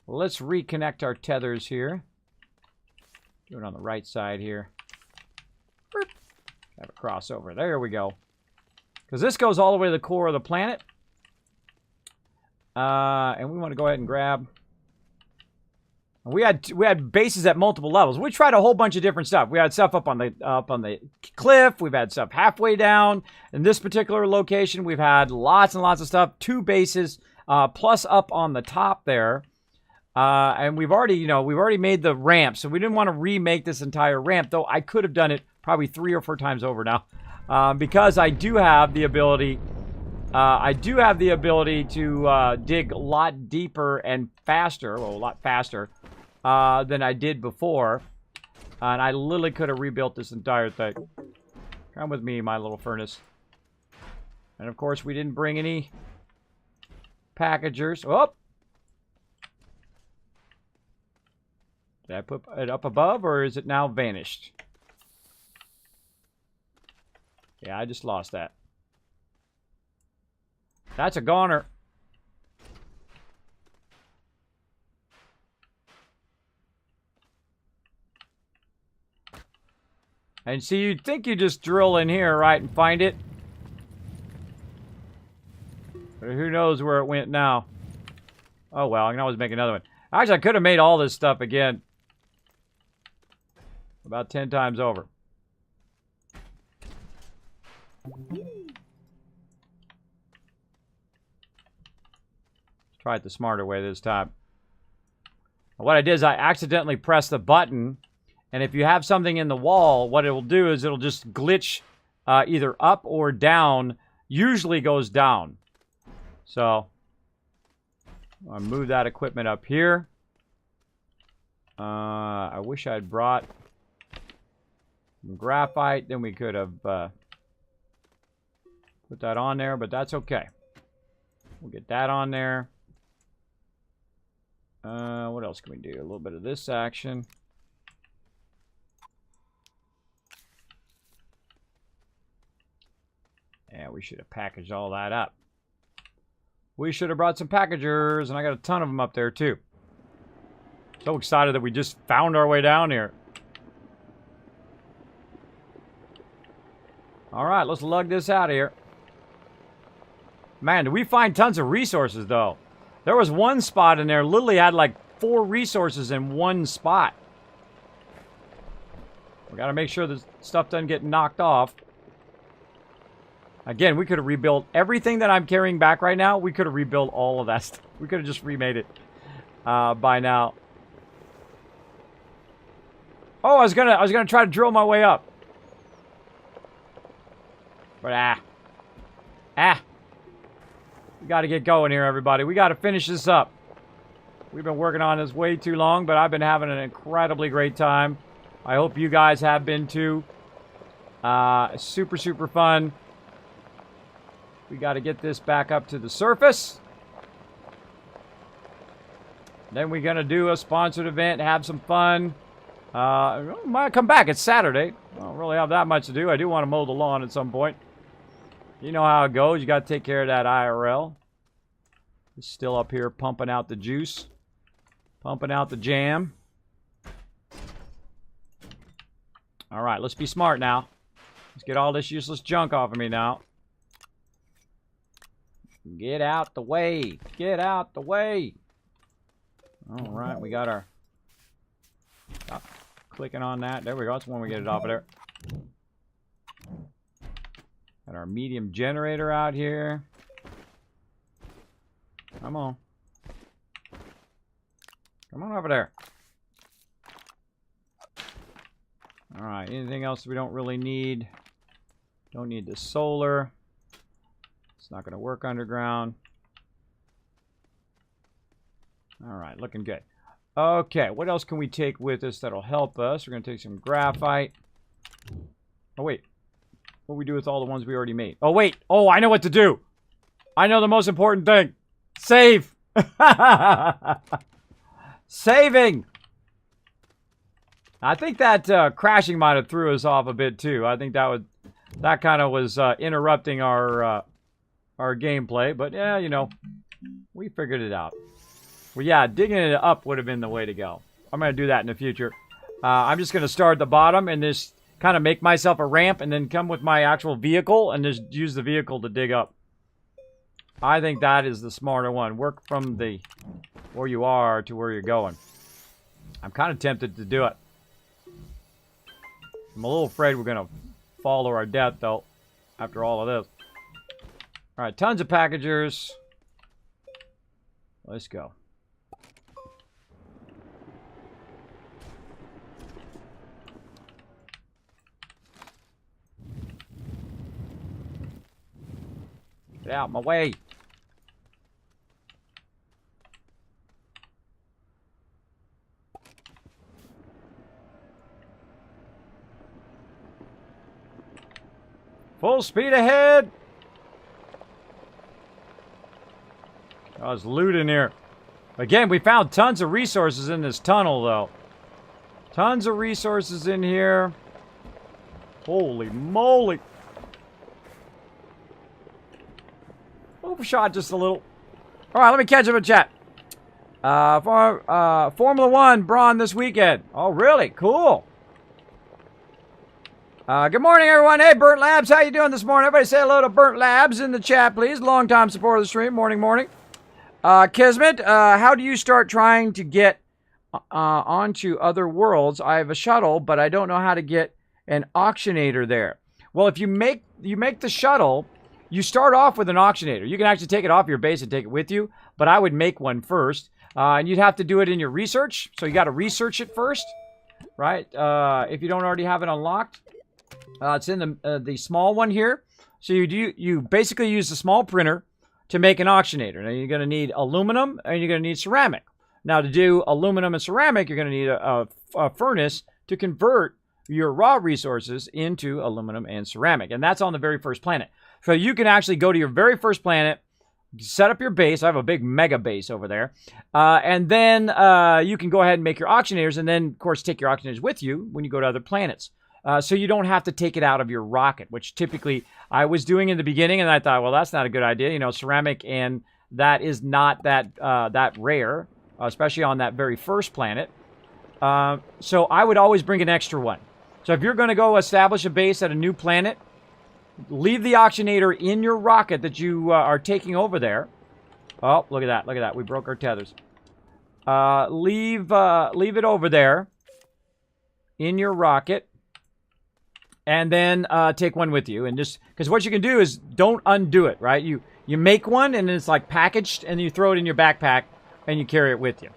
Let's reconnect our tethers here. Do it on the right side here. Have a crossover. There we go. Because this goes all the way to the core of the planet. And we want to go ahead and grab. We had bases at multiple levels. We tried a whole bunch of different stuff. We had stuff up on the cliff. We've had stuff halfway down. In this particular location, we've had lots and lots of stuff. 2 bases plus up on the top there. And we've already made the ramp, so we didn't want to remake this entire ramp, though I could have done it probably 3 or 4 times over now, because I do have the ability. To dig a lot deeper and faster, well, a lot faster, than I did before. And I literally could have rebuilt this entire thing. Come with me, my little furnace. And of course, we didn't bring any packagers. Oh! Did I put it up above, or is it now vanished? Yeah, I just lost that. That's a goner. And see, you'd think you just drill in here, right, and find it. But who knows where it went now. Oh, well, I can always make another one. Actually, I could have made all this stuff again. About 10 times over. Let's try it the smarter way this time. What I did is I accidentally pressed the button. And if you have something in the wall, what it will do is it'll just glitch either up or down. Usually goes down. So, I'll move that equipment up here. I wish I'd brought some graphite. Then we could have put that on there, but that's okay. We'll get that on there. What else can we do? A little bit of this action. Yeah, we should have packaged all that up. We should have brought some packagers, and I got a ton of them up there, too. So excited that we just found our way down here. All right, let's lug this out of here. Man, did we find tons of resources, though. There was one spot in there, literally had like 4 resources in one spot. We got to make sure this stuff doesn't get knocked off. Again, we could have rebuilt everything that I'm carrying back right now. We could have rebuilt all of that stuff. We could have just remade it by now. Oh, I was gonna try to drill my way up, but we got to get going here, everybody. We got to finish this up. We've been working on this way too long, but I've been having an incredibly great time. I hope you guys have been too. Super, super fun. We got to get this back up to the surface. Then we're going to do a sponsored event, have some fun. Might come back. It's Saturday. I don't really have that much to do. I do want to mow the lawn at some point. You know how it goes. You got to take care of that IRL. It's still up here pumping out the juice. Pumping out the jam. All right, let's be smart now. Let's get all this useless junk off of me now. Get out the way. Get out the way. All right, we got our... Stop clicking on that. There we go. That's when we get it off of there. Got our medium generator out here. Come on. Come on over there. All right, anything else we don't really need? Don't need the solar. It's not going to work underground. All right, looking good. Okay, what else can we take with us that'll help us? We're going to take some graphite. Oh, wait. What do we do with all the ones we already made? Oh, wait. Oh, I know what to do. I know the most important thing. Save. Saving. I think that crashing might have threw us off a bit, too. I think that kind of was interrupting our gameplay. But, yeah, you know, we figured it out. Well, yeah, digging it up would have been the way to go. I'm going to do that in the future. I'm just going to start at the bottom and just kind of make myself a ramp and then come with my actual vehicle and just use the vehicle to dig up. I think that is the smarter one. Work from the where you are to where you're going. I'm kind of tempted to do it. I'm a little afraid we're going to fall to our death, though, after all of this. All right, tons of packagers. Let's go. Get out my way. Full speed ahead. Oh, there's loot in here. Again, we found tons of resources in this tunnel, though. Tons of resources in here. Holy moly. Overshot just a little. All right, let me catch up in chat. Formula One, Braun this weekend. Oh, really? Cool. Good morning, everyone. Hey, Burnt Labs, how you doing this morning? Everybody say hello to Burnt Labs in the chat, please. Long-time supporter of the stream. Morning, morning. Kismet, how do you start trying to get onto other worlds? I have a shuttle, but I don't know how to get an auctionator there. Well, if you make the shuttle, you start off with an auctionator. You can actually take it off your base and take it with you, but I would make one first. And you'd have to do it in your research, so you got to research it first, right? If you don't already have it unlocked. It's in the small one here. So you basically use the small printer to make an auctionator. Now you're going to need aluminum and you're going to need ceramic. Now to do aluminum and ceramic, you're going to need a furnace to convert your raw resources into aluminum and ceramic. And that's on the very first planet. So you can actually go to your very first planet, set up your base. I have a big mega base over there. And then you can go ahead and make your auctionators and then, of course, take your auctionators with you when you go to other planets. So you don't have to take it out of your rocket, which typically I was doing in the beginning, and I thought, well, that's not a good idea. You know, ceramic, and that is not that rare, especially on that very first planet. So I would always bring an extra one. So if you're going to go establish a base at a new planet, leave the auctionator in your rocket that you are taking over there. Oh, look at that. Look at that. We broke our tethers. Leave it over there in your rocket. And then take one with you. And just, because what you can do is don't undo it, right? You make one and it's like packaged and you throw it in your backpack and you carry it with you.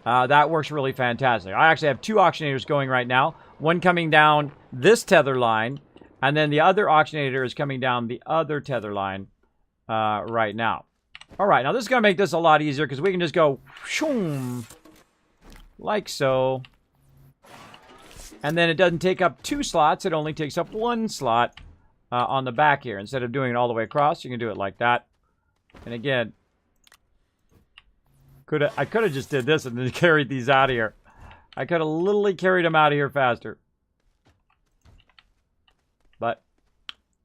That works really fantastic. I actually have two auctionators going right now. One coming down this tether line, and then the other auctionator is coming down the other tether line right now. All right, now this is going to make this a lot easier because we can just go shoom, like so. And then it doesn't take up 2 slots. It only takes up 1 slot on the back here. Instead of doing it all the way across, you can do it like that. And again, I could have just did this and then carried these out of here. I could have literally carried them out of here faster. But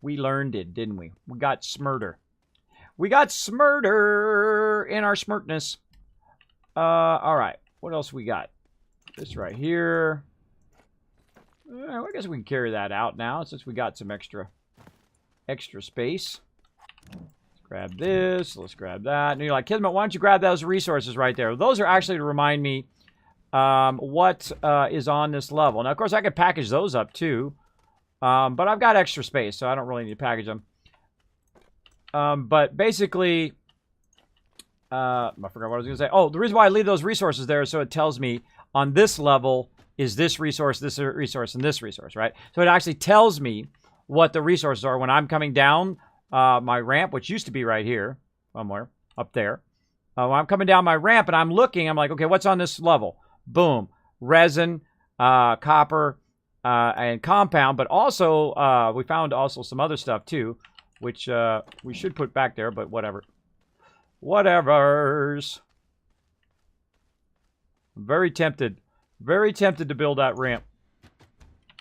we learned it, didn't we? We got smarter. We got smarter in our smartness. All right. What else we got? This right here. I guess we can carry that out now since we got some extra space. Let's grab this. Let's grab that. And you're like, Kismet, why don't you grab those resources right there? Those are actually to remind me what is on this level. Now, of course, I could package those up too. But I've got extra space, so I don't really need to package them. But basically, I forgot what I was going to say. Oh, the reason why I leave those resources there is so it tells me on this level is this resource, and this resource, right? So it actually tells me what the resources are when I'm coming down my ramp, which used to be right here, somewhere, up there. When I'm coming down my ramp and I'm looking, I'm like, okay, what's on this level? Boom. Resin, copper, and compound, but also, we found also some other stuff too, which we should put back there, but whatever. Whatevers. I'm very tempted to build that ramp.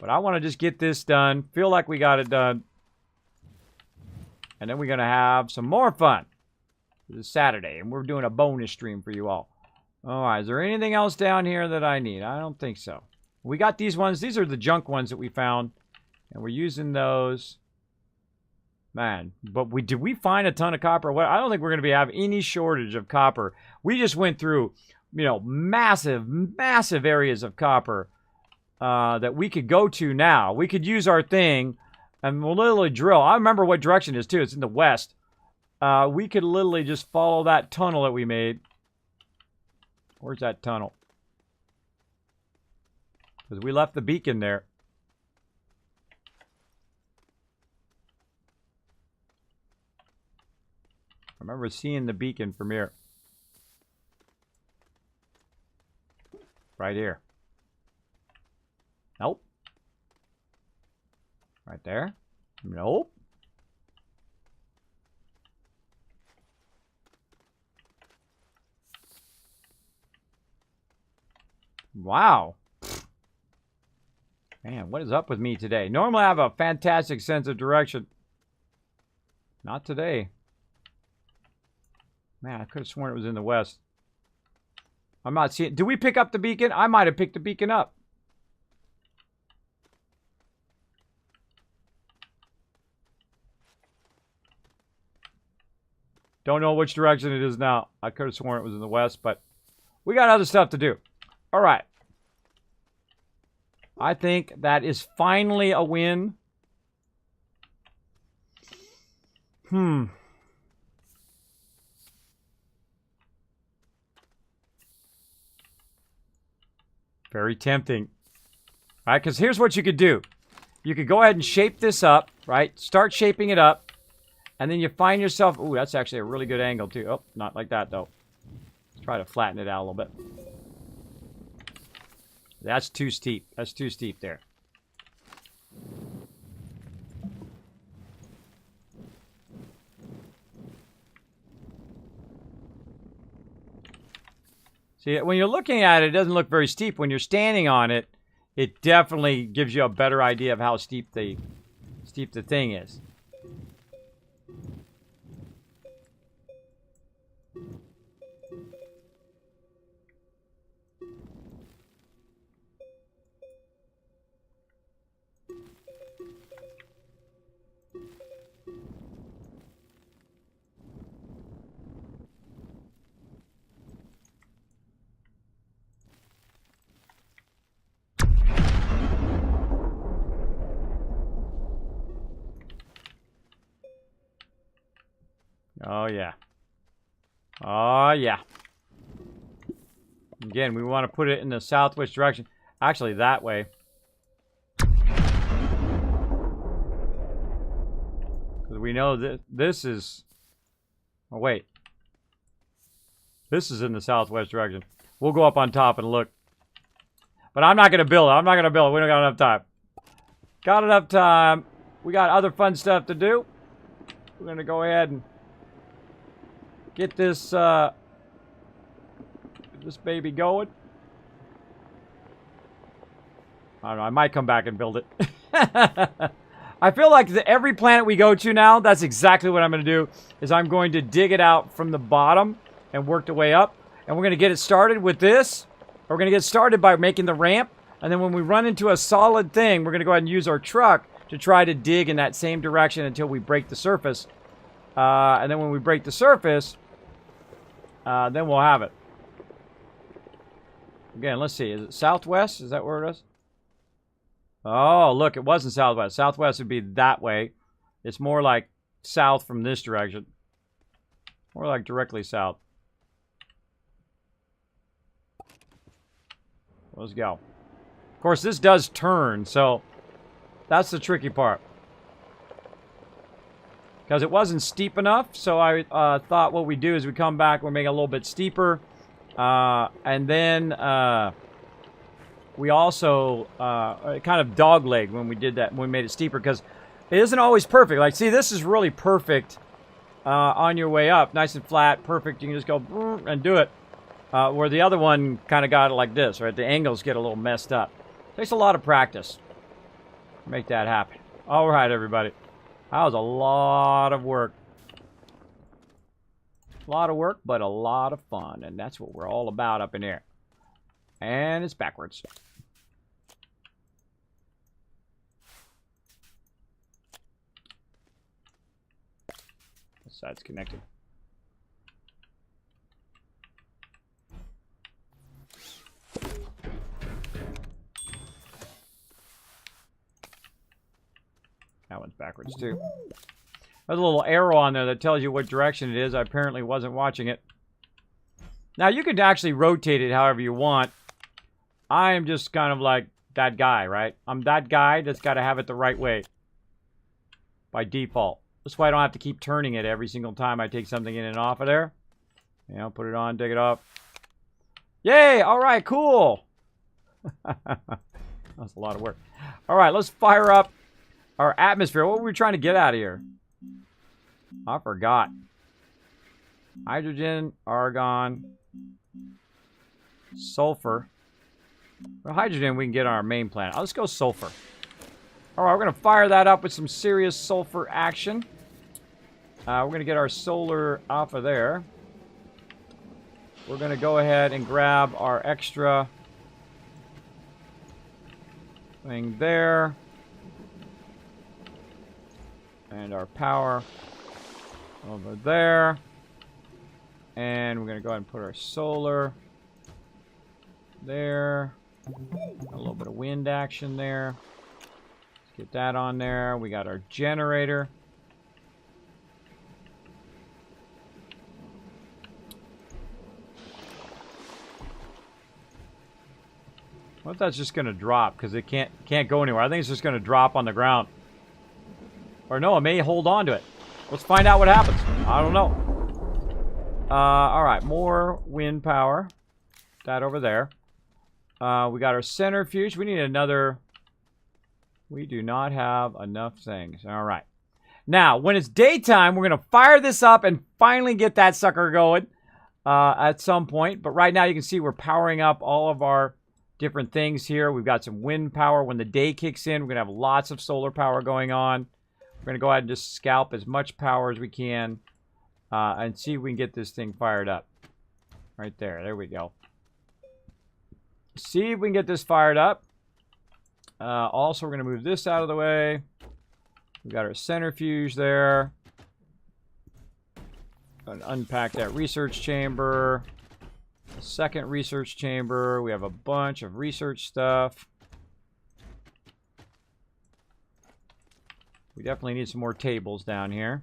But I want to just get this done, feel like we got it done. And then we're going to have some more fun. This is Saturday, and we're doing a bonus stream for you all. All right, is there anything else down here that I need? I don't think so. We got these ones. These are the junk ones that we found, and we're using those. Man, but did we find a ton of copper? Well, I don't think we're going to have any shortage of copper. We just went through, you know, massive areas of copper that we could go to now. We could use our thing and we'll literally drill. I remember what direction it is, too. It's in the west. We could literally just follow that tunnel that we made. Where's that tunnel? Because we left the beacon there. I remember seeing the beacon from here. Right here. Nope. Right there. Nope. Wow. Man, what is up with me today? Normally I have a fantastic sense of direction. Not today. Man, I could have sworn it was in the west. I'm not seeing... Did we pick up the beacon? I might have picked the beacon up. Don't know which direction it is now. I could have sworn it was in the west, but we got other stuff to do. All right. I think that is finally a win. Very tempting. All right, because here's what you could do. You could go ahead and shape this up, right? Start shaping it up. And then you find yourself... Ooh, that's actually a really good angle, too. Oh, not like that, though. Let's try to flatten it out a little bit. That's too steep. That's too steep there. See, when you're looking at it, it doesn't look very steep. When you're standing on it, it definitely gives you a better idea of how steep the thing is. Oh, yeah. Oh, yeah. Again, we want to put it in the southwest direction. Actually, that way. Because we know that this is... Oh, wait. This is in the southwest direction. We'll go up on top and look. But I'm not going to build it. I'm not going to build it. We don't got enough time. Got enough time. We got other fun stuff to do. We're going to go ahead and get this baby going. I don't know. I might come back and build it. I feel like every planet we go to now, that's exactly what I'm going to do. Is I'm going to dig it out from the bottom and work the way up. And we're going to get it started with this. We're going to get started by making the ramp. And then when we run into a solid thing, we're going to go ahead and use our truck to try to dig in that same direction until we break the surface. And then when we break the surface... then we'll have it. Again, let's see. Is it southwest? Is that where it is? Oh, look. It wasn't southwest. Southwest would be that way. It's more like south from this direction. More like directly south. Let's go. Of course, this does turn, so that's the tricky part. Because it wasn't steep enough, so I thought what we do is we come back, we make it a little bit steeper, and then we also kind of dogleg when we did that, when we made it steeper, because it isn't always perfect. Like, see, this is really perfect on your way up, nice and flat, perfect. You can just go and do it. Where the other one kind of got it like this, right? The angles get a little messed up. Takes a lot of practice to make that happen. All right, everybody. That was a lot of work. A lot of work, but a lot of fun. And that's what we're all about up in here. And it's backwards. This side's connected. That one's backwards too. There's a little arrow on there that tells you what direction it is. I apparently wasn't watching it. Now you can actually rotate it however you want. I am just kind of like that guy, right? I'm that guy that's got to have it the right way. By default. That's why I don't have to keep turning it every single time I take something in and off of there. You know, put it on, take it off. Yay! Alright, cool! That's a lot of work. Alright, let's fire up our atmosphere. What were we trying to get out of here? I forgot. Hydrogen, argon, sulfur. Well, hydrogen we can get on our main planet. Let's go sulfur. All right, we're going to fire that up with some serious sulfur action. We're going to get our solar off of there. We're going to go ahead and grab our extra thing there. And our power over there. And we're going to go ahead and put our solar there. A little bit of wind action there. Let's get that on there. We got our generator. What if that's just going to drop because it can't go anywhere? I think it's just going to drop on the ground. Or no, it may hold on to it. Let's find out what happens. I don't know. Alright, more wind power. That over there. We got our centrifuge. We need another... We do not have enough things. Alright. Now, when it's daytime, we're going to fire this up and finally get that sucker going at some point. But right now, you can see we're powering up all of our different things here. We've got some wind power. When the day kicks in, we're going to have lots of solar power going on. We're going to go ahead and just scalp as much power as we can and see if we can get this thing fired up. Right there. There we go. See if we can get this fired up. Also, we're going to move this out of the way. We've got our centrifuge there. Going to unpack that research chamber. Second research chamber. We have a bunch of research stuff. We definitely need some more tables down here.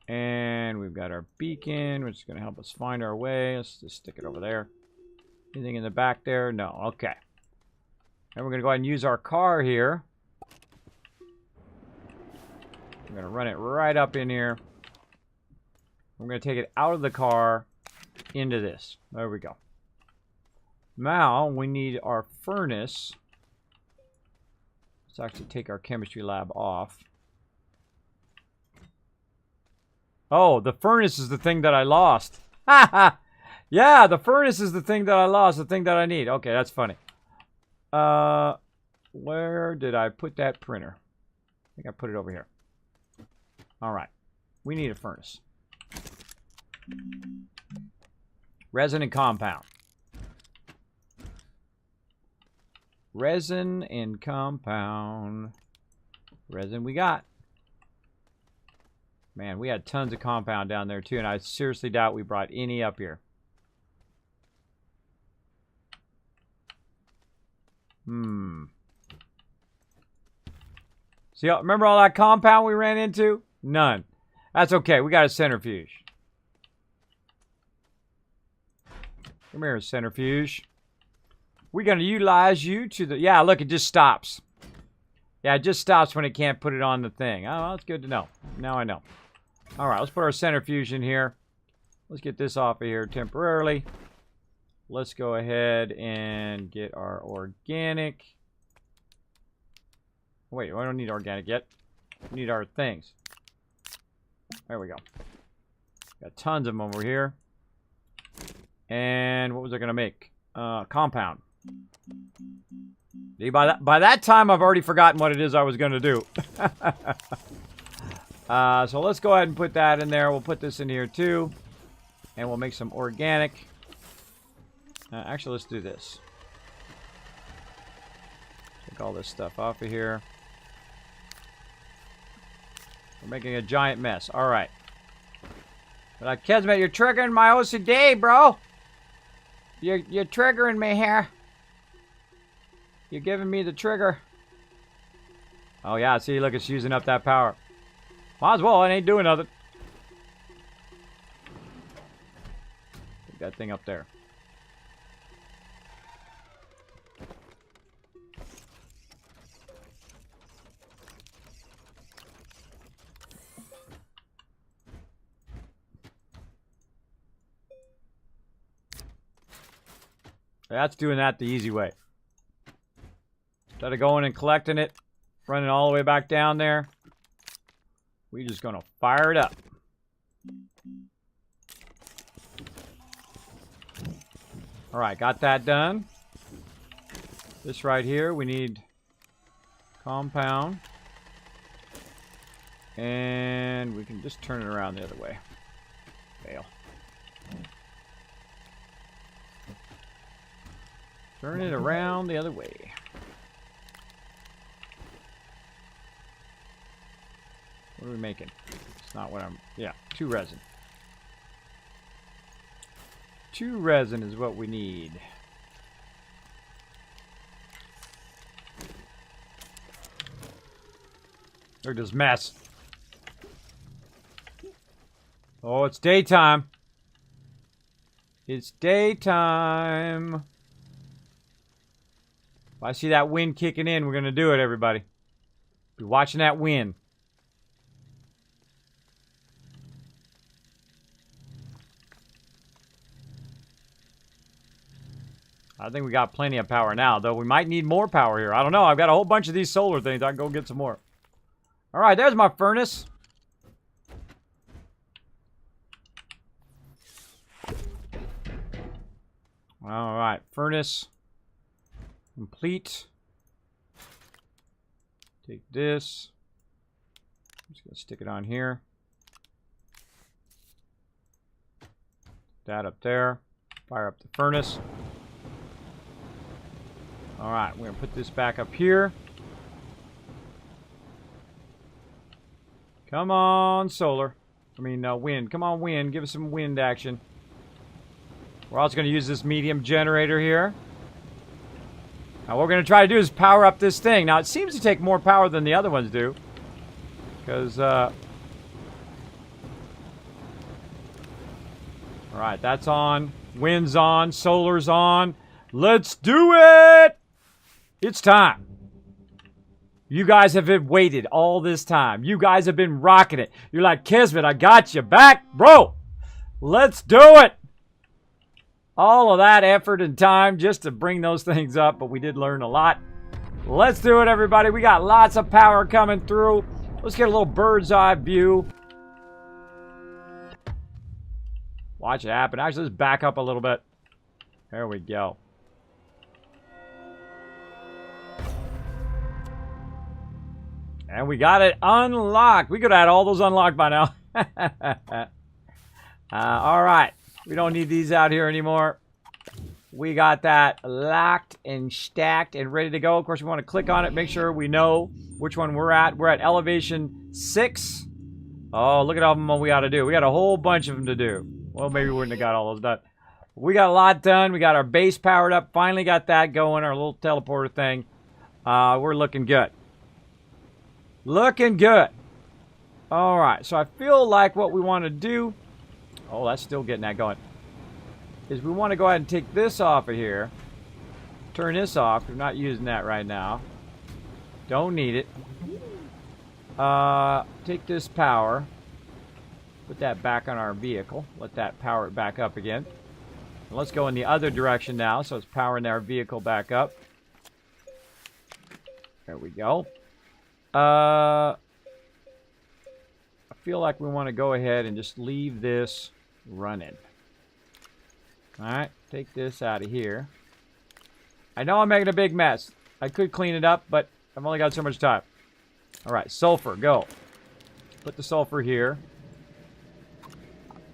And we've got our beacon, which is going to help us find our way. Let's just stick it over there. Anything in the back there? No. Okay. And we're going to go ahead and use our car here. We're going to run it right up in here. We're going to take it out of the car into this. There we go. Now we need our furnace. Let's actually take our chemistry lab off. Oh, the furnace is the thing that I lost. Ha ha! Yeah, the furnace is the thing that I lost, the thing that I need. Okay, that's funny. Where did I put that printer? I think I put it over here. All right. We need a furnace. Resin and compound. Resin and compound. Resin we got. Man, we had tons of compound down there too, and I seriously doubt we brought any up here. See, remember all that compound we ran into? None. That's okay. We got a centrifuge. Come here, centrifuge. We're going to utilize you to the... Yeah, look, it just stops. Yeah, it just stops when it can't put it on the thing. Oh, well, that's good to know. Now I know. All right, let's put our centrifuge in here. Let's get this off of here temporarily. Let's go ahead and get our organic. Wait, I don't need organic yet. We need our things. There we go. Got tons of them over here. And what was I going to make? Compound. See, by that time, I've already forgotten what it is I was going to do. So let's go ahead and put that in there. We'll put this in here too. And we'll make some organic. Actually, let's do this. Take all this stuff off of here. We're making a giant mess. All right. Like, Kismet, you're triggering my OCD, bro. You're triggering me here. You're giving me the trigger. Oh, yeah. See, look, it's using up that power. Might as well. It ain't doing nothing. Put that thing up there. That's doing that the easy way. Instead of going and collecting it, running all the way back down there, we're just going to fire it up. Alright, got that done. This right here, we need compound. And we can just turn it around the other way. Fail. Turn it around the other way. What are we making? It's not what I'm... Yeah, 2 resin. 2 resin is what we need. Look at this mess. Oh, it's daytime. It's daytime. If I see that wind kicking in, we're going to do it, everybody. Be watching that wind. I think we got plenty of power now, though we might need more power here. I don't know. I've got a whole bunch of these solar things. I can go get some more. All right, there's my furnace. All right, furnace complete. Take this. I'm just going to stick it on here. That up there. Fire up the furnace. All right, we're going to put this back up here. Come on, solar. I mean, wind. Come on, wind. Give us some wind action. We're also going to use this medium generator here. Now, what we're going to try to do is power up this thing. Now, it seems to take more power than the other ones do. Because, all right, that's on. Wind's on. Solar's on. Let's do it! It's time. You guys have been waited all this time. You guys have been rocking it. You're like, Kismet, I got you back. Bro, let's do it. All of that effort and time just to bring those things up, but we did learn a lot. Let's do it, everybody. We got lots of power coming through. Let's get a little bird's eye view. Watch it happen. Actually, let's back up a little bit. There we go. And we got it unlocked. We could have had all those unlocked by now. All right. We don't need these out here anymore. We got that locked and stacked and ready to go. Of course, we want to click on it. Make sure we know which one we're at. We're at elevation 6. Oh, look at all of them we got to do. We got a whole bunch of them to do. Well, maybe we wouldn't have got all those done. We got a lot done. We got our base powered up. Finally got that going. Our little teleporter thing. We're looking good. Looking good. All right, so I feel like what we want to do... Oh, that's still getting that going. Is we want to go ahead and take this off of here. Turn this off. We're not using that right now. Don't need it. Take this power. Put that back on our vehicle. Let that power it back up again. And let's go in the other direction now, so it's powering our vehicle back up. There we go. I feel like we want to go ahead and just leave this running. Alright, take this out of here. I know I'm making a big mess. I could clean it up, but I've only got so much time. Alright, sulfur, go. Put the sulfur here.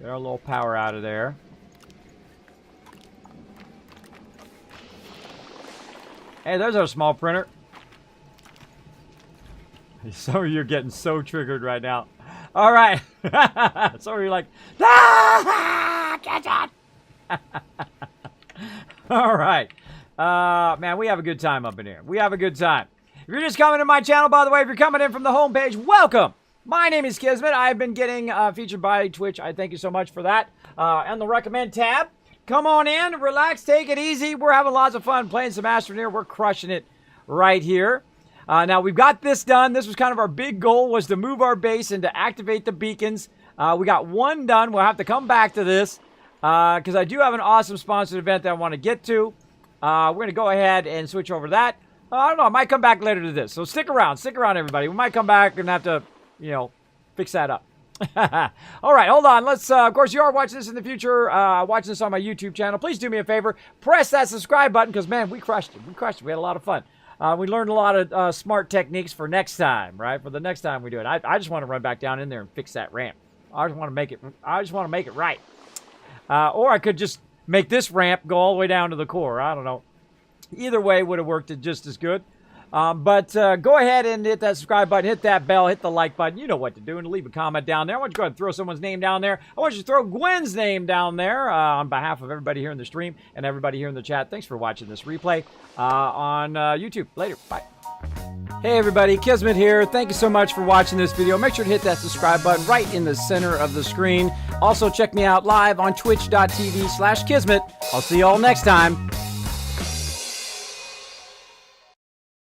Get our little power out of there. Hey, there's our small printer. Some of you are getting so triggered right now. All right. Some of you are like, ah, catch on. All right. Man, we have a good time up in here. We have a good time. If you're just coming to my channel, by the way, if you're coming in from the homepage, welcome. My name is Kismet. I've been getting featured by Twitch. I thank you so much for that. On the recommend tab, come on in, relax, take it easy. We're having lots of fun playing some Astroneer. We're crushing it right here. Now, we've got this done. This was kind of our big goal, was to move our base and to activate the beacons. We got one done. We'll have to come back to this because I do have an awesome sponsored event that I want to get to. We're going to go ahead and switch over to that. I don't know. I might come back later to this. So stick around. Stick around, everybody. We might come back and have to, you know, fix that up. All right, hold on. Let's, of course, you are watching this in the future, watching this on my YouTube channel. Please do me a favor. Press that subscribe button because, man, we crushed it. We crushed it. We had a lot of fun. We learned a lot of smart techniques for next time, right? For the next time we do it. I just want to run back down in there and fix that ramp. I just want to make it right. Or I could just make this ramp go all the way down to the core. I don't know. Either way would have worked just as good. But go ahead and hit that subscribe button, hit that bell, hit the like button. You know what to do, and leave a comment down there. I want you to go ahead and throw someone's name down there. I want you to throw Gwen's name down there on behalf of everybody here in the stream and everybody here in the chat. Thanks for watching this replay on YouTube. Later. Bye. Hey everybody, Kismet here. Thank you so much for watching this video. Make sure to hit that subscribe button right in the center of the screen. Also check me out live on twitch.tv/Kismet. I'll see you all next time.